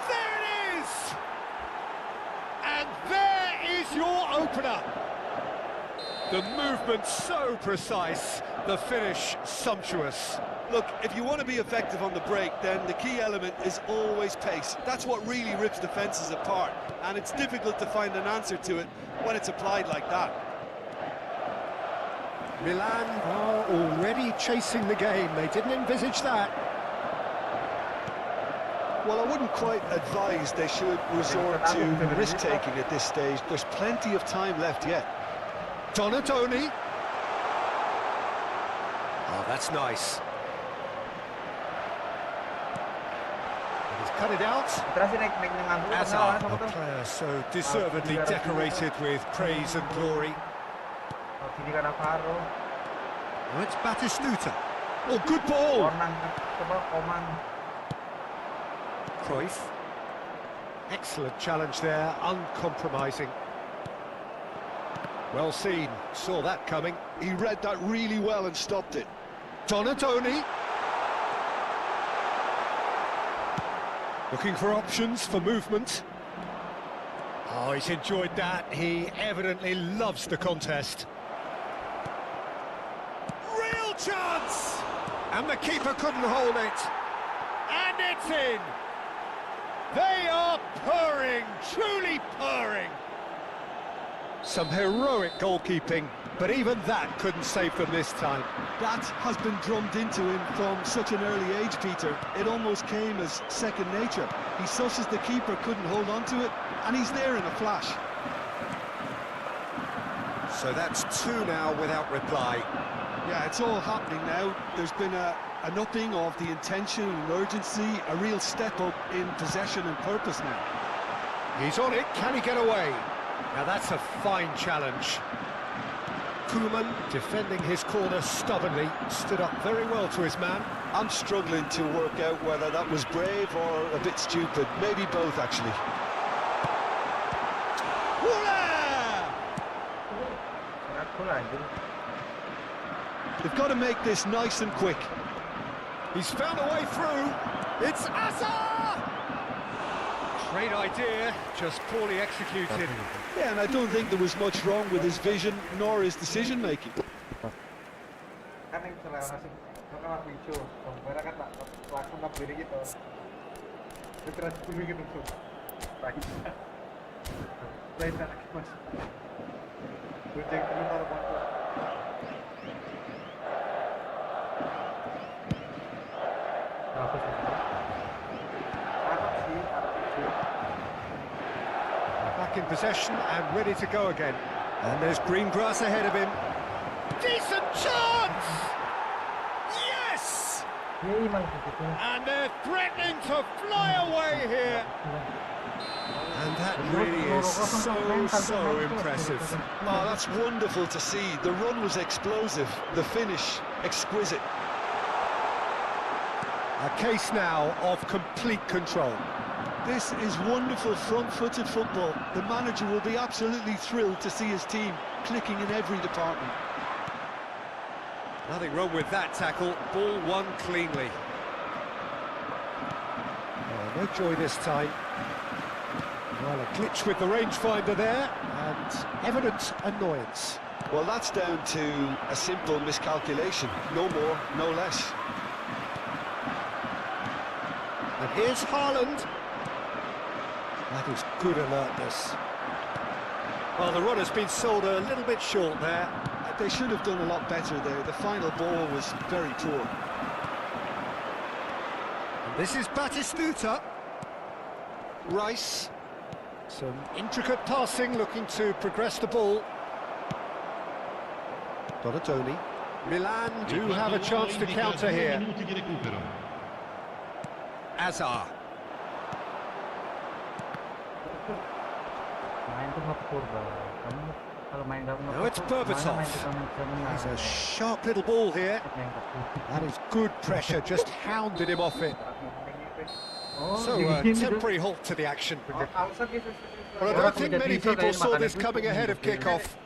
There it is! And there is your opener. The movement so precise, the finish sumptuous. Look, if you want to be effective on the break, then the key element is always pace. That's what really rips defences apart, and it's difficult to find an answer to it when it's applied like that. Milan are already chasing the game. They didn't envisage that. Well, I wouldn't quite advise they should resort to risk-taking at this stage. There's plenty of time left yet. Donatoni. Oh, that's nice. He's cut it out. Terus naik dengan nganggur Hazard, sama a tuh. player so deservedly decorated with praise and glory. Sini kan Alvaro. Oh, it's Batistuta. Oh, good ball. Ornang coba Koman. Cruyff. Excellent challenge there, uncompromising. Well seen, saw that coming. He read that really well and stopped it. Donatoni. Looking for options for movement. Oh, he's enjoyed that. He evidently loves the contest. Real chance! And the keeper couldn't hold it. And it's in! They are purring, truly purring. Some heroic goalkeeping, but even that couldn't save them this time. That has been drummed into him from such an early age, Peter. It almost came as second nature. He susses the keeper couldn't hold on to it, and he's there in a flash. So that's two now without reply. Yeah, it's all happening now. There's been an upping of the intention and urgency, a real step up in possession and purpose now. He's on it, can he get away? Now that's a fine challenge. Koeman, defending his corner stubbornly, stood up very well to his man. I'm struggling to work out whether that was brave or a bit stupid. Maybe both, actually. They've got to make this nice and quick. He's found a way through. It's Asa! Great idea, just poorly executed. Yeah, and I don't think there was much wrong with his vision nor his decision-making. Kan yang selera nasi, maka aku hijau. Mereka kan langsung nggak berdiri gitu. Terus dulu gitu tuh. Baik. Lain lagi mas. Gojek dulu taruh bangku. Back in possession and ready to go again. And there's green grass ahead of him. Decent chance! Yes! And they're threatening to fly away here. And that really is so impressive. Oh, that's wonderful to see. The run was explosive, the finish exquisite. A case now of complete control. This is wonderful front-footed football. The manager will be absolutely thrilled to see his team clicking in every department. Nothing wrong with that tackle. Ball won cleanly. No joy this time. Well, a glitch with the rangefinder there, and evident annoyance. Well, that's down to a simple miscalculation. No more, no less. And here's Haaland. That is good alertness. Well, the run has been sold a little bit short there. They should have done a lot better there. The final ball was very poor. And this is Batistuta. Rice. Some intricate passing, looking to progress the ball. Donatoni. Milan do have a chance to counter here. Azar. Now it's Berbatov. He's a sharp little ball here. That is good pressure, just hounded him off it. So a temporary halt to the action. But I don't think many people saw this coming ahead of kick-off.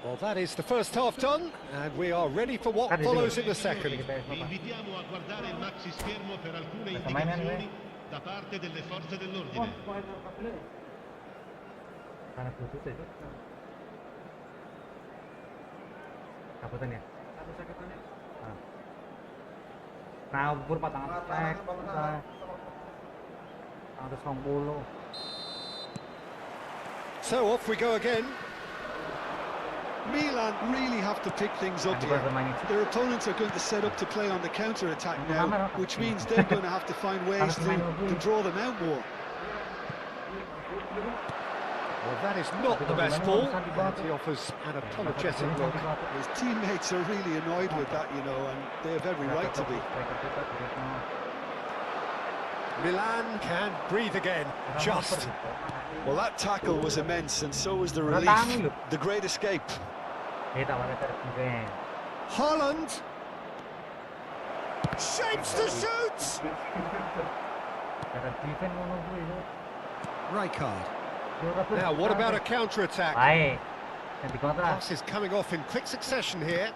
Well, that is the first half done, and we are ready for what follows in the second. Invitiamo a guardare il maxi schermo per alcune indicazioni da parte delle forze dell'ordine. Kabur patangan tek. Harus 20. So off we go again. Milan really have to pick things up here. Their opponents are going to set up to play on the counter-attack now, which means they're going to have to find ways to draw them out more. Well, that is not the best ball, and he offers an apologetic look. His teammates are really annoyed with that, you know, and they have every right to be. Milan can breathe again, just. Well, that tackle was immense, and so was the relief. The great escape. Haaland shapes the shoot. Rijkaard. Now, what about a counter-attack? Pass is coming off in quick succession here.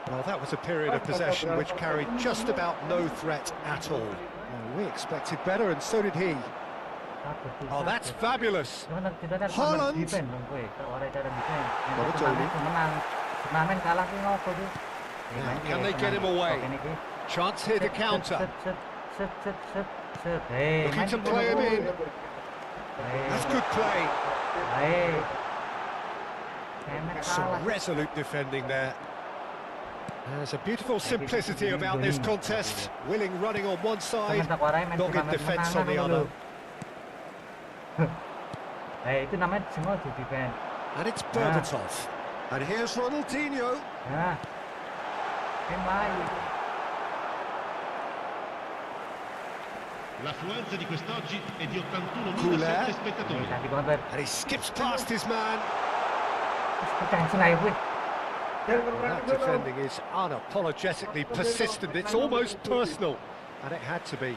Well, that was a period of possession which carried just about no threat at all. Well, we expected better, and so did he. Oh, that's fabulous. Haaland. Now, can they get him away? Chance here to counter. Looking to play him in. That's good play. Some resolute defending there. There's a beautiful simplicity about this contest. Willing running on one side, dogged defence on the other. And it's Berbatov. And here's Ronaldinho. L'affluenza di quest'oggi è di 81.000 Couler. spettatori. And he skips past his man. Well, that defending is unapologetically persistent. It's almost personal. And it had to be.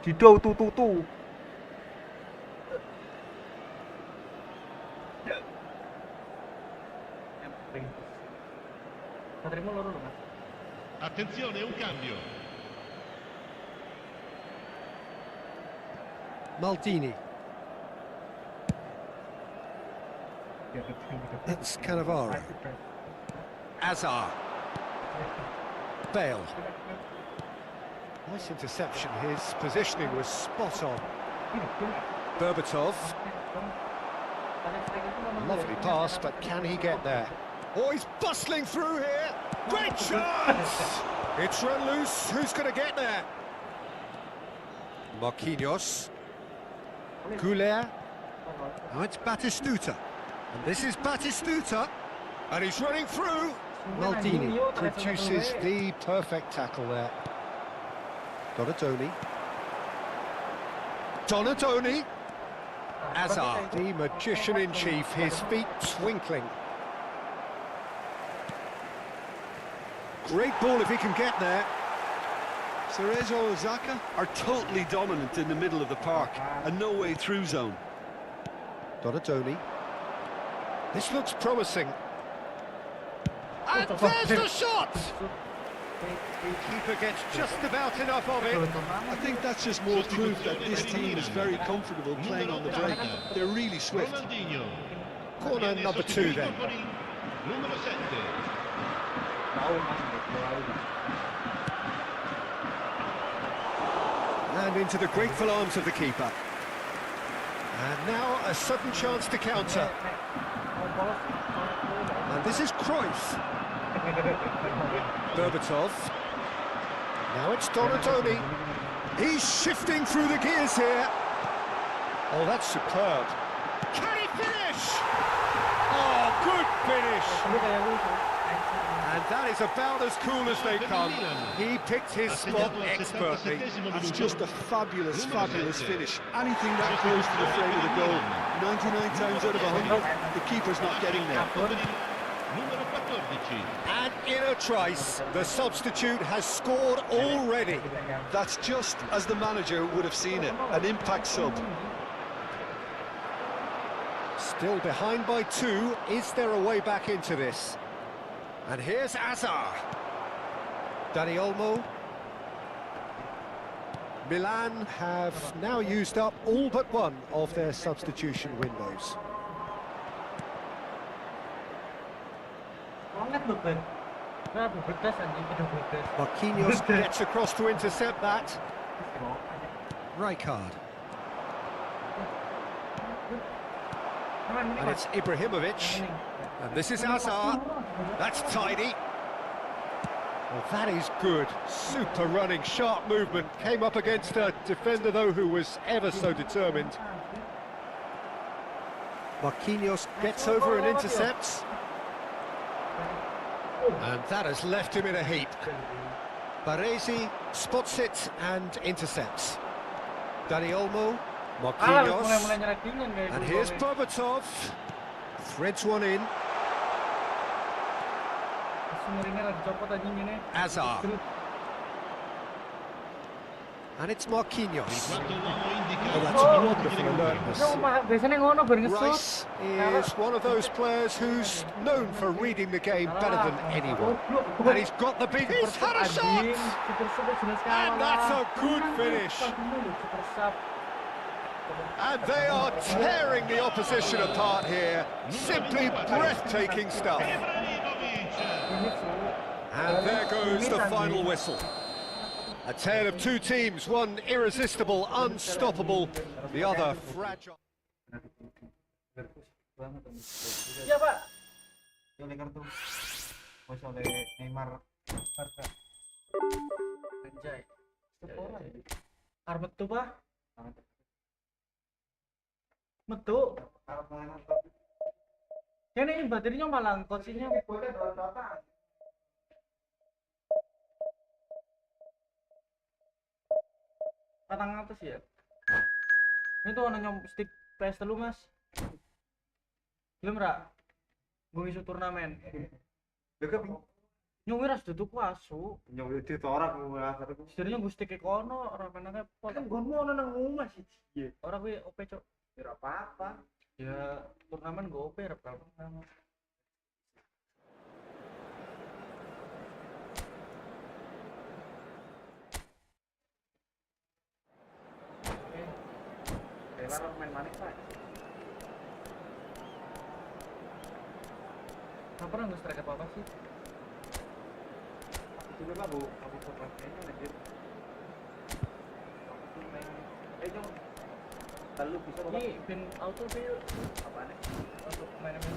Cido tu. Attenzione, un cambio. Maldini. That's Cannavaro. Azar. Bale. Nice interception. His positioning was spot on. Berbatov. Lovely pass, but can he get there? Oh, he's bustling through here. Great chance! It's run loose. Who's going to get there? Marquinhos. Goulet. Now it's Batistuta. And this is Batistuta. And he's running through. Maldini produces the perfect tackle there. Donatoni. Donatoni. Hazard, the magician-in-chief, his feet twinkling. Great ball if he can get there. Cerezo Osaka are totally dominant in the middle of the park, and no way through zone. Donatoni. This looks promising. And there's the shot! The keeper gets just about enough of it. I think that's just more proof that this team is very comfortable playing on the break. They're really swift. Ronaldinho. Corner number 2 then. Numero 7. And into the grateful arms of the keeper. And now a sudden chance to counter. And this is Cruyff. Berbatov. Now it's Donatoni. He's shifting through the gears here. Oh, that's superb. Can he finish? Oh, good finish. And that is about as cool as they come. He picked his spot expertly. That's just a fabulous, fabulous finish. Anything that close to the frame of the goal, 99 times out of 100, the keeper's not getting there. Numero 14. And in a trice, the substitute has scored already. That's just as the manager would have seen it, an impact sub. Still behind by 2. Is there a way back into this? And here's Hazard. Dani Olmo. Milan have now used up all but one of their substitution windows. Marquinhos gets across to intercept that. Rijkaard. And it's Ibrahimovic. And this is Hazard. That's tidy. Well, that is good. Super running, sharp movement. Came up against a defender, though, who was ever so determined. Marquinhos gets over and intercepts. And that has left him in a heap. Baresi spots it and intercepts. Dani Olmo, Marquinhos, and here's Berbatov. Threads one in. Hazard. And it's Marquinhos. Oh, that's wonderful alertness. Rice is one of those players who's known for reading the game better than anyone. And he's got the big... He's had a shot! And that's a good finish. And they are tearing the opposition apart here. Simply breathtaking stuff. And there goes the final whistle. A tale of two teams, one irresistible, unstoppable, the other fragile. Ya Pak. Oleh kartu. Bos oleh Neymar. Barca. Anjay. Arep metu Pak. Metu. Kene baterainya malah kosinya boleh dot-dotan. Patang atas ya. Itu ana nyom stick PS3 Mas. Belum ra? Gue isu turnamen. Dekat Nyong ras duduk wasu. nyong itu torak gua kataku. Sebenarnya gue stick kono ora penake pot. Kan gonmu ono nang omah siji. Ora kuwi OP cok. Ora apa-apa. Ya turnamen gue OP rep kalau sama. Kayak main manis, Pak. Nggak pernah gue strike apa sih? Itu juga Bu, aku kepakainya anjir. Jom. Kalau bisa Ini pin auto sih apaan ya? untuk main-main.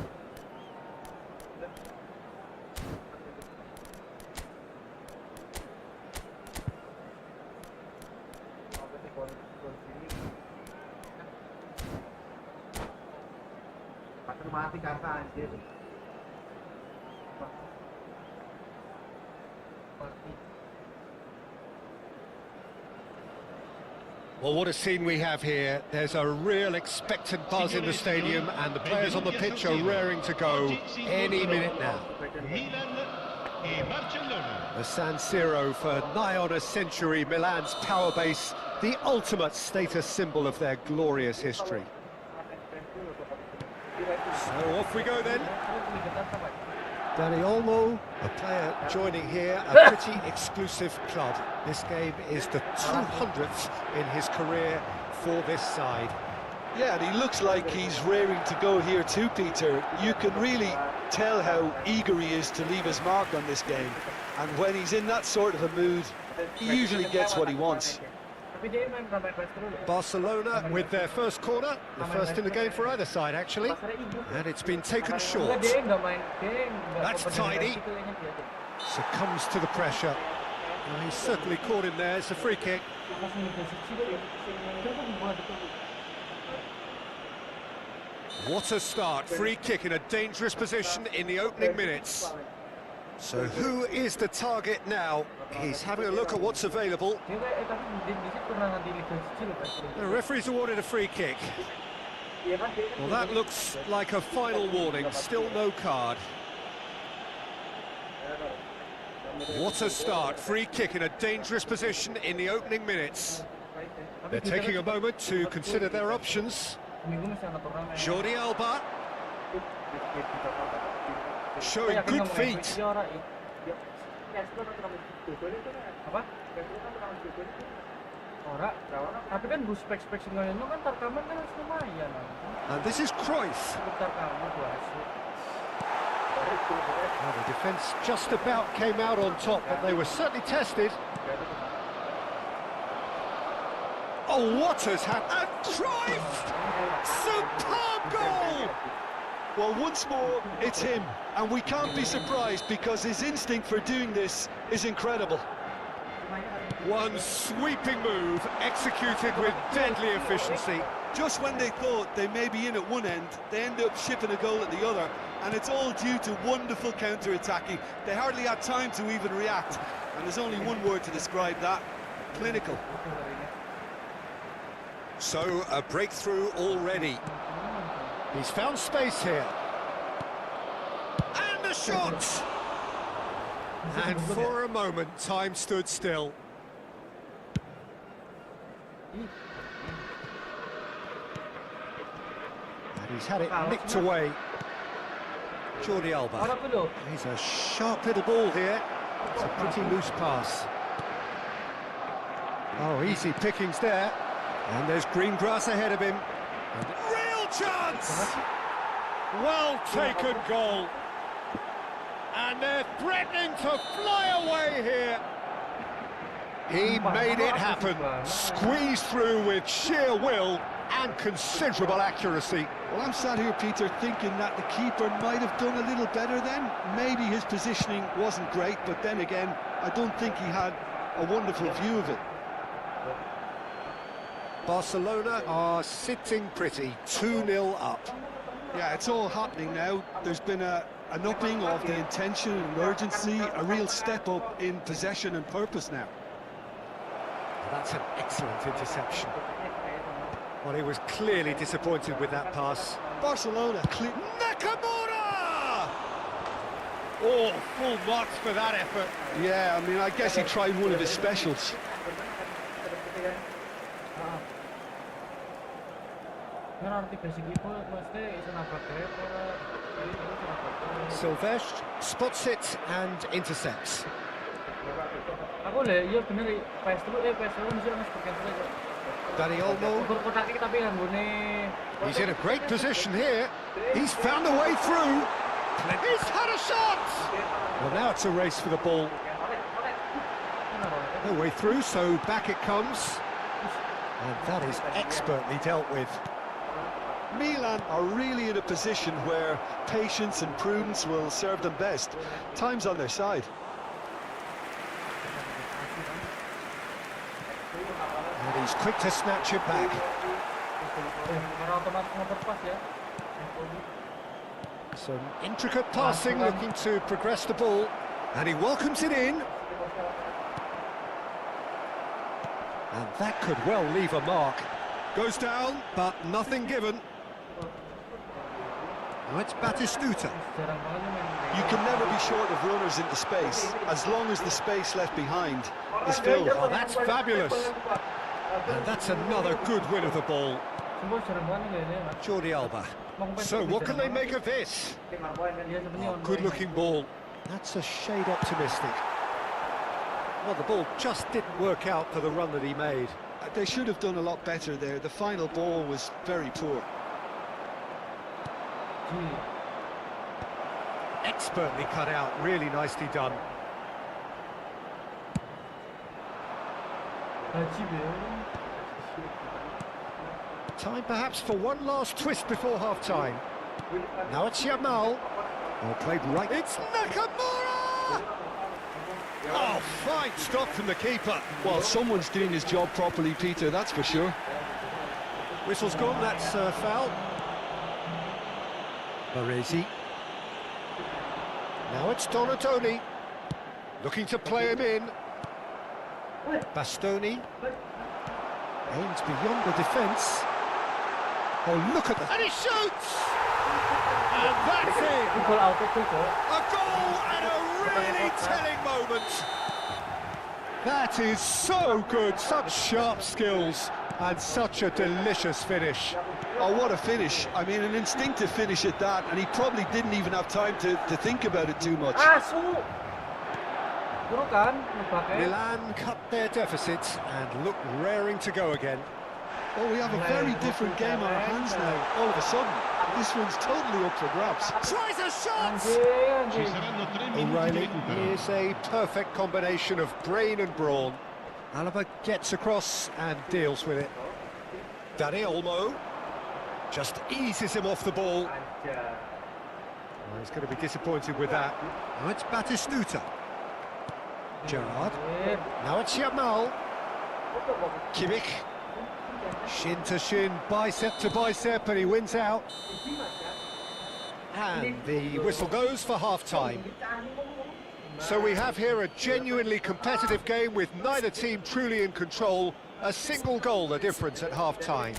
Pakai mati kata anjir. Well, what a scene we have here. There's a real expectant buzz in the stadium, and the players on the pitch are raring to go any minute now. Milan e Barcellona. The San Siro, for nigh on a century, Milan's power base, the ultimate status symbol of their glorious history. So off we go then. Dani Olmo, a player joining here, a pretty exclusive club. This game is the 200th in his career for this side. Yeah, and he looks like he's raring to go here too, Peter. You can really tell how eager he is to leave his mark on this game. And when he's in that sort of a mood, he usually gets what he wants. Barcelona with their first corner, the first in the game for either side actually, and it's been taken short. That's tidy. Succumbs to the pressure. Well, he's certainly caught him there. It's a free kick. What a start. Free kick in a dangerous position in the opening minutes. So who is the target now? He's having a look at what's available. The referee's awarded a free kick. Well, that looks like a final warning. Still no card. What a start. Free kick in a dangerous position in the opening minutes. They're taking a moment to consider their options. Jordi Alba showing good feet. And this is Cruyff. Well, the defence just about came out on top, but they were certainly tested. Oh, what has happened? And Cruyff! Superb goal! Well, once more, it's him, and we can't be surprised because his instinct for doing this is incredible. One sweeping move, executed with deadly efficiency. Just when they thought they may be in at one end, they end up shipping a goal at the other, and it's all due to wonderful counter-attacking. They hardly had time to even react, and there's only one word to describe that: clinical. So, a breakthrough already. He's found space here. And the shot! And for a moment, time stood still. And he's had it nicked away. Jordi Alba. He's a sharp little ball here. It's a pretty loose pass. Oh, easy pickings there. And there's green grass ahead of him. And real chance! Well taken goal. And they're threatening to fly away here. He made it happen. Squeezed through with sheer will and considerable accuracy. Well, I'm sat here, Peter, thinking that the keeper might have done a little better then. Maybe his positioning wasn't great, but then again, I don't think he had a wonderful view of it. Barcelona are sitting pretty, 2-0 up. Yeah, it's all happening now. There's been an upping of the intention and urgency, a real step up in possession and purpose now. That's an excellent interception. Well, he was clearly disappointed with that pass. Barcelona Nakamura! Oh, full marks for that effort. Yeah, I mean, I guess he tried one of his specials. Silvestre spots it and intercepts. Dani Olmo. He's in a great position here. He's found a way through. He's had a shot! Well, now it's a race for the ball. No way through, so back it comes. And that is expertly dealt with. Milan are really in a position where patience and prudence will serve them best. Time's on their side. And He's quick to snatch it back. Karena otomatis ngepas ya. Some intricate passing, looking to progress the ball. And he welcomes it in. And that could well leave a mark. Goes down, but nothing given. Now it's Batistuta. Jarang banget nih main. You can never be short of runners into space, as long as the space left behind is filled. Oh, that's fabulous. And that's another good win of the ball. Sumpah jarang banget nih kayaknya, Mas. Jordi Alba. So what can they make of this? Dia sebenarnya on Good looking ball. That's a shade optimistic. Well, the ball just didn't work out for the run that he made. They should have done a lot better there. The final ball was very poor. Expertly cut out, really nicely done. Haji ya. Time perhaps for one last twist before half-time. Now it's Yamal. Oh, played right. It's Nakamura! Oh, fine stop from the keeper. Well, someone's doing his job properly, Peter, that's for sure. Whistle's gone, that's foul. Baresi. Now it's Donatoni. Looking to play him in. Bastoni. Aims beyond the defence. Oh, look at that. And he shoots! And that's it! Gol auto tuh kok. A goal and a really telling moment. That is so good, such sharp skills and such a delicious finish. Oh, what a finish. I mean, an instinctive finish at that, and he probably didn't even have time to think about it too much. Asu. Guru kan, pakai. Milan cut their deficit and look raring to go again. Oh, we have a very different game on our hands now. All of a sudden, this one's totally up for grabs. Tries a shot! Anjing, Ci anjing. saranno 3 minuti di O'Reilly recupero. is a perfect combination of brain and brawn. Alaba gets across and deals with it. Dani Olmo just eases him off the ball. Oh, he's going to be disappointed with that. Now it's Batistuta. Gerard. Now it's Yamal. Kimmich. Shin to shin, bicep to bicep, and he wins out. And the whistle goes for half-time. So we have here a genuinely competitive game with neither team truly in control. A single goal the difference at half-time.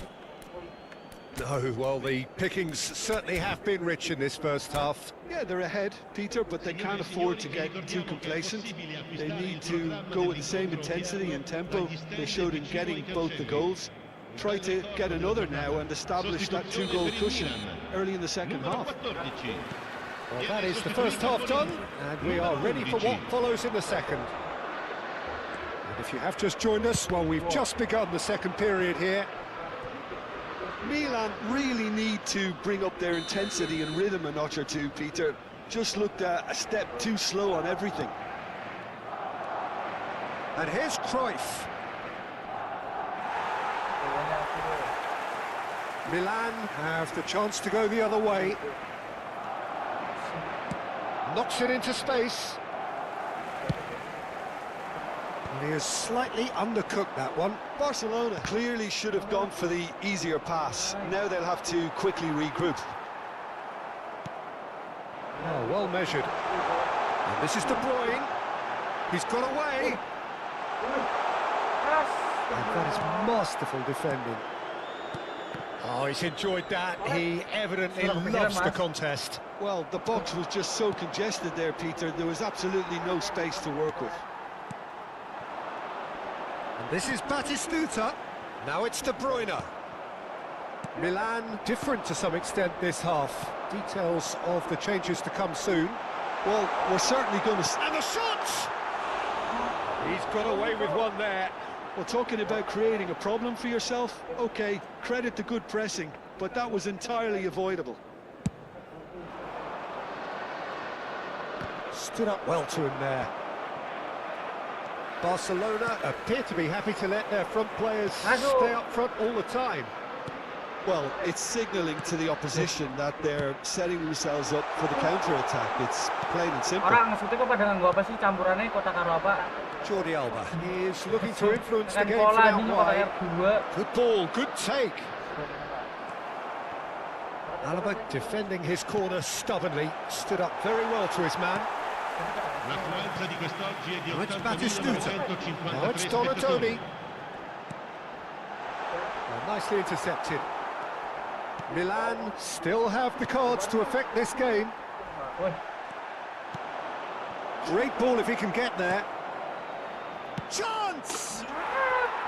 No, well, the pickings certainly have been rich in this first half. Yeah, they're ahead, Peter, but they can't afford to get too complacent. They need to go with the same intensity and tempo they showed in getting both the goals. Try to get another now and establish that two-goal cushion early in the second half. Well, that is the first half done, and we are ready for what follows in the second. And if you have just joined us, well, we've just begun the second period here. Milan really need to bring up their intensity and rhythm a notch or two, Peter. Just looked a step too slow on everything. And here's Cruyff. Milan have the chance to go the other way. Knocks it into space. And he has slightly undercooked that one. Barcelona clearly should have gone for the easier pass. Now they'll have to quickly regroup. Oh, well measured. And this is De Bruyne. He's got away. And that is masterful defending. Oh, he's enjoyed that. He evidently loves the contest. Well, the box was just so congested there, Peter. There was absolutely no space to work with. And this is Batistuta. Now it's De Bruyne. Milan different to some extent this half. Details of the changes to come soon. Well, we're certainly going to... And the shot! He's got away with one there. Well, talking about creating a problem for yourself, OK, credit the good pressing, but that was entirely avoidable. Stood up well to him there. Barcelona appear to be happy to let their front players stay up front all the time. Well, it's signalling to the opposition that they're setting themselves up for the counter-attack. It's plain and simple. Orang ngesutnya kok pada nganggo apa sih campurannya kotak karo apa? Jordi Alba is looking to influence the Kan game pola from out ini kotak wide. R2. Good ball, good take. Alba defending his corner stubbornly, stood up very well to his man. L'affluenza di quest'oggi è di Now it's Batistuta. Now it's 80.953 Donatoni. spettatori. Nicely intercepted. Milan still have the cards to affect this game. Woi, Great ball if he can get there. Chance!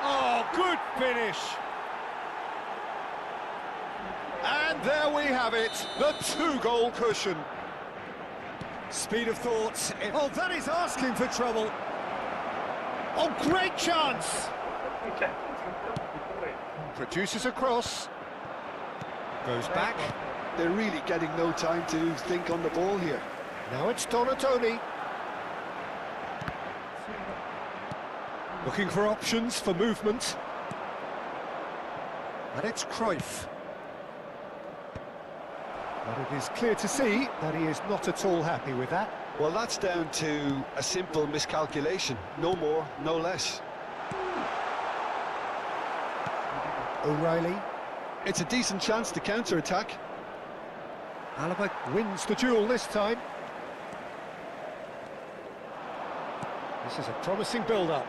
Oh, good finish. And there we have it, the two-goal cushion. Speed of thought. Oh, that is asking for trouble. Oh, great chance. Produces a cross. Goes back. They're really getting no time to think on the ball here. Now it's Donatoni. Looking for options for movement. And it's Cruyff. But it is clear to see that he is not at all happy with that. Well, that's down to a simple miscalculation. No more, no less. O'Reilly. It's a decent chance to counter-attack. Alaba wins the duel this time. This is a promising build-up.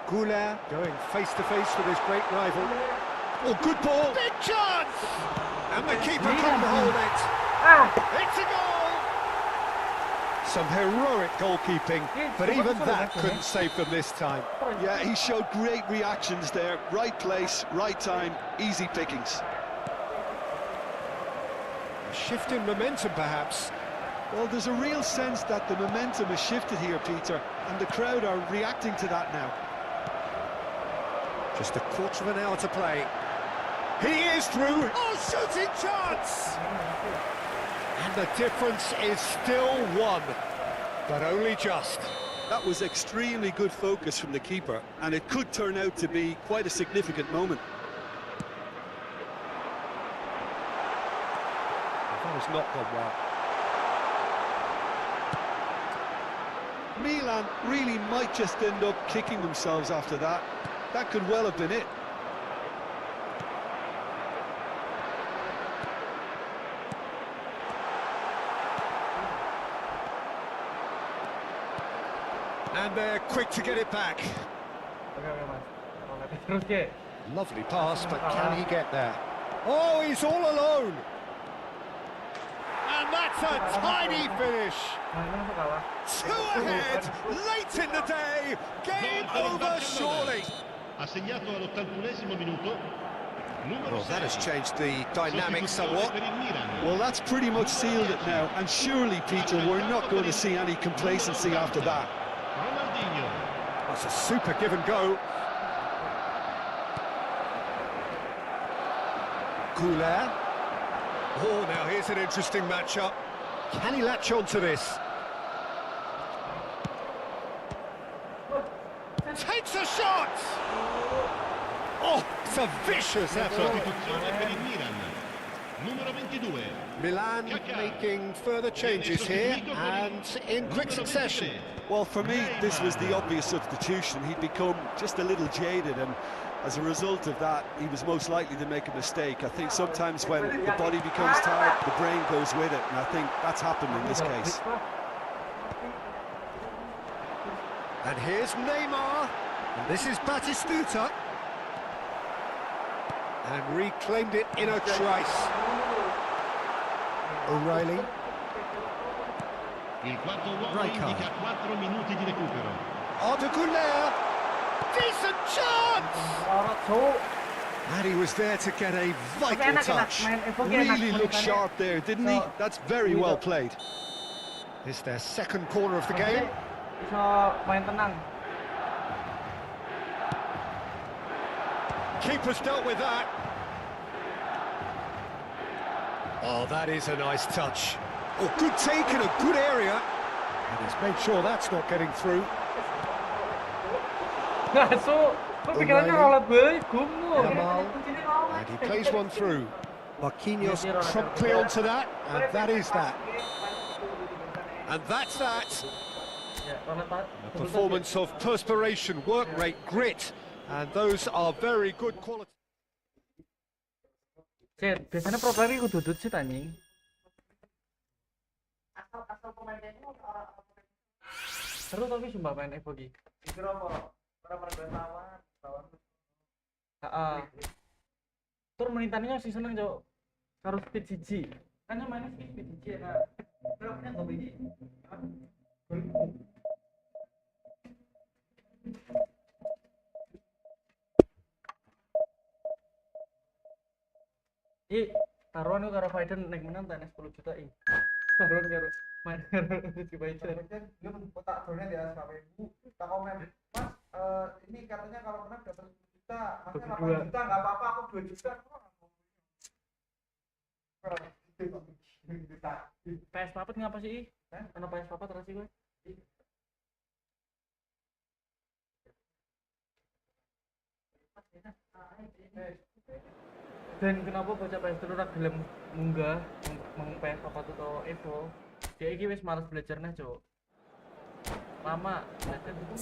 Goulart going face-to-face with his great rival. Oh, good ball! Big chance! And the keeper couldn't hold it. It's a goal! Some heroic goalkeeping, but even that couldn't save them this time. Yeah, he showed great reactions there. Right place, right time, easy pickings. A shift in momentum, perhaps. Well, there's a real sense that the momentum has shifted here, Peter, and the crowd are reacting to that now. Just a quarter of an hour to play. He is through. Oh, shooting chance! And the difference is still one, but only just. That was extremely good focus from the keeper, and it could turn out to be quite a significant moment. That has not gone well. Milan really might just end up kicking themselves after that. That could well have been it. And they're quick to get it back. Oke Mas. Kalau latih terus Ki. Lovely pass, but can he get there? Oh, he's all alone. And that's a tiny finish. Nah, ini masuk kalah. Two ahead, late in the day. Game over surely. Ha segnato all'81esimo minuto. Well, that has changed the dynamic somewhat. Per il Milan. Well, that's pretty much sealed it now, and surely, Peter, we're not going to see any complacency after that. Ronaldinho. That's a super give and go. Goulart. Oh, now here's an interesting matchup. Can he latch on to this? Takes a shot! Oh, it's a vicious effort. Sostituzione per il Milan. Numero 22. Milan making further changes here and in quick succession. Well, for me, this was the obvious substitution. He'd become just a little jaded, and as a result of that, he was most likely to make a mistake. I think sometimes when the body becomes tired, the brain goes with it, and I think that's happened in this case. And here's Neymar. And this is Batistuta. And reclaimed it in a trice. O'Reilly. Il quarto uomo Rijkaard. indica 4 minuti di recupero. Arda Güler. Decent chance! Orang cuk. And he was there to get a vital touch. Main info Really looked sharp there, didn't he? That's very well played. It's their second corner of the game. Bisa main tenang. Keeper's dealt with that. Oh, that is a nice touch. Oh, good take in a good area. And he's made sure that's not getting through. Masuk. pikirannya rolet bae, gumu. Yamal. And he plays one through. Marquinhos promptly onto that, and that is that. And that's that. Ya, rolet Pak. A performance of perspiration, work rate, grit, and those are very good quality. Cet, biasanya pro player iku dudut sih anjing. Seru tapi sumpah main Evo iki. Kira apa? Ora pernah lawan. Heeh. Tur menitannya sih seneng, Cok. Karo speed siji. Kan yang mainnya speed siji enak. Berapa punya gol iki? Taruhan karo Biden naik menang tenis 10 juta taruhan karo main karo si Biden. Dia tak drone di atas KPU. Tak komen. Mas, ini katanya kalau menang dapat 10 juta. Masnya 8 juta enggak apa-apa, aku 2 juta. PS Papat ngapa sih? Karena PS Papat terus sih gue. Dan kenapa baca PS terus ora gelem munggah meng PS Papat atau Evo? Dia iki wis males belajarnya, Cok. Lama belajar itu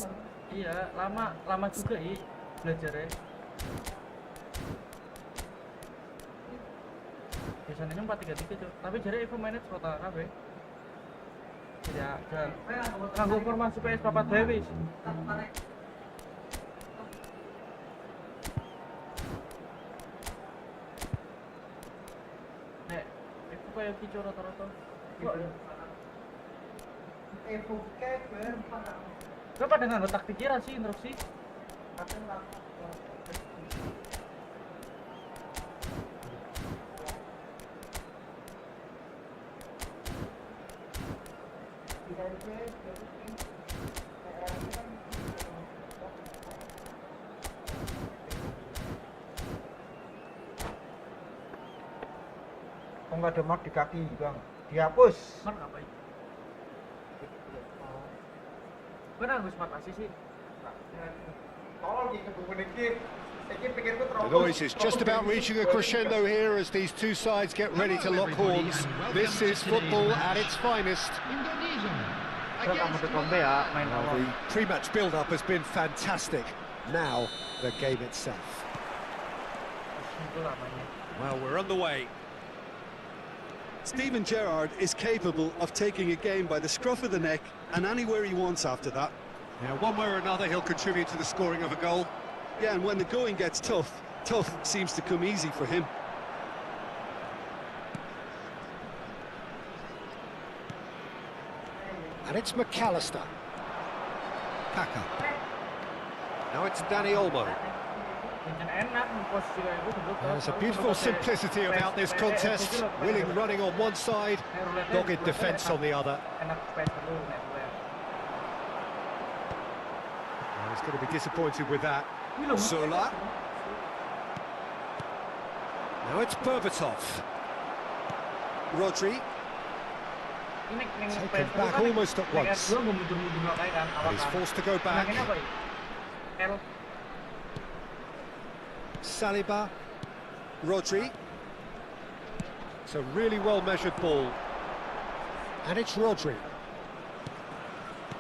iya, lama juga belajarnya. Biasanya 4-3-3, Cok. Tapi jare Evo mainnya rata kabeh. Ya, dan nganggo formasi PS Papat bae wis. Kayak kicau rata-rata. Evo kayak Gak pada nganggo taktik kira sih interupsi. Kok nggak ada mark di kaki, Bang? Dihapus. Mark apa itu? Benar Gus Mat Asis sih. Tolong iki kebun iki. Iki pikirku The noise is just about reaching a crescendo here as these two sides get ready to lock horns. This is football at its finest. Indonesia. Terus kamu tuh kombe ya main Well, awal. the pre-match build-up has been fantastic. Now, the game itself. Itu namanya. Well, we're on the way. Steven Gerrard is capable of taking a game by the scruff of the neck and anywhere he wants after that. Yeah, one way or another, he'll contribute to the scoring of a goal. Yeah, and when the going gets tough, tough seems to come easy for him. And it's McAllister. Kaka. Now it's Danny Olmo. Enak posisi kayak gitu. There's a beautiful simplicity about this contest. Willing running on one side, dogged defence on the other. Enak PS dulu nek He's going to be disappointed with that. Sola. Now it's Berbatov. Rodri. Taken back almost at once. And he's forced to go back. Saliba. Rodri. It's a really well-measured ball. And it's Rodri.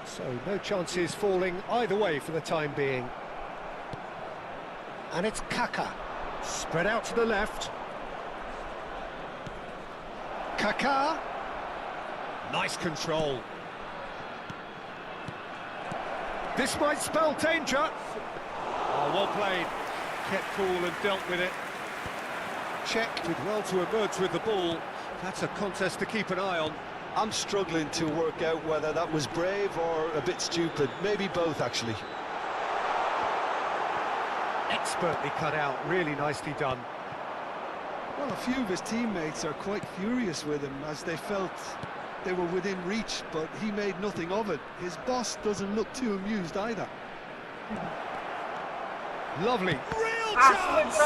So no chances falling either way for the time being. And it's Kaka. Spread out to the left. Kaka. Nice control. This might spell danger. Oh, well played. Kept cool and dealt with it. Czech did well to emerge with the ball. That's a contest to keep an eye on. I'm struggling to work out whether that was brave or a bit stupid. Maybe both, actually. Expertly cut out, really nicely done. Well, a few of his teammates are quite furious with him as they felt they were within reach, but he made nothing of it. His boss doesn't look too amused either. Lovely. Real chance!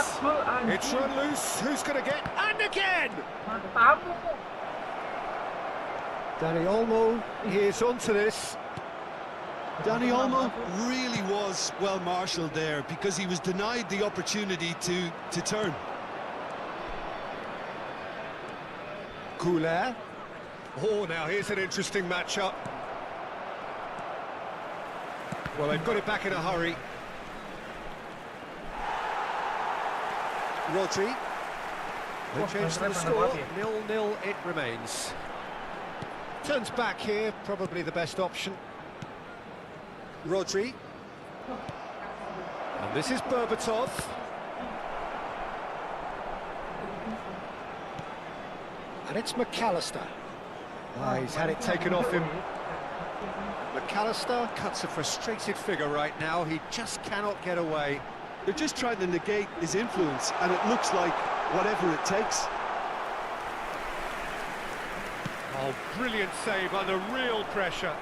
It's run loose. Who's going to get? And again! Danny Olmo, he is onto this. Danny Olmo really was well marshalled there because he was denied the opportunity to turn. Goulet. Oh, now here's an interesting matchup. Well, they've got it back in a hurry. Rodri. No change to the score. 0-0 it remains. Turns back here, probably the best option. Rodri. And this is Berbatov. And it's McAllister. He's had it taken off him. McAllister cuts a frustrated figure right now. He just cannot get away. They're just trying to negate his influence, and it looks like whatever it takes. Oh, brilliant save under real pressure.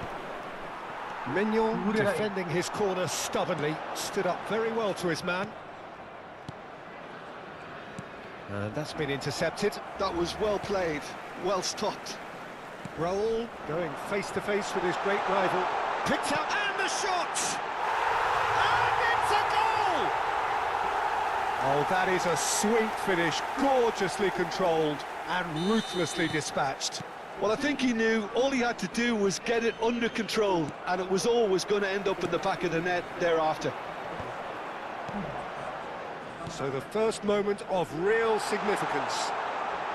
Mignon defending his corner stubbornly, stood up very well to his man. And that's been intercepted. That was well played, well stopped. Raul going face-to-face with his great rival. Picked out, and the shot! And it's a goal! Oh, that is a sweet finish, gorgeously controlled and ruthlessly dispatched. Well, I think he knew all he had to do was get it under control, and it was always going to end up in the back of the net thereafter. So the first moment of real significance.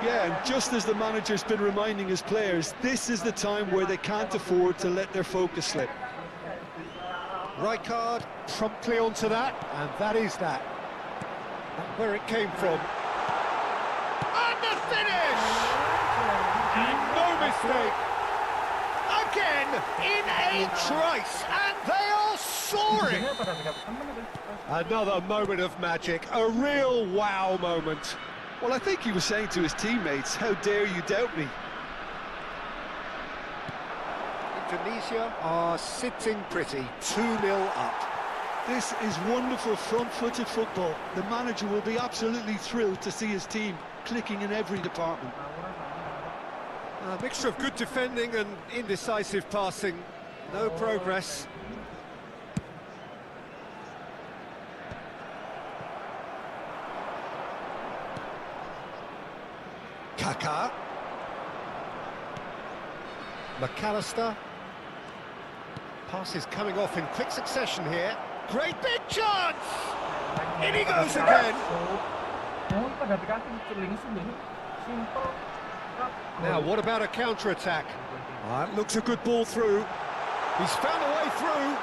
Yeah, and just as the manager's been reminding his players, this is the time where they can't afford to let their focus slip. Rijkaard promptly onto that, and that is that. That's where it came from. And the finish! No mistake. Again, in a trice, and they are soaring. Another moment of magic, a real wow moment. Well, I think he was saying to his teammates, how dare you doubt me? Indonesia are sitting pretty, 2-0 up. This is wonderful front-footed football. The manager will be absolutely thrilled to see his team clicking in every department. A mixture of good defending and indecisive passing. No progress. Kaká. McAllister. Passes coming off in quick succession here. Great big chance! In he goes again! Now, what about a counter-attack? That looks a good ball through. He's found a way through.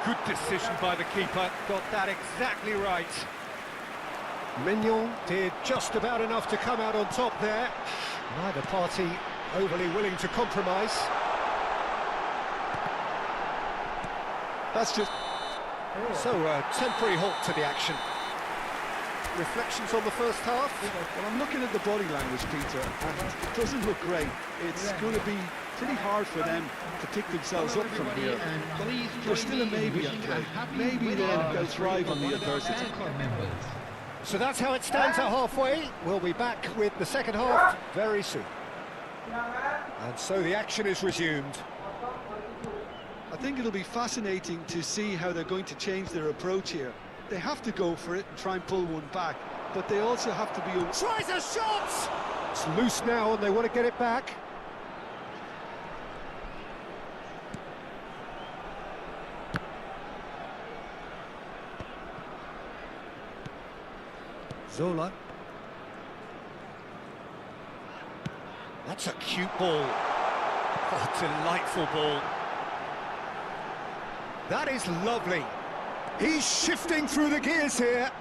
Good decision by the keeper. Got that exactly right. Mignon did just about enough to come out on top there. Neither party overly willing to compromise. That's just... So, a temporary halt to the action. Reflections on the first half? Well, I'm looking at the body language, Peter, and it doesn't look great. It's going to be pretty hard for them to pick themselves up from here. There's still a maybe at play. Maybe they'll thrive on the adversity. So that's how it stands at halfway. We'll be back with the second half very soon. And so the action is resumed. I think it'll be fascinating to see how they're going to change their approach here. They have to go for it and try and pull one back, but they also have to be... Tries a shot! It's loose now and they want to get it back. Zola. That's a cute ball. Oh, delightful ball. That is lovely. He's shifting through the gears here.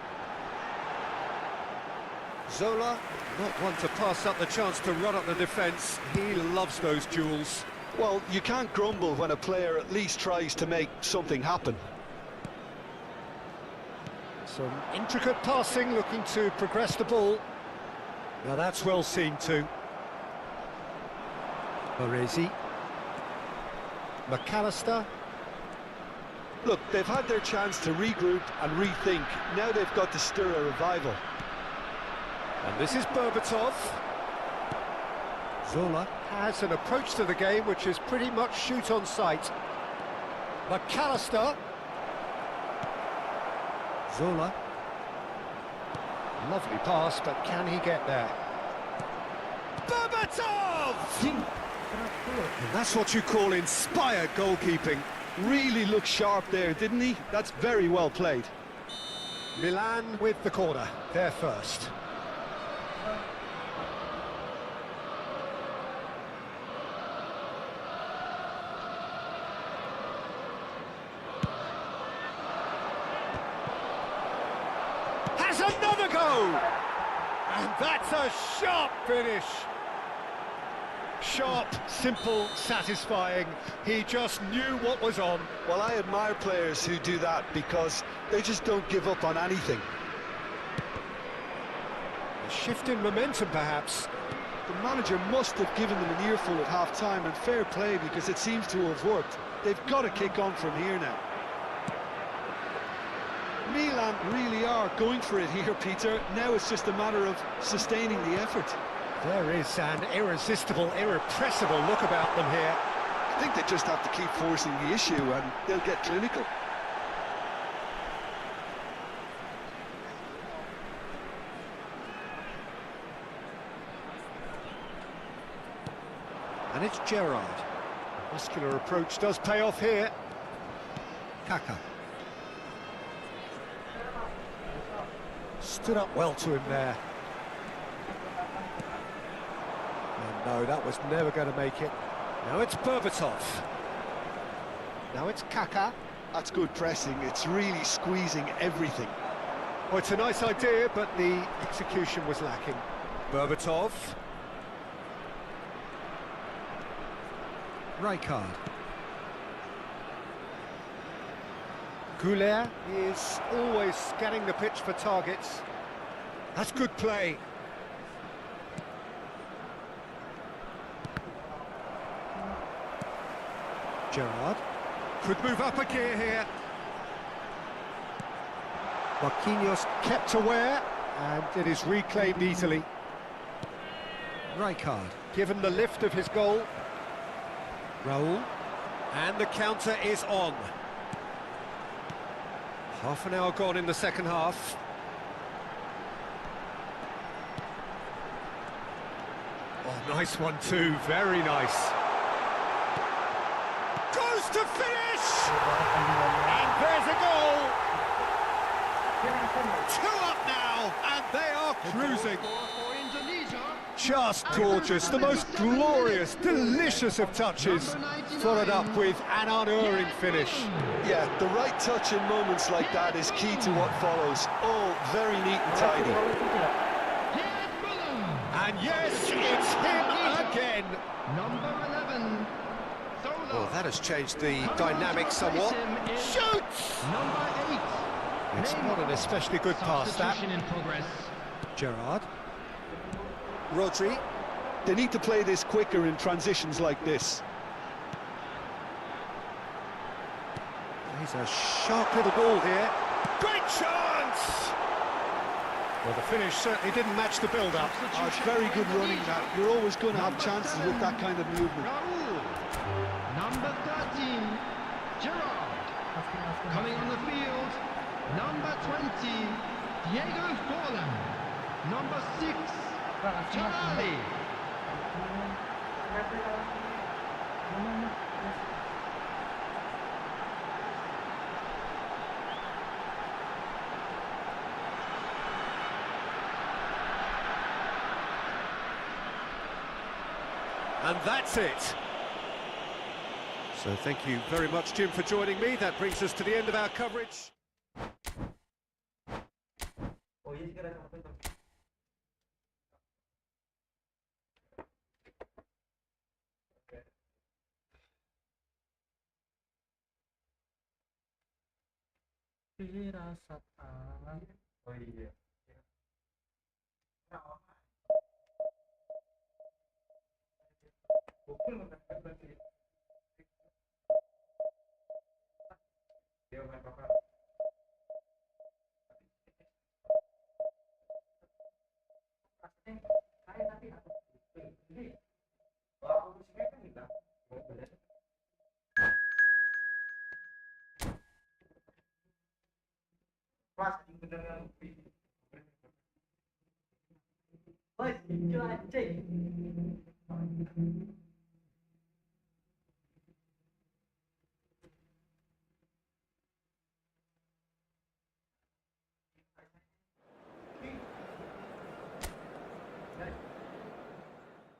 Zola, not one to pass up the chance to run up the defence. He loves those duels. Well, you can't grumble when a player at least tries to make something happen. Some intricate passing, looking to progress the ball. Now that's well seen too. Baresi. McAllister. Look, they've had their chance to regroup and rethink. Now they've got to stir a revival. And this is Berbatov. Zola has an approach to the game which is pretty much shoot on sight. McAllister. Zola. Lovely pass, but can he get there? Berbatov! And that's what you call inspired goalkeeping. Really looked sharp there, didn't he? That's very well played. Milan with the corner, they're first. Has another go! And that's a sharp finish. Sharp, simple, satisfying. He just knew what was on. Well, I admire players who do that because they just don't give up on anything. A shift in momentum, perhaps. The manager must have given them an earful at half-time, and fair play because it seems to have worked. They've got to kick on from here now. Milan really are going for it here, Peter. Now it's just a matter of sustaining the effort. There is an irresistible, irrepressible look about them here. I think they just have to keep forcing the issue and they'll get clinical. And it's Gerard. Muscular approach does pay off here. Kaka. Stood up well to him there. And no, that was never going to make it. Now it's Berbatov. Now it's Kaka. That's good pressing. It's really squeezing everything. Oh, it's a nice idea, but the execution was lacking. Berbatov. Rijkaard. Goulet is always scanning the pitch for targets. That's good play. Gerard could move up a gear here. Marquinhos kept aware, and it is reclaimed easily. Rijkaard given the lift of his goal. Raul, and the counter is on. Half an hour gone in the second half. Oh, nice one too, very nice. Goes to finish! And there's a goal! 2 up now, and they are cruising. Just gorgeous, the most glorious, delicious of touches, followed up with an unerring finish. Yeah, the right touch in moments like that is key to what follows. All very neat and tidy. And yes, it's him again. Number 11. Well, that has changed the dynamic somewhat. Shoots! Number 8. It's not an especially good pass, that. Substitution in progress. Gerard. Rodri. They need to play this quicker in transitions like this. He's a sharp little ball here. Great chance! Well, the finish certainly didn't match the build-up. Oh, it's very good running, that. You're always going to have chances with that kind of movement. Raul. Number 13. Gerard. Coming on the field. Number 20. Diego Forlan. Number 6. Tonali. And that's it. So thank you very much, Jim, for joining me. That brings us to the end of our coverage. Oh iya sih kira apa itu? Firasat alam. Oh iya. Gokil bukan berarti. Dia main pakai. Saya tapi aku ini. Kalau aku musiknya kan kita. Woi, itu anjing.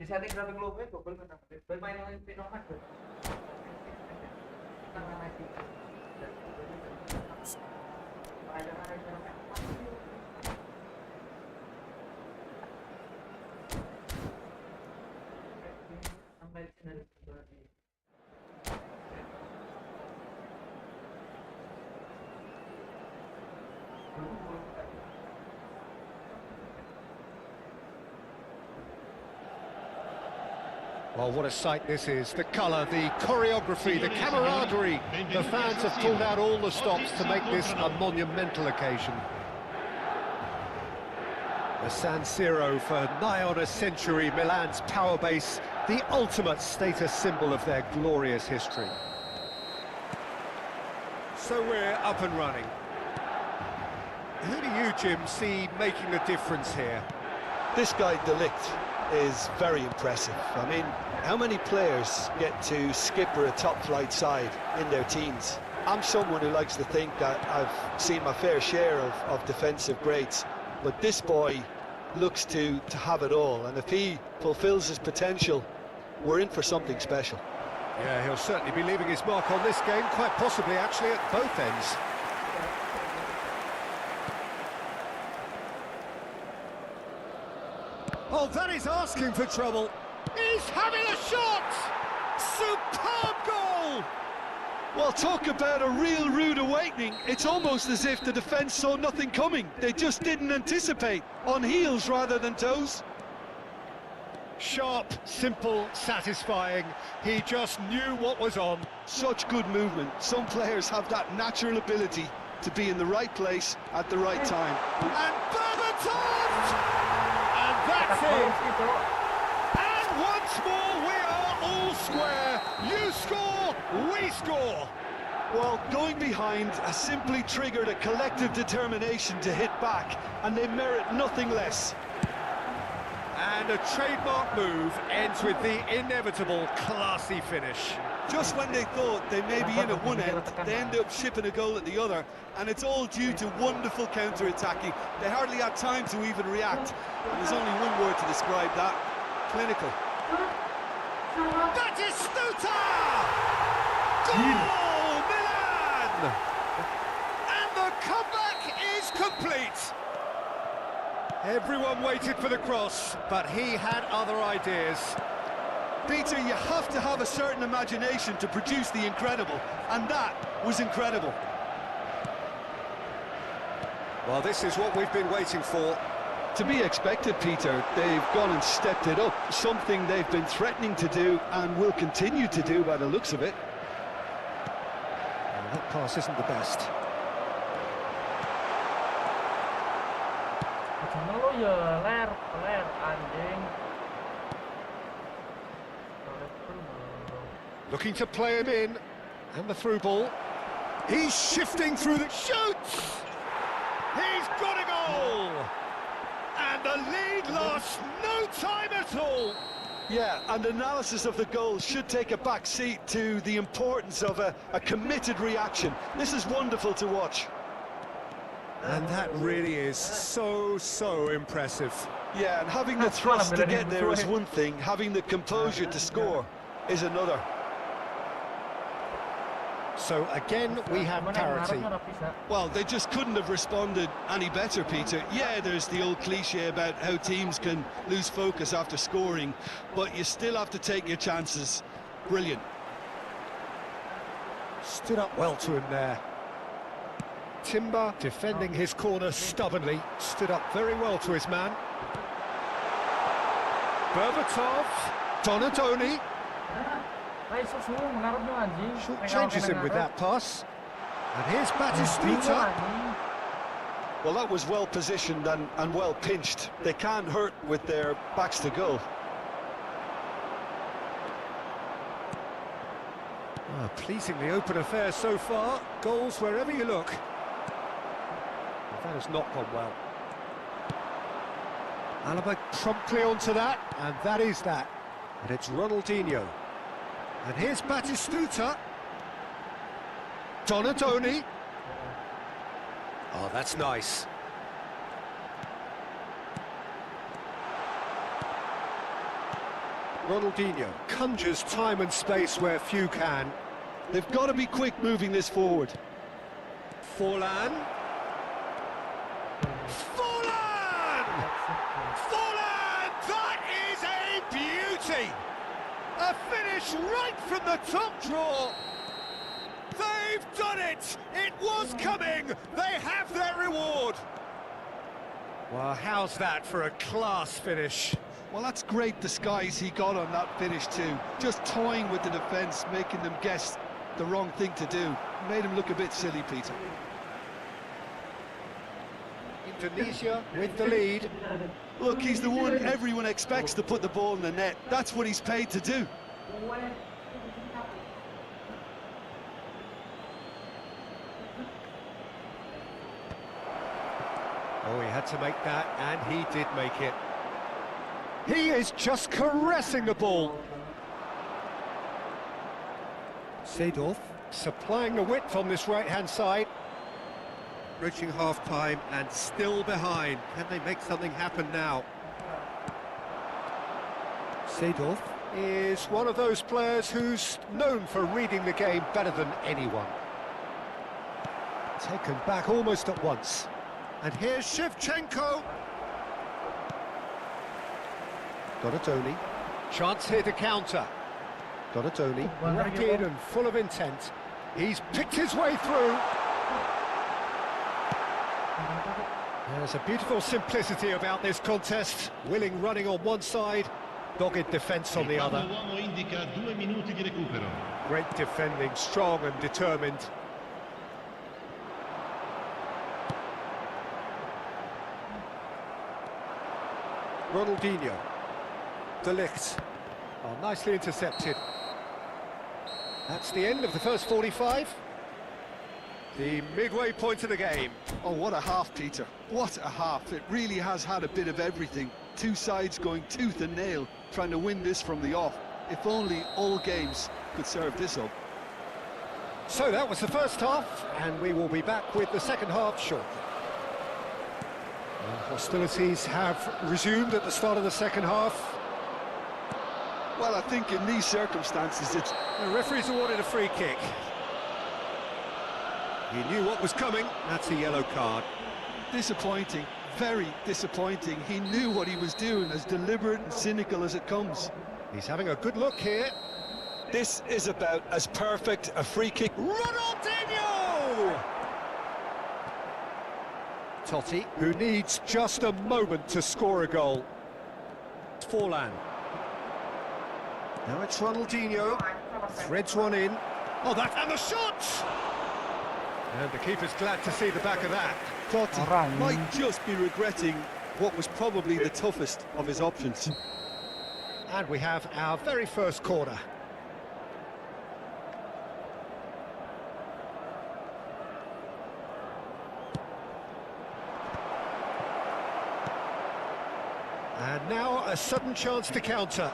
Di setting grafik lu double kan? Bermain oleh nomad tuh. Tangan lagi. Sampai sini. Well, what a sight this is. The colour, the choreography, the camaraderie. The fans have pulled out all the stops to make this a monumental occasion. The San Siro for nigh on a century, Milan's power base, the ultimate status symbol of their glorious history. So we're up and running. Who do you, Jim, see making the difference here? This guy, De Ligt, is very impressive. I mean, how many players get to skipper a top-flight side in their teens? I'm someone who likes to think that I've seen my fair share of defensive greats, but this boy looks to have it all, and if he fulfills his potential, we're in for something special. Yeah, he'll certainly be leaving his mark on this game, quite possibly actually at both ends. Oh, that is asking for trouble. He's having a shot! Superb goal! Well, talk about a real rude awakening. It's almost as if the defence saw nothing coming. They just didn't anticipate, on heels rather than toes. Sharp, simple, satisfying. He just knew what was on. Such good movement. Some players have that natural ability to be in the right place at the right time. And Berbatov! And that's it! And once more we are all square. You score, we score. Well, going behind has simply triggered a collective determination to hit back, and they merit nothing less. And a trademark move ends with the inevitable classy finish. Just when they thought they may be in at one end, they end up shipping a goal at the other, and it's all due to wonderful counter-attacking. They hardly had time to even react. And there's only one word to describe that: clinical. That is Stuta! Goal, Milan! And the comeback is complete. Everyone waited for the cross, but he had other ideas. Peter, you have to have a certain imagination to produce the incredible, and that was incredible. Well, this is what we've been waiting for. To be expected, Peter. They've gone and stepped it up, something they've been threatening to do and will continue to do by the looks of it. Well, that pass isn't the best. Macam lu ya, ler anjing. Looking to play him in, and the through ball. He's shifting through the... Shoots! He's got a goal! And the lead lost no time at all! Yeah, and analysis of the goal should take a back seat to the importance of a committed reaction. This is wonderful to watch. And that really is so impressive. Yeah, and having the thrust to get there is one thing, having the composure to score is another. So again, we have parity. Well, they just couldn't have responded any better, Peter. Yeah, there's the old cliche about how teams can lose focus after scoring, but you still have to take your chances. Brilliant. Stood up well to him there. Timber defending his corner stubbornly, stood up very well to his man. Berbatov, Donatoni. Short changes him with that pass. And here's Batistuta. Well, that was well positioned and well pinched. They can't hurt with their backs to goal. Pleasingly open affair so far. Goals wherever you look. That has not gone well. Alaba promptly onto that, and that is that. And it's Ronaldinho. And here's Batistuta. Donatoni. Oh, that's nice. Ronaldinho conjures time and space where few can. They've got to be quick moving this forward. Forlan. Forlan! Forlan! That is a beauty! A finish right from the top draw. They've done it! It was coming! They have their reward! Well, how's that for a class finish? Well, that's great disguise he got on that finish too. Just toying with the defence, making them guess the wrong thing to do. Made him look a bit silly, Peter. Indonesia with the lead. Look, he's the one everyone expects to put the ball in the net. That's what he's paid to do. Oh, he had to make that, and he did make it. He is just caressing the ball. Seedorf supplying the width on this right-hand side. Reaching half-time and still behind. Can they make something happen now? Seedorf is one of those players who's known for reading the game better than anyone. Taken back almost at once. And here's Shevchenko. Donatoni. Chance here to counter. Donatoni, rapid and full of intent. He's picked his way through. There's a beautiful simplicity about this contest. Willing running on one side, dogged defence on the other. L'uomo indica 2 minuti di recupero. Great defending, strong and determined. Ronaldinho. De Ligt. Oh, nicely intercepted. That's the end of the first 45. The midway point of the game. Oh, what a half, Peter. What a half. It really has had a bit of everything. Two sides going tooth and nail, trying to win this from the off. If only all games could serve this up. So that was the first half, and we will be back with the second half shortly. And hostilities have resumed at the start of the second half. Well, I think in these circumstances, it's... The referee's awarded a free kick. He knew what was coming. That's a yellow card. disappointing, very disappointing. He knew what he was doing, as deliberate and cynical as it comes. He's having a good look here. This is about as perfect a free kick. Ronaldinho! Totti, who needs just a moment to score a goal. Forlan. Now it's Ronaldinho. Threads one in. Oh, that, and the shot! And the keeper's glad to see the back of that. Totti might just be regretting what was probably the toughest of his options. And we have our very first corner. And now a sudden chance to counter.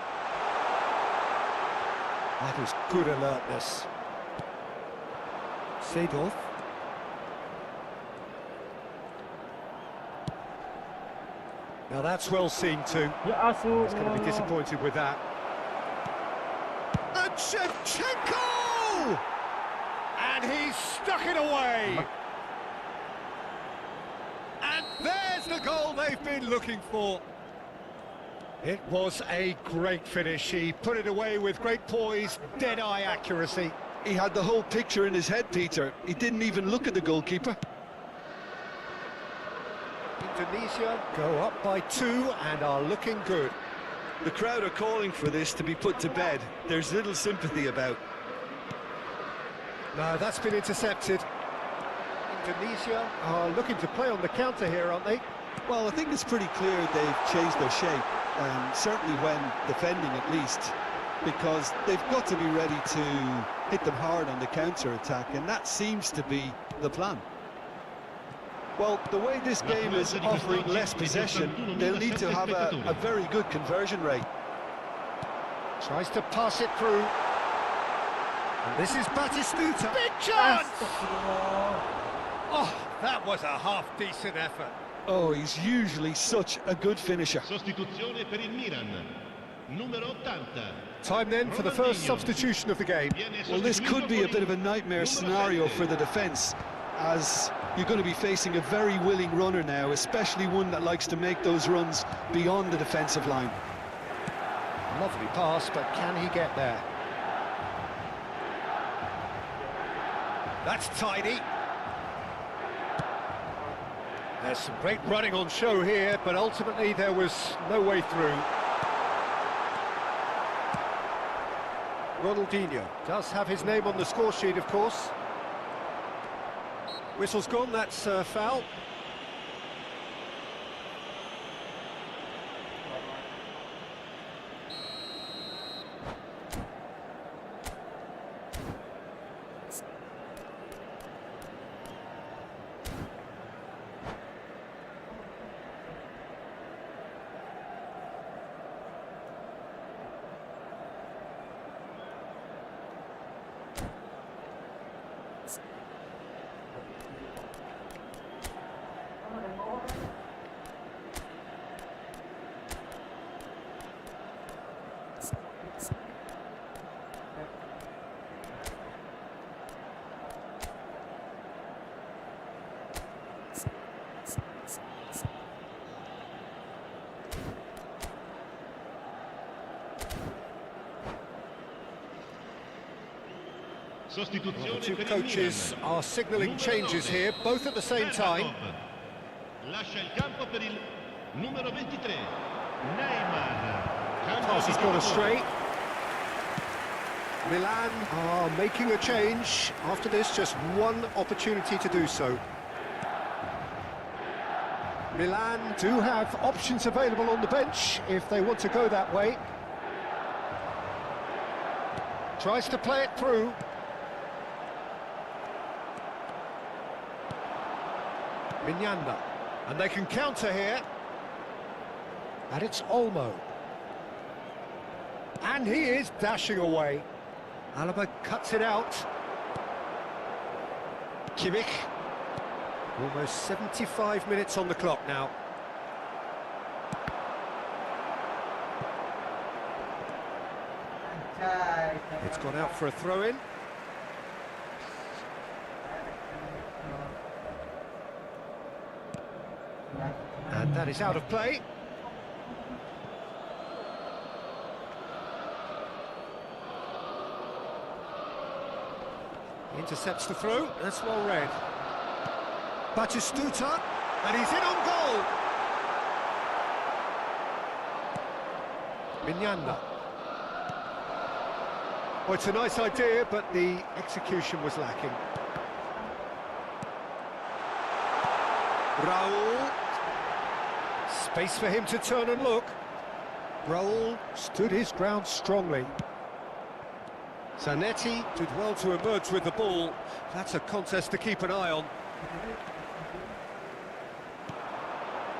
That is good alertness. Seedorf. Now that's well seen too. He's going to be disappointed with that. And Shevchenko! And he's stuck it away. And there's the goal they've been looking for. It was a great finish. He put it away with great poise, dead-eye accuracy. He had the whole picture in his head, Peter. He didn't even look at the goalkeeper. Indonesia go up by 2 and are looking good. The crowd are calling for this to be put to bed. There's little sympathy about. No, that's been intercepted. Indonesia are looking to play on the counter here, aren't they? Well, I think it's pretty clear they've changed their shape, certainly when defending at least, because they've got to be ready to hit them hard on the counter-attack, and that seems to be the plan. Well, the way this game is offering less possession, they'll need to have a very good conversion rate. Tries to pass it through. And this is Batistuta. Big chance! Oh, that was a half-decent effort. Oh, he's usually such a good finisher. Sostituzione per il Milan. Numero 80. Time then for the first substitution of the game. Well, this could be a bit of a nightmare scenario for the defence, as you're going to be facing a very willing runner now, especially one that likes to make those runs beyond the defensive line. Lovely pass, but can he get there? That's tidy. There's some great running on show here, but ultimately there was no way through. Ronaldinho does have his name on the score sheet, of course. Whistle's gone, that's a foul. Well, the Sostituzione two per il coaches Milan. are signalling Numero changes 9. here, both at the same time. Lascia il campo per il numero 23. Neymar. Cambio Pass di has gone giocatore. astray. Milan are making a change. After this, just one opportunity to do so. Milan do have options available on the bench if they want to go that way. Tries to play it through. Mignanda. And they can counter here. And it's Olmo. And he is dashing away. Alaba cuts it out. Kimmich. Almost 75 minutes on the clock now. It's gone out for a throw-in. And that is out of play. Intercepts the throw, that's well read. Batistuta, and he's in on goal! Mignanda. Well, it's a nice idea, but the execution was lacking. Raul. Space for him to turn and look. Raul stood his ground strongly. Zanetti did well to emerge with the ball. That's a contest to keep an eye on.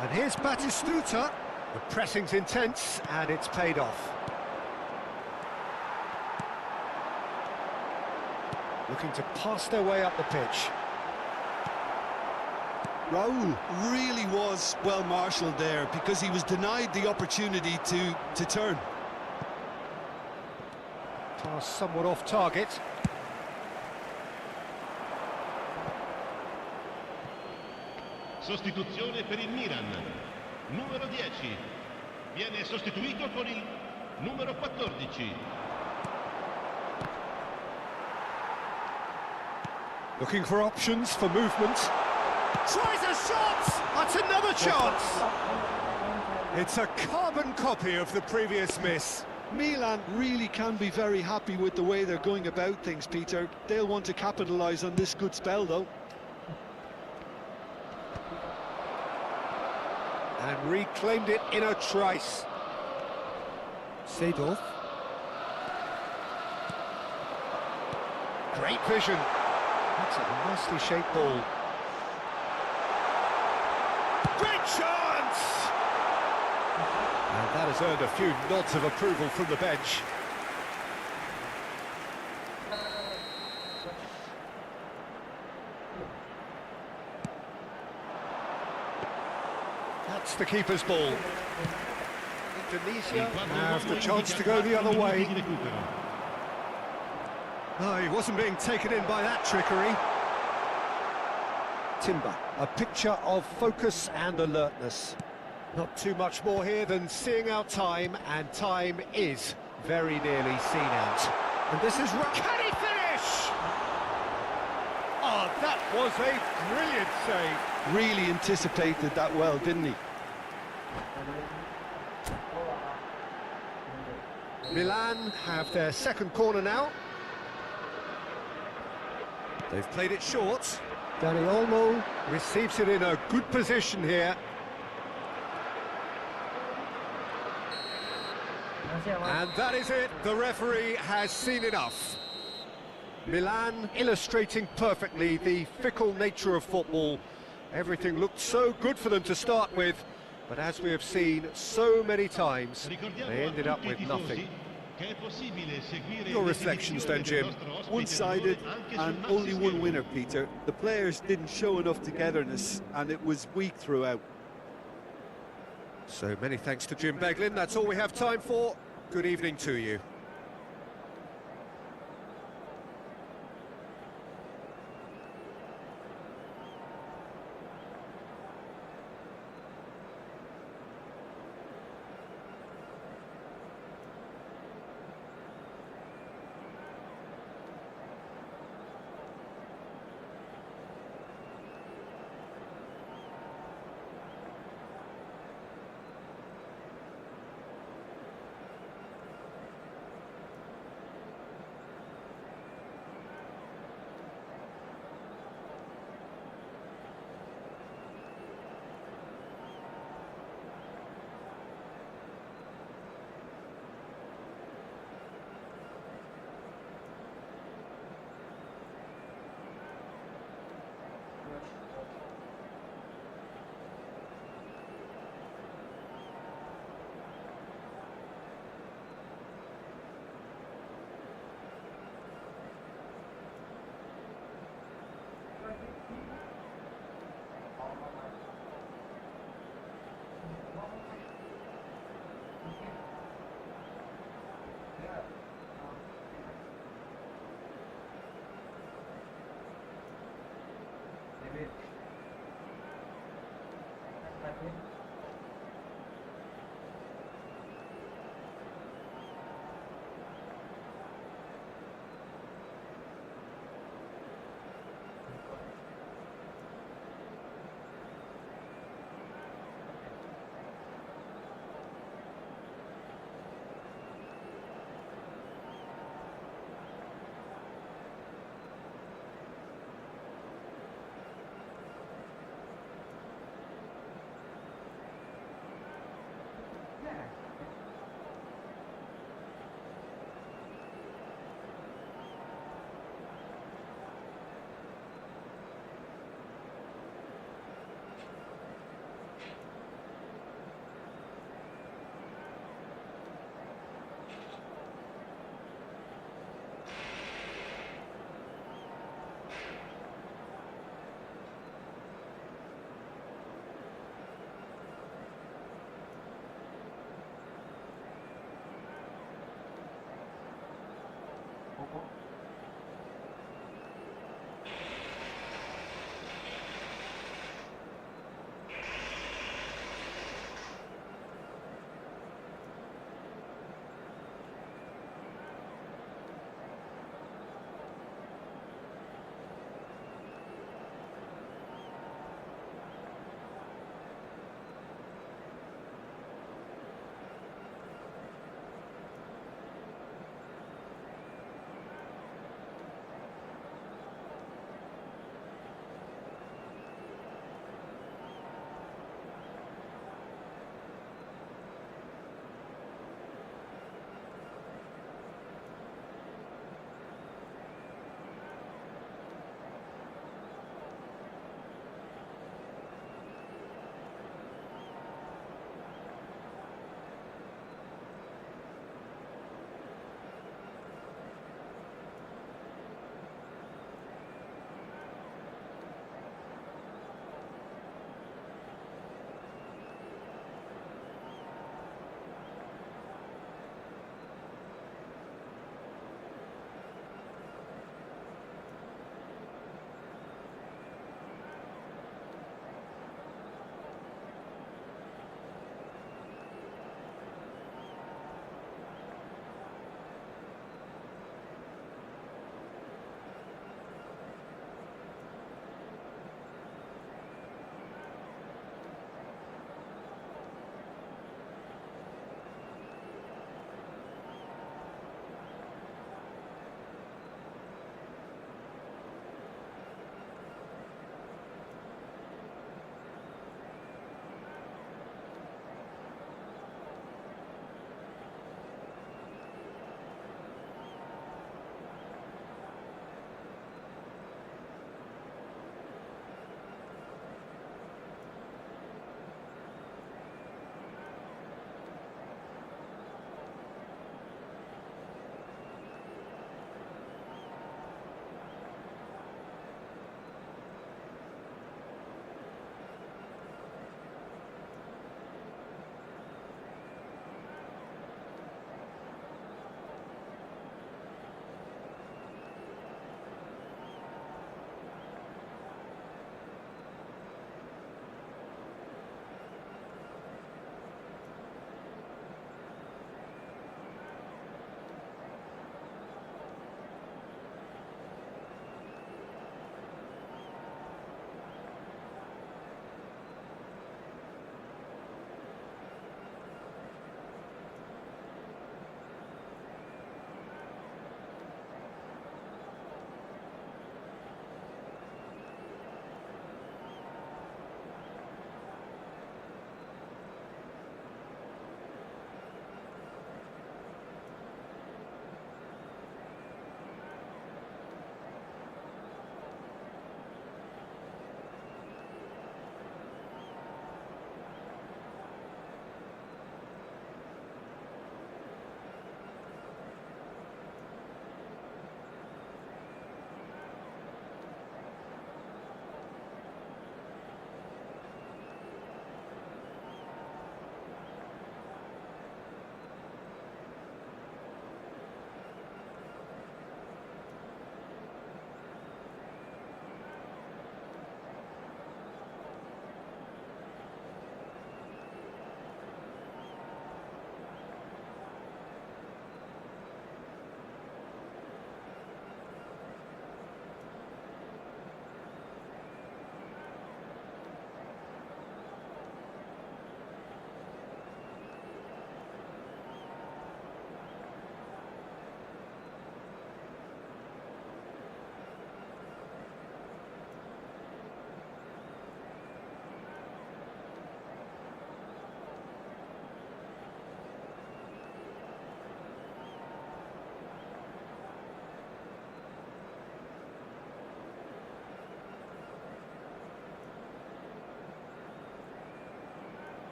And here's Batistuta. The pressing's intense, and it's paid off. Looking to pass their way up the pitch. Raul really was well marshalled there because he was denied the opportunity to turn. Pass somewhat off target. Sostituzione per il Milan. Numero 10. Viene sostituito con il numero 14. Looking for options for movement. Tries a shot! That's another chance! It's a carbon copy of the previous miss. Milan really can be very happy with the way they're going about things, Peter. They'll want to capitalise on this good spell, though. And reclaimed it in a trice. Seedorf. Great vision. That's a nicely shaped ball. Great chance! And that has earned a few nods of approval from the bench. That's the keeper's ball. Indonesia have the chance to go the other way. No, he wasn't being taken in by that trickery. Timber, a picture of focus and alertness. Not too much more here than seeing out time, and time is very nearly seen out. And this is... Can he finish? Oh, that was a brilliant save. Really anticipated that well, didn't he? Milan have their second corner now. They've played it short. Dani Olmo receives it in a good position here. And that is it. The referee has seen enough. Milan illustrating perfectly the fickle nature of football. Everything looked so good for them to start with, but as we have seen so many times, they ended up with nothing. Your reflections then, Jim. One-sided and only one winner, Peter. The players didn't show enough togetherness and it was weak throughout. So many thanks to Jim Beglin. That's all we have time for. Good evening to you.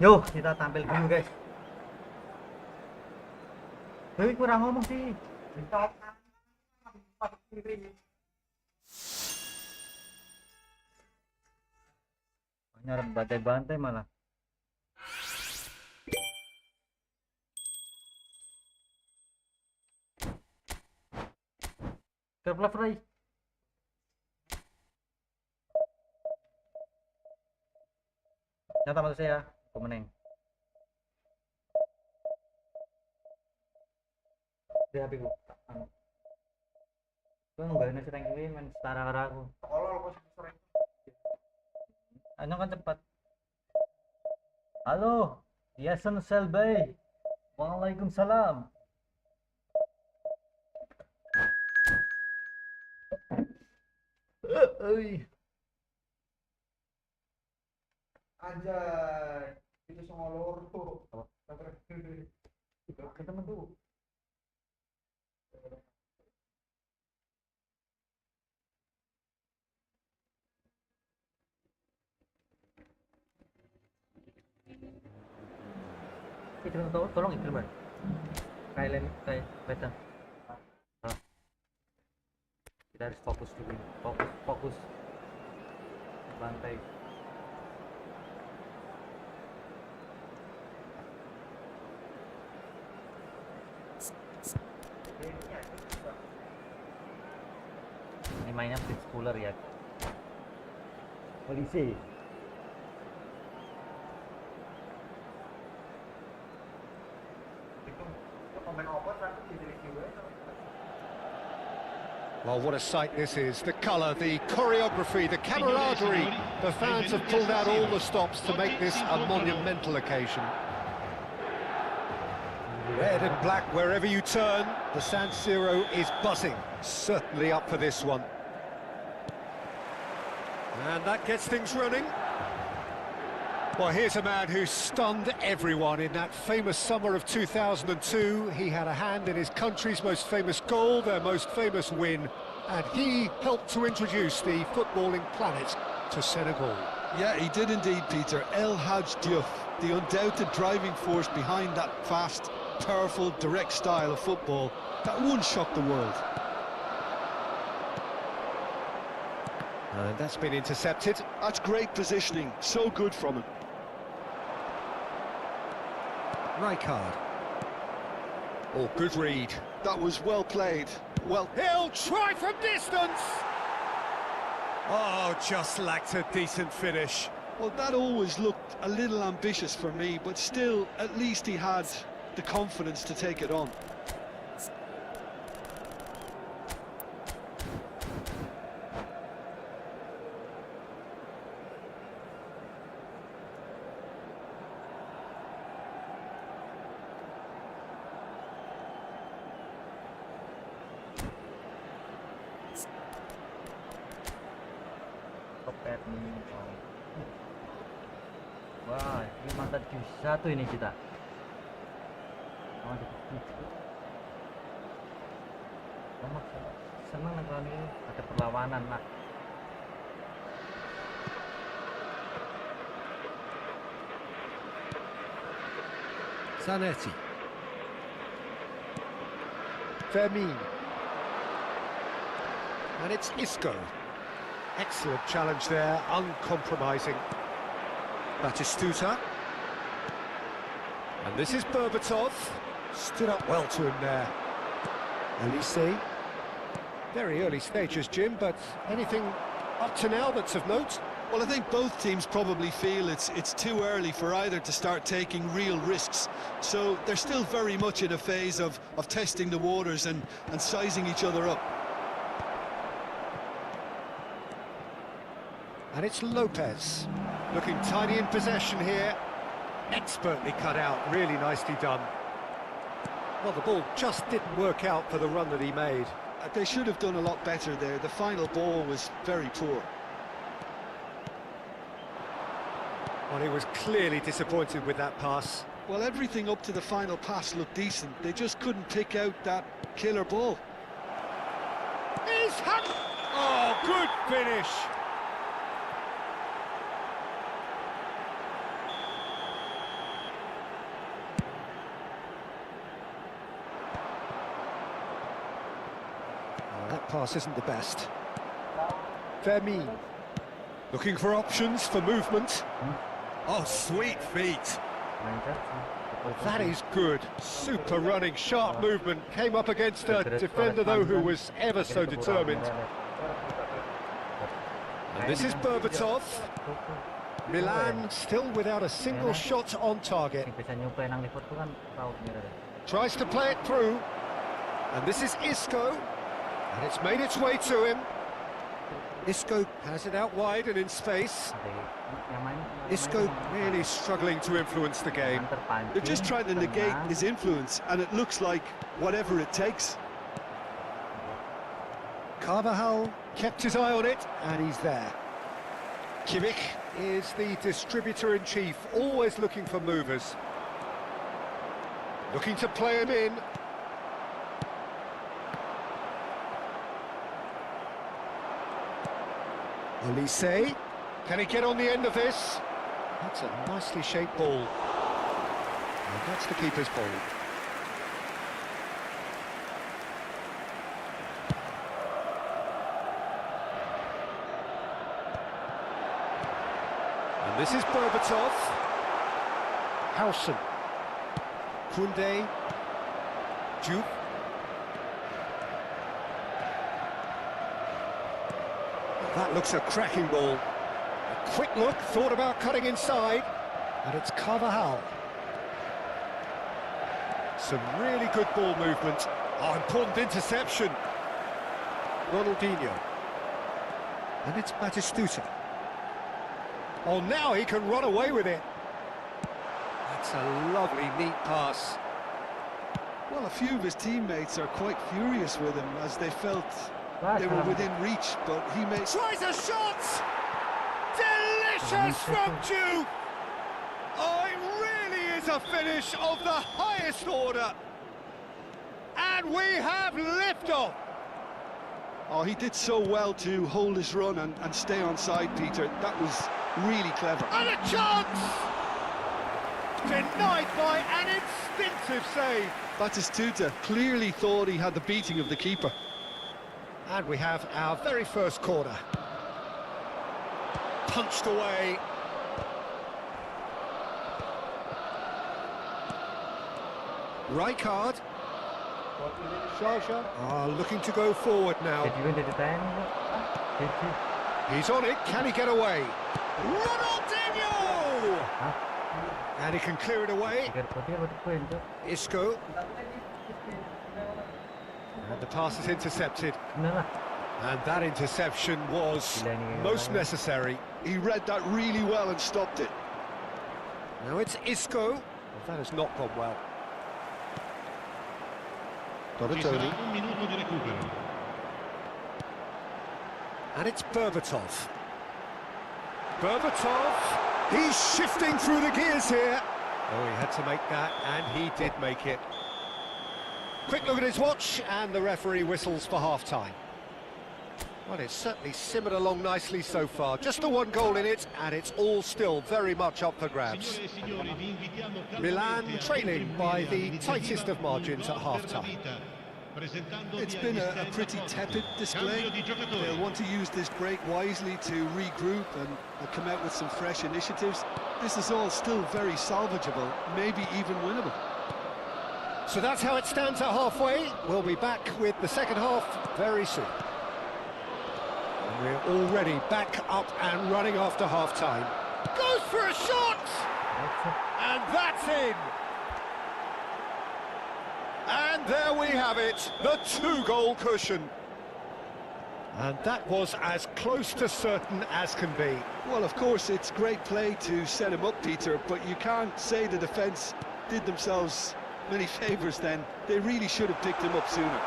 Yuk, kita tampil dulu guys. Dewi kurang ngomong sih. Nyarap bantai-bantai malah. Kerap Ray. Nyata maksud saya, aku meneng. Di HP ku. Anu. Gue nungguin nasi rank ini main setara karo aku. Kolol kok sering. Anu kan cepat. Halo, Yasen Selbay. Waalaikumsalam. Oi. Anjay, itu sama lor tuh. Ketemu tuh. Itu tolong itu mas. Kailan kayak beta. Kita harus fokus dulu. Fokus. Bantai. Ini mainnya pitch cooler ya. Polisi. Well, what a sight this is. The colour, the choreography, the camaraderie. The fans have pulled out all the stops to make this a monumental occasion. Red and black wherever you turn. The San Siro is buzzing. Certainly up for this one. And that gets things running. Well, here's a man who stunned everyone in that famous summer of 2002. He had a hand in his country's most famous goal, their most famous win, and he helped to introduce the footballing planet to Senegal. Yeah, he did indeed, Peter. El Hadj Diouf, the undoubted driving force behind that fast, powerful, direct style of football that once shocked the world. And that's been intercepted. That's great positioning, so good from him. Rijkaard. Oh, good read. That was well played. Well, He'll try from distance! Oh, just lacked a decent finish. well, that always looked a little ambitious for me, but still, at least he had the confidence to take it on. Kopet nih. Wah, ini mantan Q1 ini kita. Oh, seneng nonton ini, ada perlawanan lah. Zanetti. Fermin. And it's Isco. Excellent challenge there, uncompromising. Batistuta. And this is Berbatov. Stood up well to him there. Elise. Very early stages, Jim, but anything up to now that's of note? Well, I think both teams probably feel it's too early for either to start taking real risks. So they're still very much in a phase of testing the waters and sizing each other up. And it's Lopez, looking tiny in possession here. Expertly cut out, really nicely done. Well, the ball just didn't work out for the run that he made. They should have done a lot better there. The final ball was very poor. Well, he was clearly disappointed with that pass. Well, everything up to the final pass looked decent. They just couldn't pick out that killer ball. He's hung! Oh, good finish! pass isn't the best. Vermeer. Looking for options for movement. Oh, sweet feet. That is good. Super running, sharp movement. Came up against a defender, though, who was ever so determined. And this is Berbatov. Milan still without a single shot on target. Tries to play it through. And this is Isco. And it's made its way to him. Isco has it out wide and in space. Isco really struggling to influence the game. They're just trying to negate his influence, and it looks like whatever it takes. Carvajal kept his eye on it, and he's there. Kimmich is the distributor-in-chief, always looking for movers. Looking to play him in. Olise, can he get on the end of this? That's a nicely shaped ball. And that's the keeper's ball. And this is Berbatov. Howson. Koundé. Juve. That looks a cracking ball. A quick look, thought about cutting inside, and it's Carvajal. Some really good ball movement. Oh, important interception. Ronaldinho. And it's Batistuta. Oh, now he can run away with it. That's a lovely, neat pass. Well, a few of his teammates are quite furious with him as they felt they were within reach, but he made... Tries a shot! Delicious from Juve! Oh, it really is a finish of the highest order. And we have liftoff. Oh, he did so well to hold his run and stay on side, Peter. That was really clever. And a chance! Denied by an instinctive save. Batistuta clearly thought he had the beating of the keeper. And we have our very first corner. Punched away. Rijkaard. Shaja are looking to go forward now. He's on it. Can he get away? Ronaldinho! And he can clear it away. Isco. And the pass is intercepted. And that interception was most necessary. He read that really well and stopped it. Now it's Isco. Well, that has not gone well. Ci sarà un minuto di recupero. And it's Berbatov. Berbatov! He's shifting through the gears here. Oh, he had to make that, and he did make it. Quick look at his watch, and the referee whistles for half-time. Well, it's certainly simmered along nicely so far. Just the one goal in it, and it's all still very much up for grabs. Milan trailing by the tightest of margins at half-time. It's been a pretty tepid display. They'll want to use this break wisely to regroup and come out with some fresh initiatives. This is all still very salvageable, maybe even winnable. So that's how it stands at halfway. We'll be back with the second half very soon. And we're already back up and running after half-time. Goes for a shot! And that's in! And there we have it, the two-goal cushion. And that was as close to certain as can be. Well, of course, it's great play to set him up, Peter, but you can't say the defence did themselves many favours then. They really should have picked him up sooner.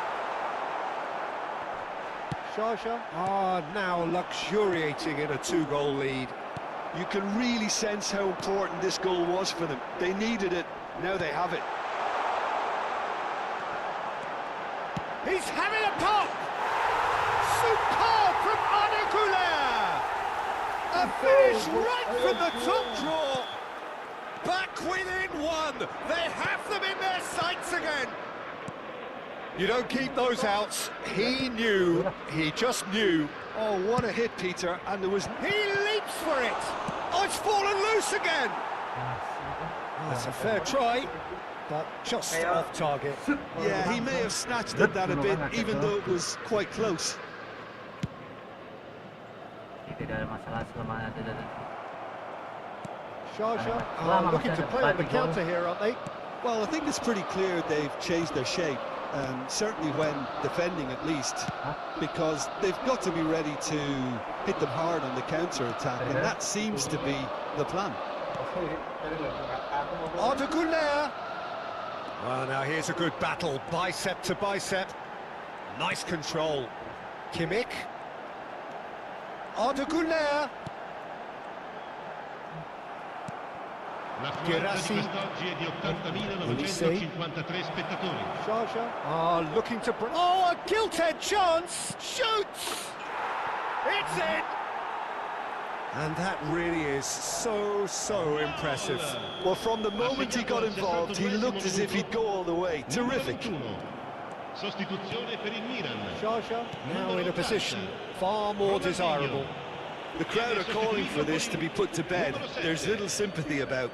Shaja are now luxuriating in a two-goal lead. You can really sense how important this goal was for them. They needed it, now they have it. He's having a pop! Superb from Arnaud. A finish right from the top draw. Back within one. They have them in their sights again. You don't keep those outs. He knew, he just knew. Oh, what a hit, Peter, and there was... He leaps for it! Oh, it's fallen loose again! That's a fair try, but just off target. Yeah, he may have snatched at that a bit, even though it was quite close. Tidak ada masalah selama ada. Sharjah are looking to play on the counter here, aren't they? Well, I think it's pretty clear they've changed their shape, certainly when defending at least, because they've got to be ready to hit them hard on the counter-attack, and that seems to be the plan. Arda Güler. Well, now here's a good battle, bicep to bicep. Nice control. Kimmich. Arda Güler. L'affluenza di quest'oggi è di 80.953 spettatori. Sharjah are looking to... Oh, a gilt-edged chance! Shoots! It's in! And that really is so impressive. Well, from the moment he got involved, he looked as if he'd go all the way. Terrific. Sostituzione per il Milan. Sharjah now in a position far more desirable. The crowd are calling for this to be put to bed. There's little sympathy about.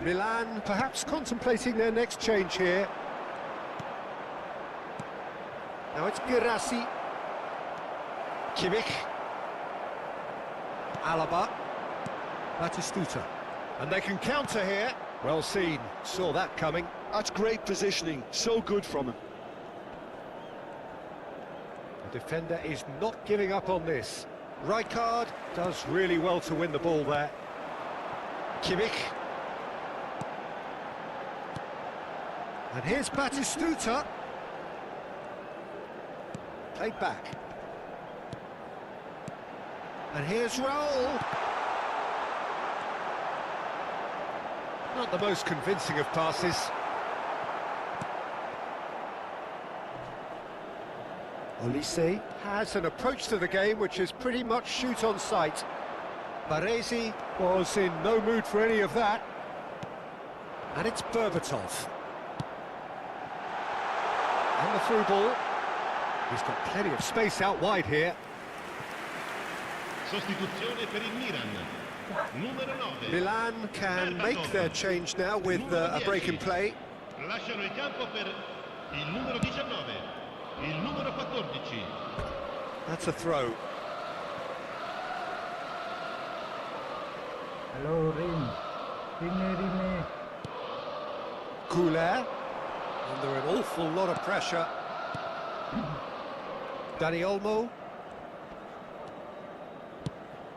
Milan perhaps contemplating their next change here. Now it's Girassi. Kimmich. Alaba. Batistuta. And they can counter here. Well seen. Saw that coming. That's great positioning. So good from him. The defender is not giving up on this. Rijkaard does really well to win the ball there. Kimmich. And here's Batistuta. Played back. And here's Raul. Not the most convincing of passes. Olise has an approach to the game which is pretty much shoot on sight. Baresi was in no mood for any of that. And it's Berbatov. And the through ball. He's got plenty of space out wide here. Sostituzione per il Milan. Numero 9. Milan can make their change now with a break in play. Lasciano il campo per il numero 19, il numero 14. That's a throw. Hello, Rim. Rime. Güler. Under an awful lot of pressure. Dani Olmo.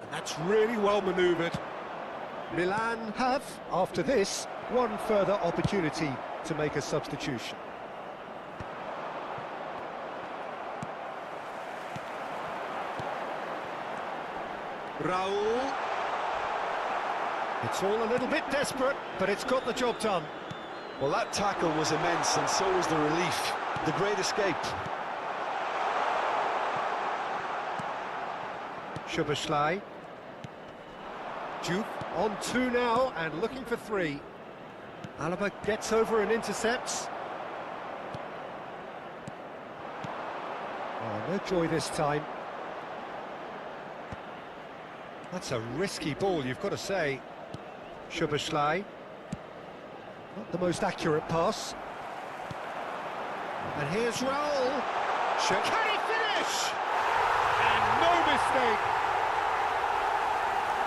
And that's really well manoeuvred. Milan have, after this, one further opportunity to make a substitution. Raul. It's all a little bit desperate, but it's got the job done. Well, that tackle was immense, and so was the relief. The great escape. Szoboszlai. Juve on 2 now and looking for 3. Alaba gets over and intercepts. Oh, no joy this time. That's a risky ball, you've got to say. Szoboszlai. Not the most accurate pass. And here's Raul. Can he finish? And no mistake.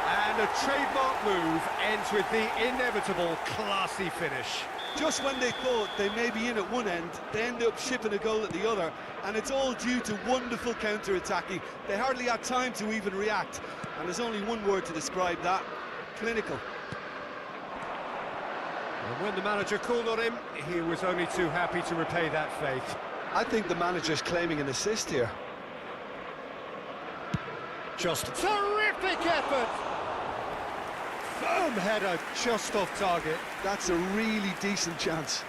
And a trademark move ends with the inevitable classy finish. Just when they thought they may be in at one end, they end up shipping a goal at the other, and it's all due to wonderful counter-attacking. They hardly had time to even react, and there's only one word to describe that: clinical. And when the manager called on him, he was only too happy to repay that faith. I think the manager's claiming an assist here. Just terrific effort! Firm header just off target. That's a really decent chance.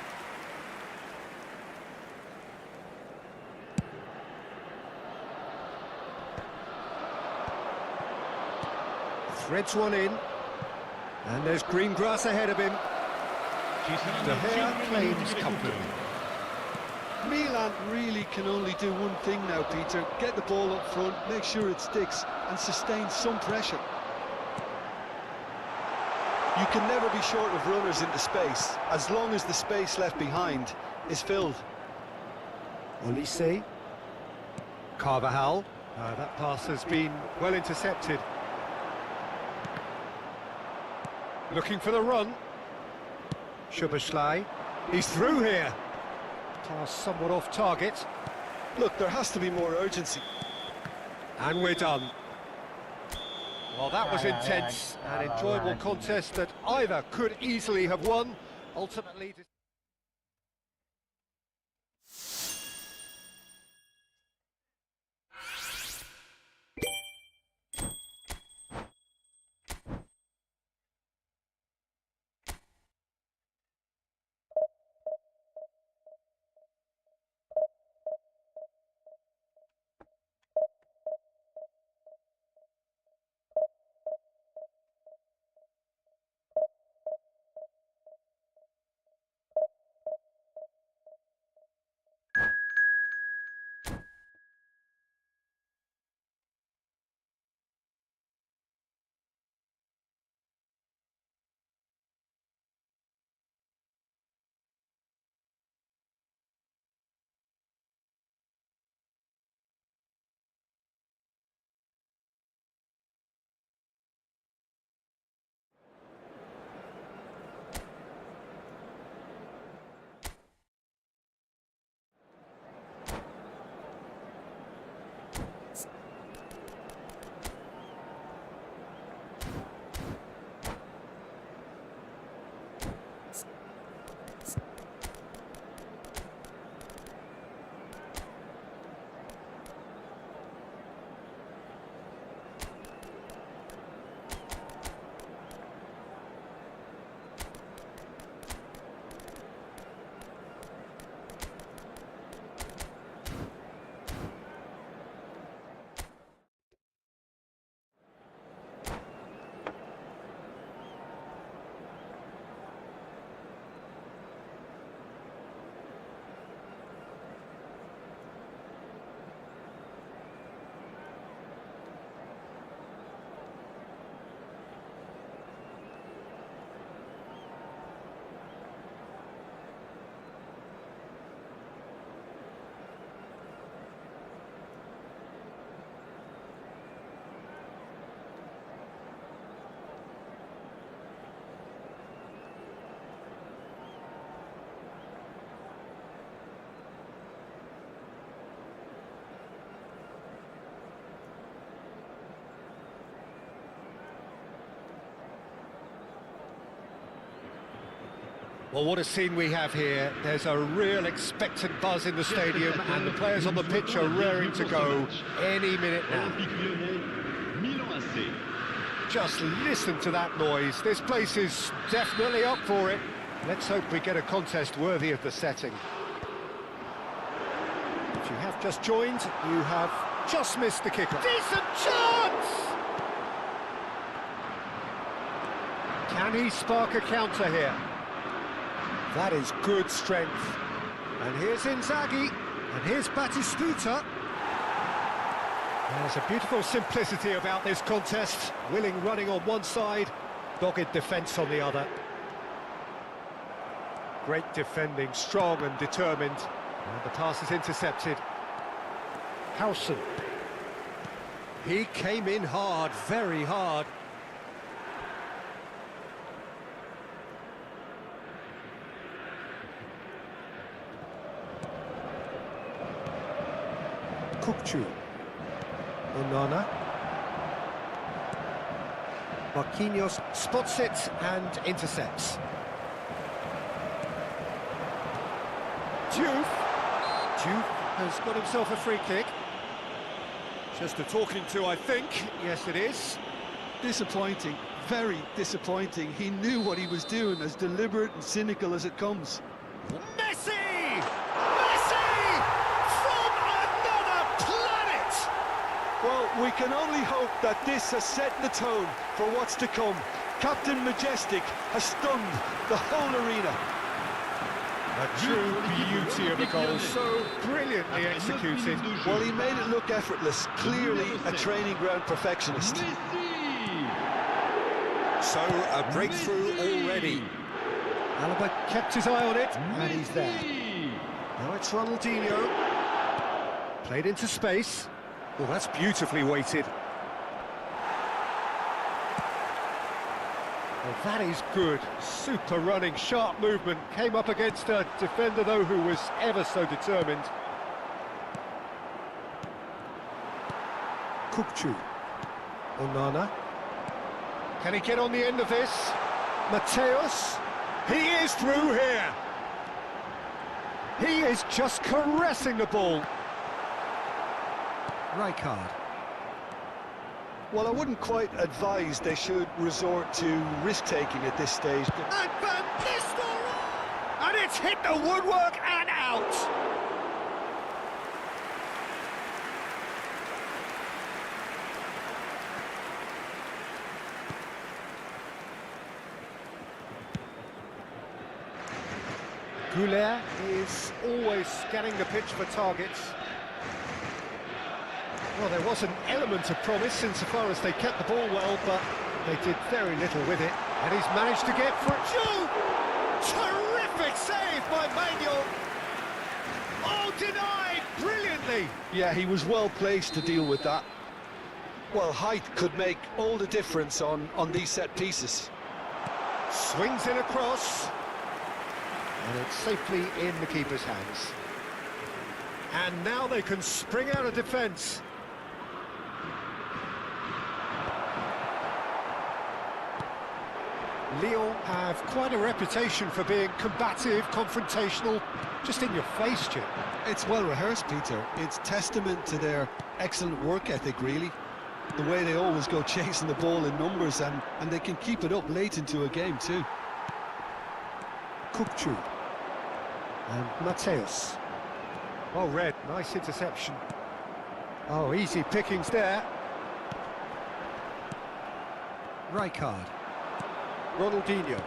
Threads one in. And there's green grass ahead of him. Ci De saranno Gea 5 claims minuti di comfort. recupero. Milan really can only do one thing now, Peter. Get the ball up front, make sure it sticks, and sustain some pressure. You can never be short of runners into space, as long as the space left behind is filled. Olise. Carvajal. That pass has been well intercepted. Looking for the run. Szoboszlai. He's through here. Pass somewhat off target. Look, there has to be more urgency. And we're done. Well, that was intense, an enjoyable contest that either could easily have won. Ultimately... Well, what a scene we have here. There's a real expectant buzz in the stadium and the players on the pitch are raring to go any minute now. Just listen to that noise. This place is definitely up for it. Let's hope we get a contest worthy of the setting. If you have just joined, you have just missed the kickoff. Decent chance! Can he spark a counter here? That is good strength. And here's Inzaghi, and here's Batistuta. There's a beautiful simplicity about this contest. Willing running on one side, dogged defence on the other. Great defending, strong and determined. And the pass is intercepted. Howson. He came in hard, very hard. Kukçu. Onana. Marquinhos spots it and intercepts. Diouf has got himself a free kick. Just a talking to, I think. Yes, it is. Disappointing, very disappointing. He knew what he was doing, as deliberate and cynical as it comes. Messi! Messi! From another planet! Well, we can only hope that this has set the tone for what's to come. Captain Majestic has stunned the whole arena. A true beauty of a goal, so brilliantly executed. Well, he made it look effortless. Clearly a training ground perfectionist. So, a breakthrough already. Alaba kept his eye on it, and he's there. Now it's Ronaldinho. Played into space. Well, that's beautifully weighted. Well, that is good. Super running, sharp movement. Came up against a defender, though, who was ever so determined. Kukçu. Onana. Can he get on the end of this? Mateus. He is through here. He is just caressing the ball. Rijkaard. Well, I wouldn't quite advise they should resort to risk-taking at this stage. And Van Nistelrooy! And it's hit the woodwork and out! Goulet is always scanning the pitch for targets. Well, there was an element of promise insofar as they kept the ball well, but they did very little with it. And he's managed to get for Jude! Terrific save by Manuel! Oh, denied brilliantly! Yeah, he was well placed to deal with that. Well, height could make all the difference on these set pieces. Swings in across. And it's safely in the keeper's hands. And now they can spring out of defence. Lyon have quite a reputation for being combative, confrontational, just in your face, Jim. It's well rehearsed, Peter. It's testament to their excellent work ethic, really. The way they always go chasing the ball in numbers, and they can keep it up late into a game too. Kukçu. And Mateus. Oh, Red, nice interception. Oh, easy pickings there. Rijkaard. Ronaldinho.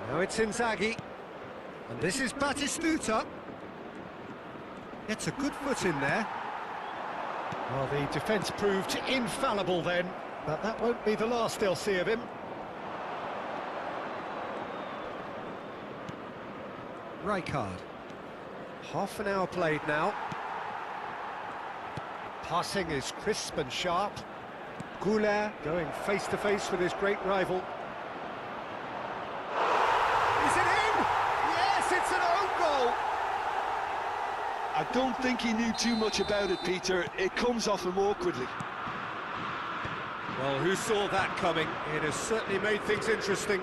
Now it's Inzaghi. And this is Batistuta. Gets a good foot in there. Well, the defence proved infallible then, but that won't be the last they'll see of him. Rijkaard. Half an hour played now. Passing is crisp and sharp. Goulet going face-to-face with his great rival. Is it in? Yes, it's an own goal! I don't think he knew too much about it, Peter. It comes off him awkwardly. Well, who saw that coming? It has certainly made things interesting.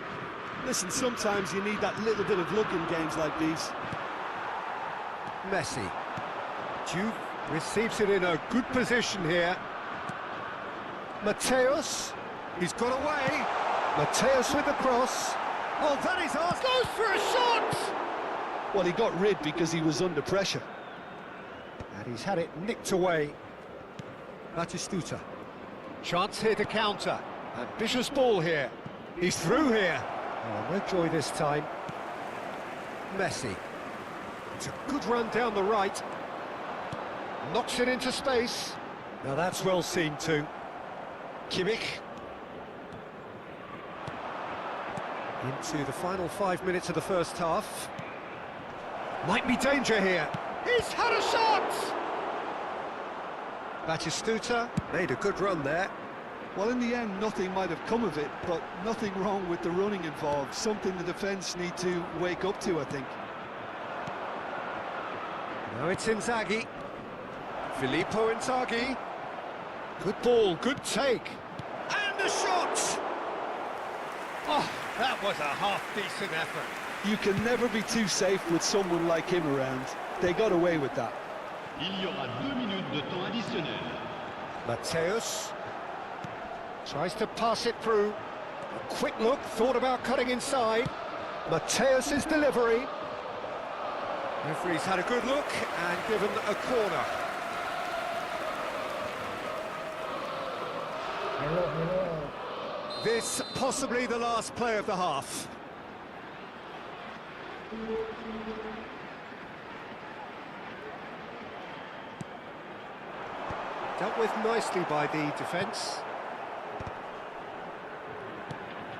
Listen, sometimes you need that little bit of luck in games like these. Messi. Juve receives it in a good position here. Mateus. He's got away. Mateus with the cross. Oh, that is ours. Goes for a shot! Well, he got rid because he was under pressure. And he's had it nicked away. Batistuta. Chance here to counter. Ambitious ball here. He's through here. Oh, no joy this time. Messi. It's a good run down the right. Knocks it into space. Now that's well seen too. Kimmich. Into the final 5 minutes of the first half. Might be danger here. He's had a shot! Batistuta made a good run there. Well, in the end, nothing might have come of it, but nothing wrong with the running involved. Something the defence need to wake up to, I think. Now it's Inzaghi. Filippo Inzaghi. Good ball, good take. And a shot! Oh, that was a half-decent effort. You can never be too safe with someone like him around. They got away with that. Il y aura 2 minutes de temps additionnel. Mateus tries to pass it through. A quick look, thought about cutting inside. Mateus's delivery. Referee's had a good look and given a corner. This possibly the last play of the half. Dealt with nicely by the defence.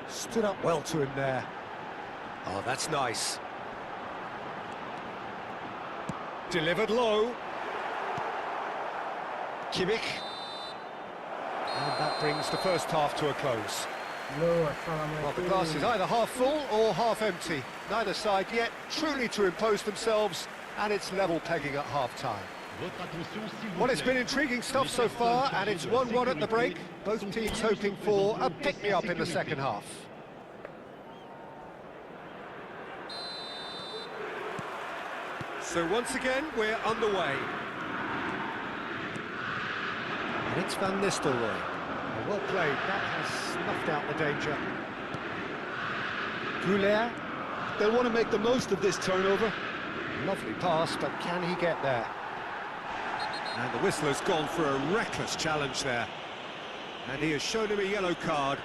Stood up well to him there. Oh, that's nice. Delivered low. Kimmich. And that brings the first half to a close. Lo, Well, the glass is either half full or half empty. Neither side yet truly to impose themselves, and it's level pegging at half-time. Well, it's been intriguing stuff so far, and it's 1-1 at the break. Both teams hoping for a pick-me-up in the second half. So once again, we're underway. And it's Van Nistelrooy. Well played, that has snuffed out the danger. Goulet. They'll want to make the most of this turnover. Lovely pass, but can he get there? And the whistler's gone for a reckless challenge there. And he has shown him a yellow card.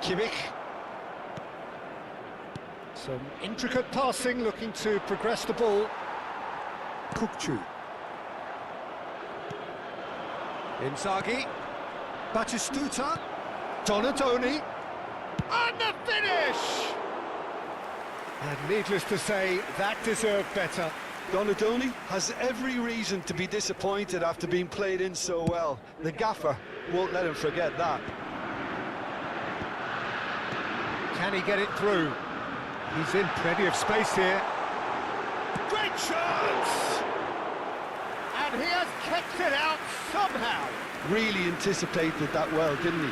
Kimmich. Some intricate passing, looking to progress the ball. Kukçu. Inzaghi. Batistuta. Donadoni. And the finish! And needless to say, that deserved better. Donadoni has every reason to be disappointed after being played in so well. The gaffer won't let him forget that. Can he get it through? He's in plenty of space here. Great chance! And he has kept it out somehow. Really anticipated that well, didn't he?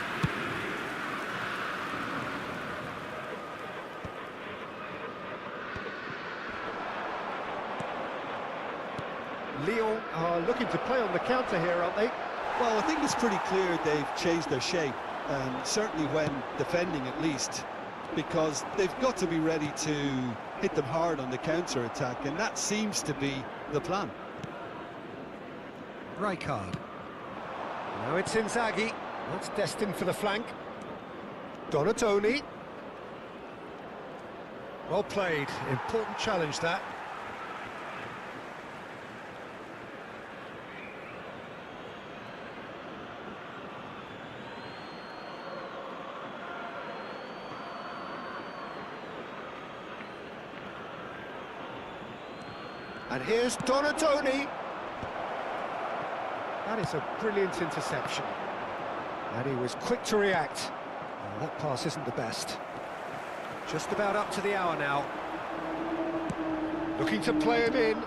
Lyon are looking to play on the counter here, aren't they? Well, I think it's pretty clear they've changed their shape, certainly when defending at least, because they've got to be ready to hit them hard on the counter-attack, and that seems to be the plan. Rijkaard. Now it's Inzaghi. That's destined for the flank. Donatoni. Well played. Important challenge, that. And here's Donatoni. That is a brilliant interception. And he was quick to react. Oh, that pass isn't the best. Just about up to the hour now. Looking to play him in.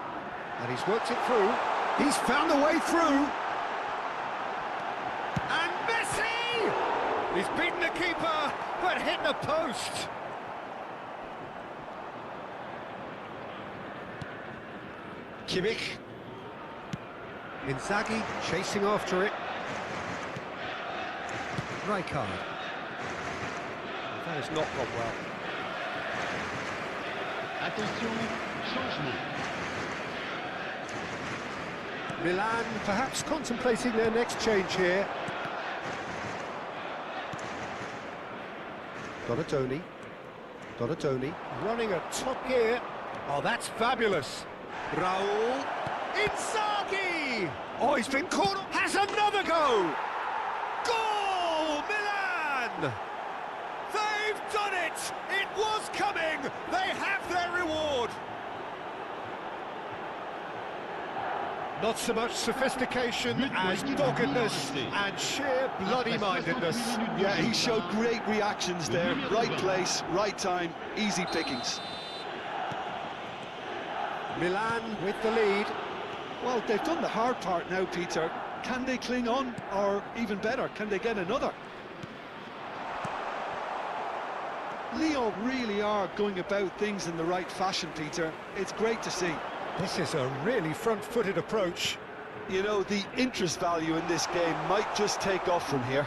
And he's worked it through. He's found a way through. And Messi! He's beaten the keeper, but hit the post. Kimmich. Inzaghi chasing after it. Rijkaard. That has not gone well. Attention, changement. Milan perhaps contemplating their next change here. Donatoni. Donatoni running at top gear. Oh, that's fabulous. Raul. Inzaghi! Oh, he's been caught. Has another go! Goal! Milan! They've done it! It was coming! They have their reward! Not so much sophistication as doggedness and sheer bloody-mindedness. Yeah, he showed great reactions there. Right place, right time, easy pickings. Milan with the lead. Well, they've done the hard part now, Peter. Can they cling on? Or even better, can they get another? Lyon really are going about things in the right fashion, Peter. It's great to see. This is a really front-footed approach. You know, the interest value in this game might just take off from here.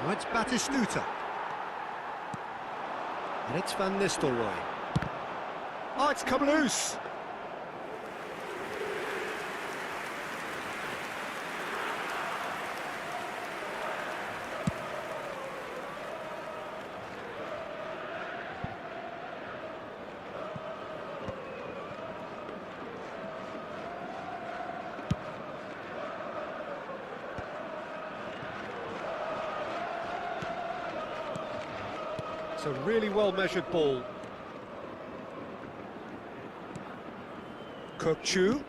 Now it's Batistuta. And it's Van Nistelrooy. Oh, it's come loose. It's a really well-measured ball. Chu.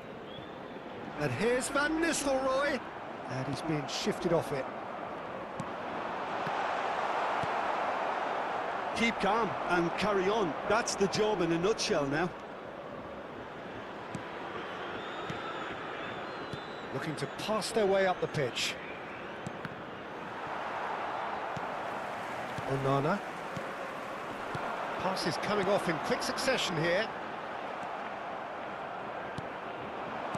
And here's Van Nistelrooy. And he's being shifted off it. Keep calm and carry on. That's the job in a nutshell now. Looking to pass their way up the pitch. Onana. Pass is coming off in quick succession here.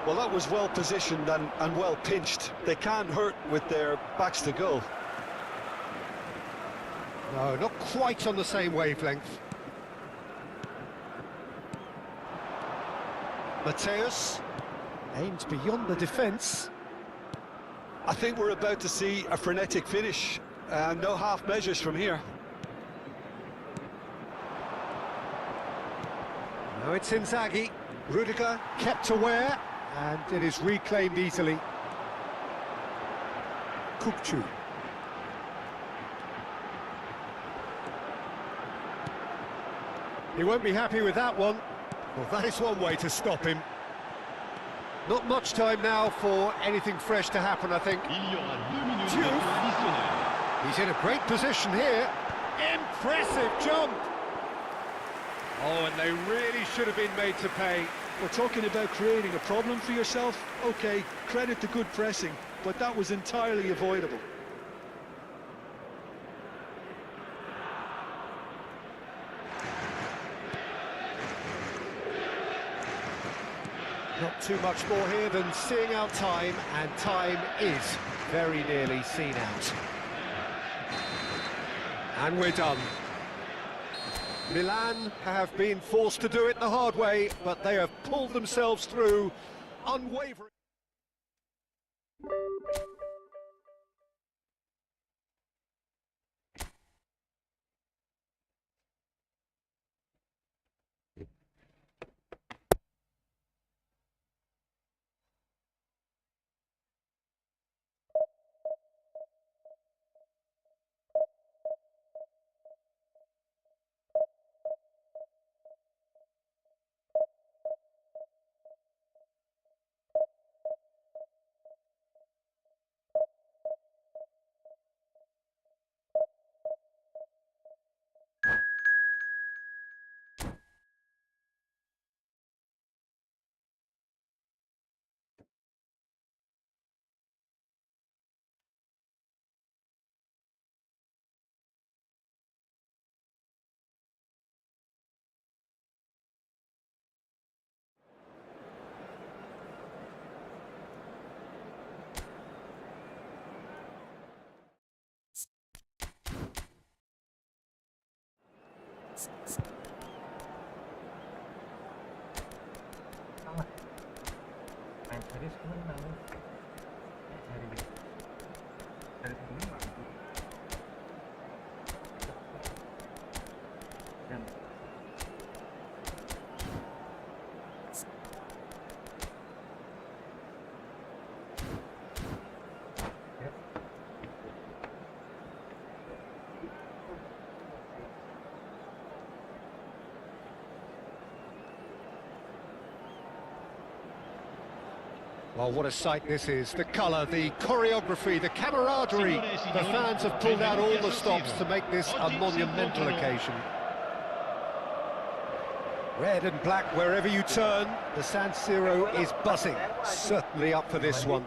Well, that was well positioned and well pinched. They can't hurt with their backs to goal. No, not quite on the same wavelength. Mateus aims beyond the defence. I think we're about to see a frenetic finish. No half measures from here. Now it's Inzaghi. Rudiger kept aware, and it is reclaimed easily. Chu. He won't be happy with that one. Well, that is one way to stop him. Not much time now for anything fresh to happen, I think. Il y aura 2 minutes de Juve. temps additionnel. He's in a great position here. Impressive jump! Oh, and they really should have been made to pay. We're talking about creating a problem for yourself. Okay, credit to good pressing, but that was entirely avoidable. Not too much more here than seeing out time, and time is very nearly seen out. And we're done. Milan have been forced to do it the hard way, but they have pulled themselves through, unwavering. Salah. Main serius menang. Dari sebelum maju. Dan Well, what a sight this is. The colour, the choreography, the camaraderie. The fans have pulled out all the stops to make this a monumental occasion. Red and black wherever you turn. The San Siro is buzzing. Certainly up for this one.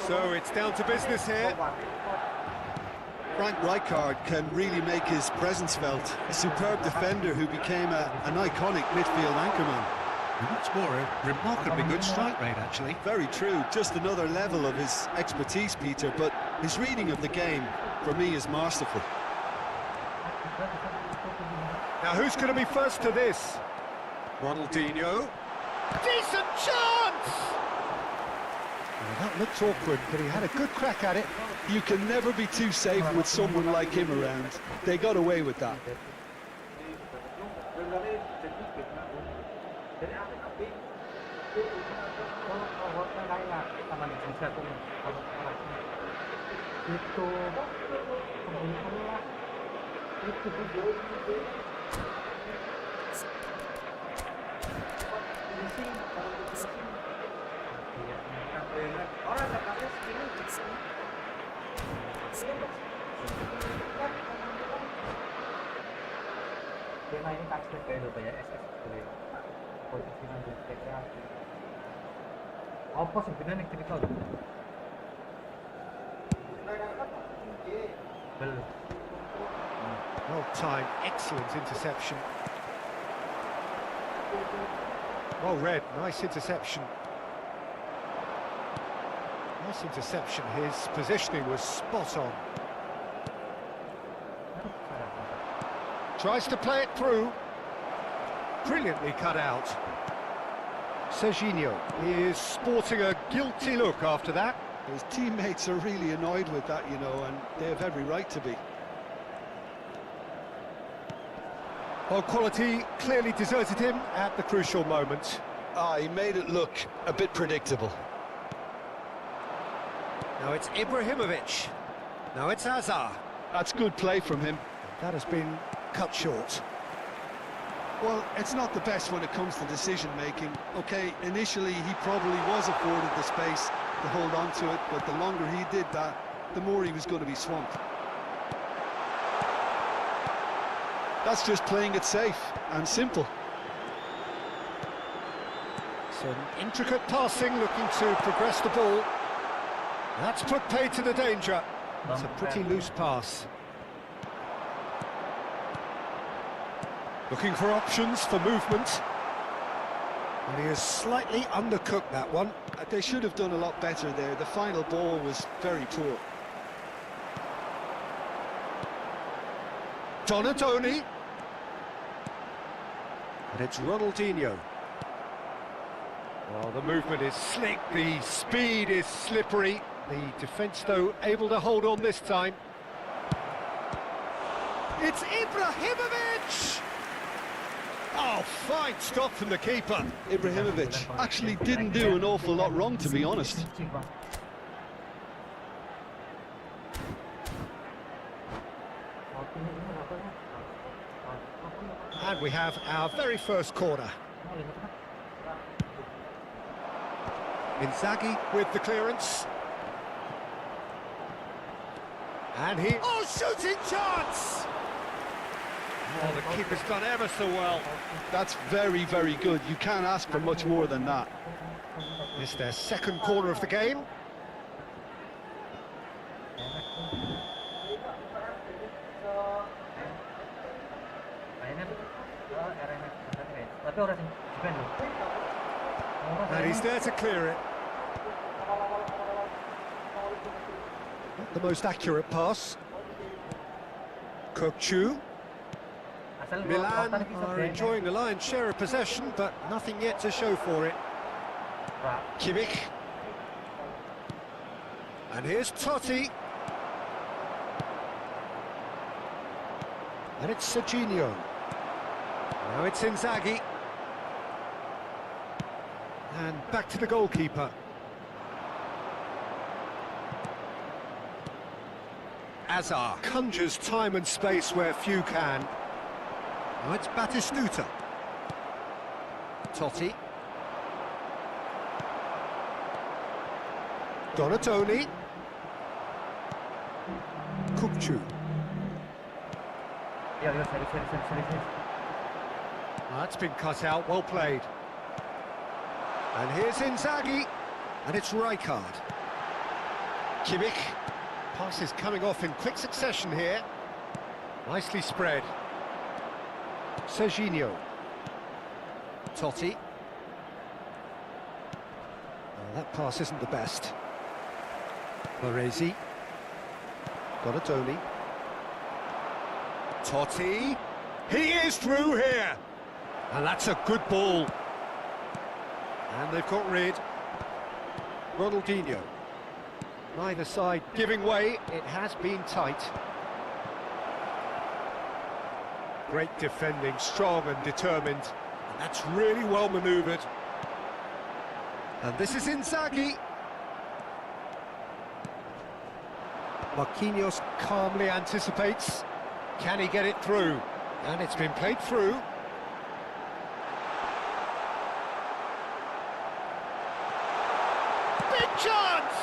So it's down to business here. Frank Rijkaard can really make his presence felt. A superb defender who became an iconic midfield anchorman. What's more, a remarkably good strike rate, actually. Very true, just another level of his expertise, Peter, but his reading of the game, for me, is masterful. Now, who's going to be first to this? Ronaldinho. Decent chance! Well, that looked awkward, but he had a good crack at it. You can never be too safe with someone like him around. They got away with that. itu Tema ini touch back kayak ya SS posisi lanjut kreasi. Apa sebenarnya cerita tuh? Belum. Well timed, excellent interception. Well read, nice interception. Nice interception, his positioning was spot on. Tries to play it through. Brilliantly cut out. Serginho is sporting a guilty look after that. His teammates are really annoyed with that, you know, and they have every right to be. Well, quality clearly deserted him at the crucial moment. He made it look a bit predictable. Now it's Ibrahimovic. Now it's Hazard. That's good play from him. That has been cut short. Well, it's not the best when it comes to decision-making. Okay, initially he probably was afforded the space to hold on to it, but the longer he did that, the more he was going to be swamped. That's just playing it safe and simple. Some intricate passing, looking to progress the ball. That's put paid to the danger. It's a pretty loose pass. Looking for options for movement. And he has slightly undercooked that one. They should have done a lot better there. The final ball was very poor. Donatoni. And it's Ronaldinho. Well, the movement is slick, the speed is slippery. The defence, though, able to hold on this time. It's Ibrahimovic! Oh, fine stop from the keeper. Ibrahimovic actually didn't do an awful lot wrong, to be honest. And we have our very first corner. Inzaghi with the clearance. And he... Oh, shooting chance! Oh, the keeper's done ever so well. That's very, very good. You can't ask for much more than that. It's their second corner of the game. And he's there to clear it. Not the most accurate pass. Kokchu. Milan are enjoying the lion's share of possession, but nothing yet to show for it. Kimmich. And here's Totti. And it's Serginho. Now it's Inzaghi. And back to the goalkeeper. Hazard conjures time and space where few can. Now it's Batistuta. Totti. Donatoni. Kokchu. That's been cut out, well played. And here's Inzaghi, and it's Rijkaard. Kimmich. Passes coming off in quick succession here. Nicely spread. Serginho. Totti. Oh, that pass isn't the best. Baresi. Donatoni. Totti. He is through here. And that's a good ball. And they've got rid. Ronaldinho. Neither side giving way. It has been tight. Great defending, strong and determined. And that's really well manoeuvred. And this is Inzaghi. Marquinhos calmly anticipates. Can he get it through? And it's been played through. Big chance!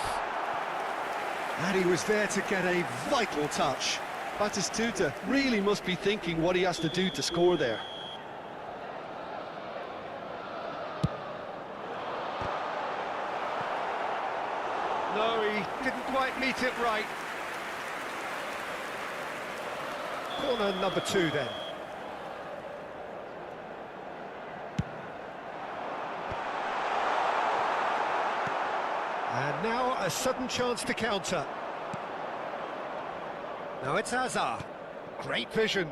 And he was there to get a vital touch. Batistuta really must be thinking what he has to do to score there. No, he didn't quite meet it right. Corner number 2 then. And now a sudden chance to counter. Now it's Hazard. Great vision.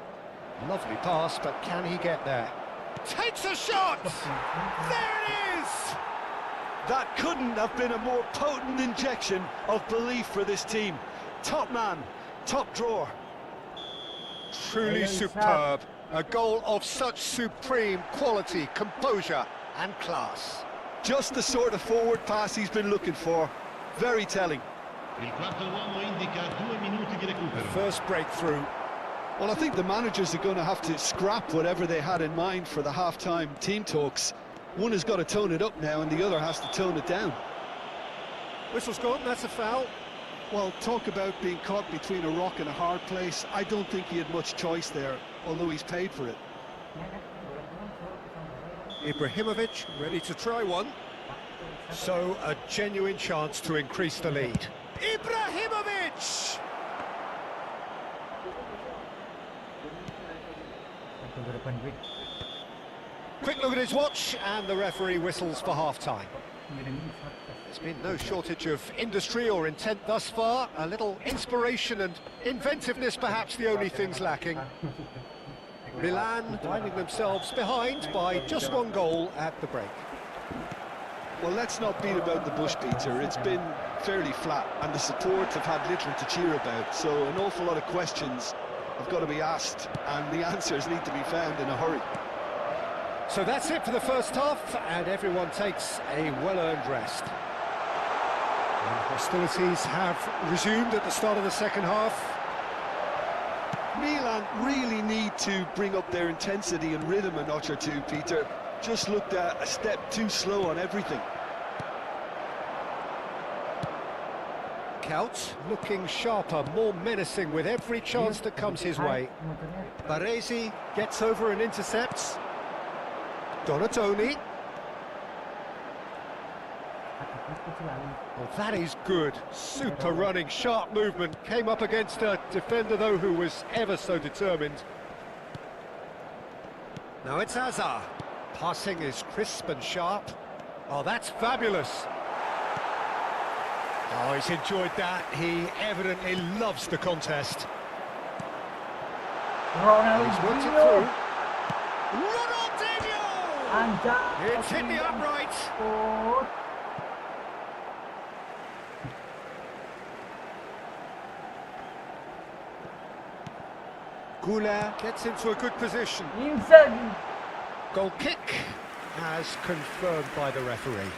Lovely pass, but can he get there? Takes a shot! There it is! That couldn't have been a more potent injection of belief for this team. Top man, top drawer. Truly superb. A goal of such supreme quality, composure and class. Just the sort of forward pass he's been looking for. Very telling. Il quarto uomo indica 2 minuti di recupero. First breakthrough. Well, I think the managers are going to have to scrap whatever they had in mind for the half-time team talks. One has got to tone it up now and the other has to tone it down. Whistle's gone, that's a foul. Well, talk about being caught between a rock and a hard place. I don't think he had much choice there, although he's paid for it. Ibrahimovic ready to try one. So a genuine chance to increase the lead. Ibrahimovic! Quick look at his watch and the referee whistles for half-time. There's been no shortage of industry or intent thus far. A little inspiration and inventiveness perhaps the only things lacking. Milan finding themselves behind by just 1 goal at the break. Well, let's not beat about the bush, Peter. It's been fairly flat and the support have had little to cheer about, so an awful lot of questions have got to be asked and the answers need to be found in a hurry. So that's it for the first half, and everyone takes a well-earned rest. And hostilities have resumed at the start of the second half. Milan really need to bring up their intensity and rhythm a notch or two, Peter. Just looked a step too slow on everything. Kaut looking sharper, more menacing with every chance that comes his way. Baresi gets over and intercepts. Donatoni. Well, that is good. Super running, sharp movement. Came up against a defender, though, who was ever so determined. Now it's Hazard. Passing is crisp and sharp. Oh, that's fabulous. Oh, he's enjoyed that. He evidently loves the contest. He's worked it through. Ronaldinho! It's hit the upright. Goulart gets into a good position. Goal kick, as confirmed by the referee.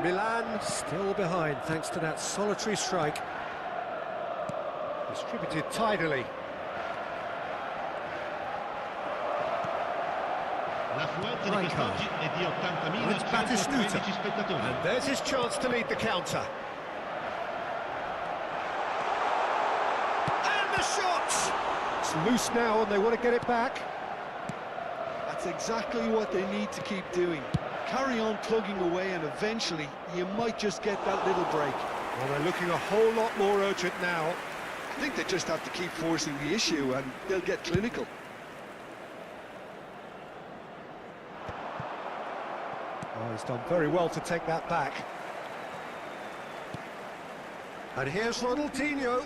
Milan still behind thanks to that solitary strike. Distributed tidily. Rijkaard. It's Batistuta. And there's his chance to lead the counter. And the shot! It's loose now and they want to get it back. That's exactly what they need to keep doing. Carry on plugging away and eventually you might just get that little break. Well, they're looking a whole lot more urgent now. I think they just have to keep forcing the issue and they'll get clinical. Oh, he's done very well to take that back. And here's Ronaldinho.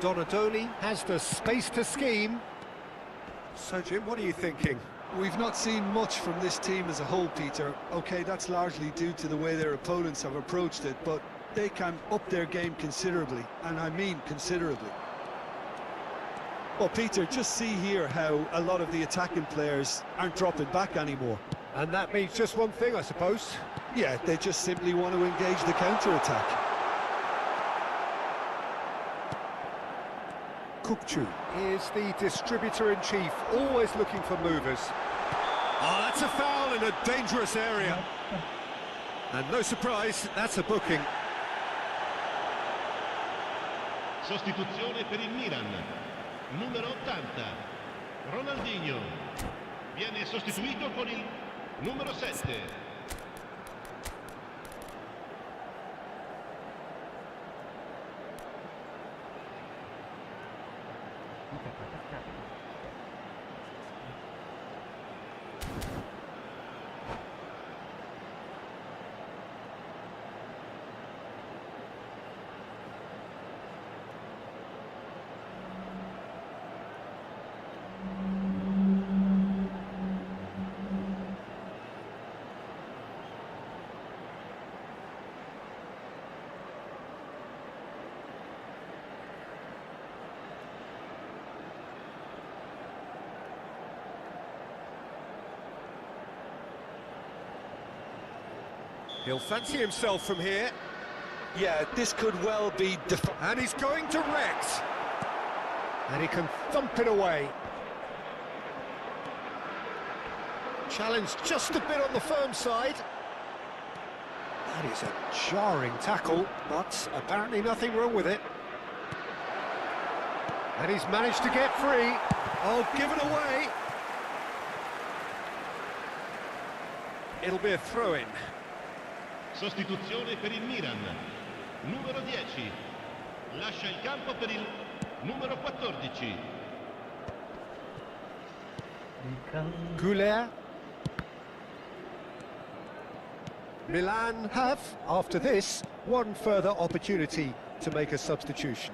Donatoni has the space to scheme. So, Jim, what are you thinking? We've not seen much from this team as a whole, Peter. OK, that's largely due to the way their opponents have approached it, but they can up their game considerably, and I mean considerably. Well, Peter, just see here how a lot of the attacking players aren't dropping back anymore. And that means just one thing, I suppose. Yeah, they just simply want to engage the counter-attack. Kukcu is the distributor-in-chief, always looking for movers. Oh, that's a foul in a dangerous area. And no surprise, that's a booking. Sostituzione per il Milan. Numero 80. Ronaldinho. Viene sostituito con il numero 7. He'll fancy himself from here. Yeah, this could well be... And he's going direct. And he can thump it away. Challenged just a bit on the firm side. That is a jarring tackle, but apparently nothing wrong with it. And he's managed to get free. Oh, given away. It'll be a throw-in. Sostituzione per il Milan. Numero 10. Lascia il campo per il numero 14. Goulet. Milan have, after this, one further opportunity to make a substitution.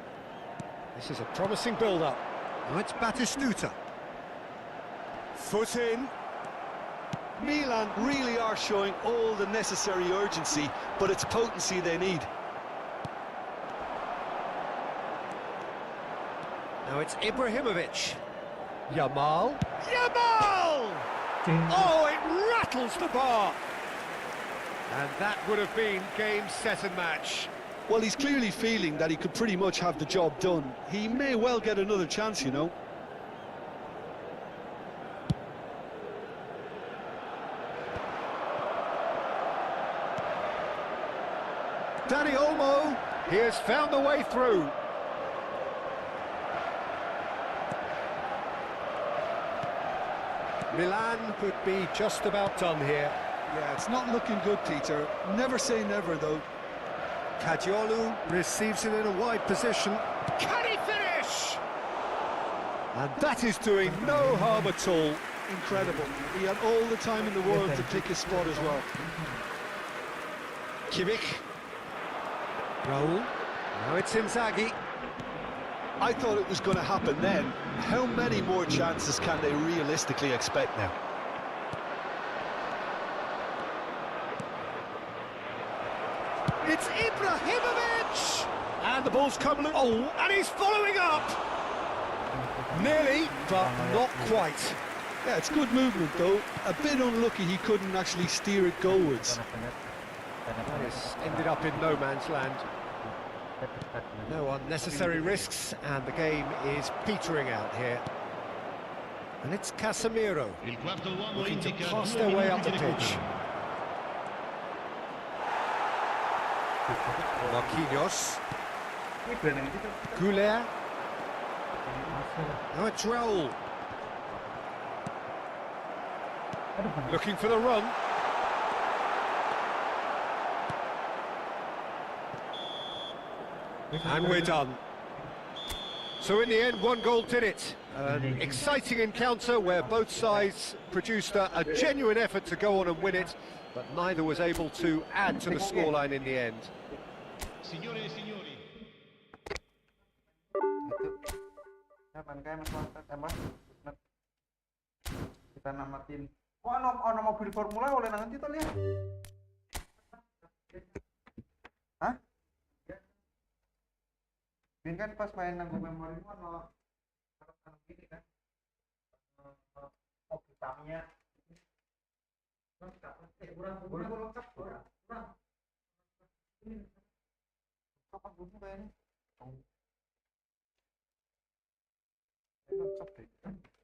This is a promising build-up. Now it's Batistuta. Foot in. Milan really are showing all the necessary urgency, but it's potency they need. Now it's Ibrahimovic. Yamal. Yamal! Oh, it rattles the bar! And that would have been game, set and match. Well, he's clearly feeling that he could pretty much have the job done. He may well get another chance, you know. Dani Olmo, he has found the way through. Milan could be just about done here. Yeah, it's not looking good, Peter. Never say never, though. Kadiolu receives it in a wide position. Can he finish? And that is doing no harm at all. Incredible. He had all the time in the world to pick his spot as well. Kimmich. Raul. Now it's Inzaghi. I thought it was going to happen then. How many more chances can they realistically expect now? It's Ibrahimovic! And the ball's come loose. Oh, and he's following up! Nearly, but not quite. Yeah, it's good movement, though. A bit unlucky he couldn't actually steer it goalwards. That has ended up in no man's land. No unnecessary risks, and the game is petering out here. And it's Casemiro Il quarto uomo looking to indica pass 2 their way up minuti the di pitch. recupero. Marquinhos. Goulet. Now it's Raul. Looking for the run. And we're done. So in the end, one goal did it. An exciting encounter where both sides produced a genuine effort to go on and win it, but neither was able to add to the scoreline in the end. Signore e signori. Kita namatin. Oh, ono mobil formula oleh nanti tuh lihat. Hah? Ini kan pas main nang memori itu ono gini kan. Mobil Tamiya. Kurang lengkap. Kapan bunyi kayaknya? cakep deh.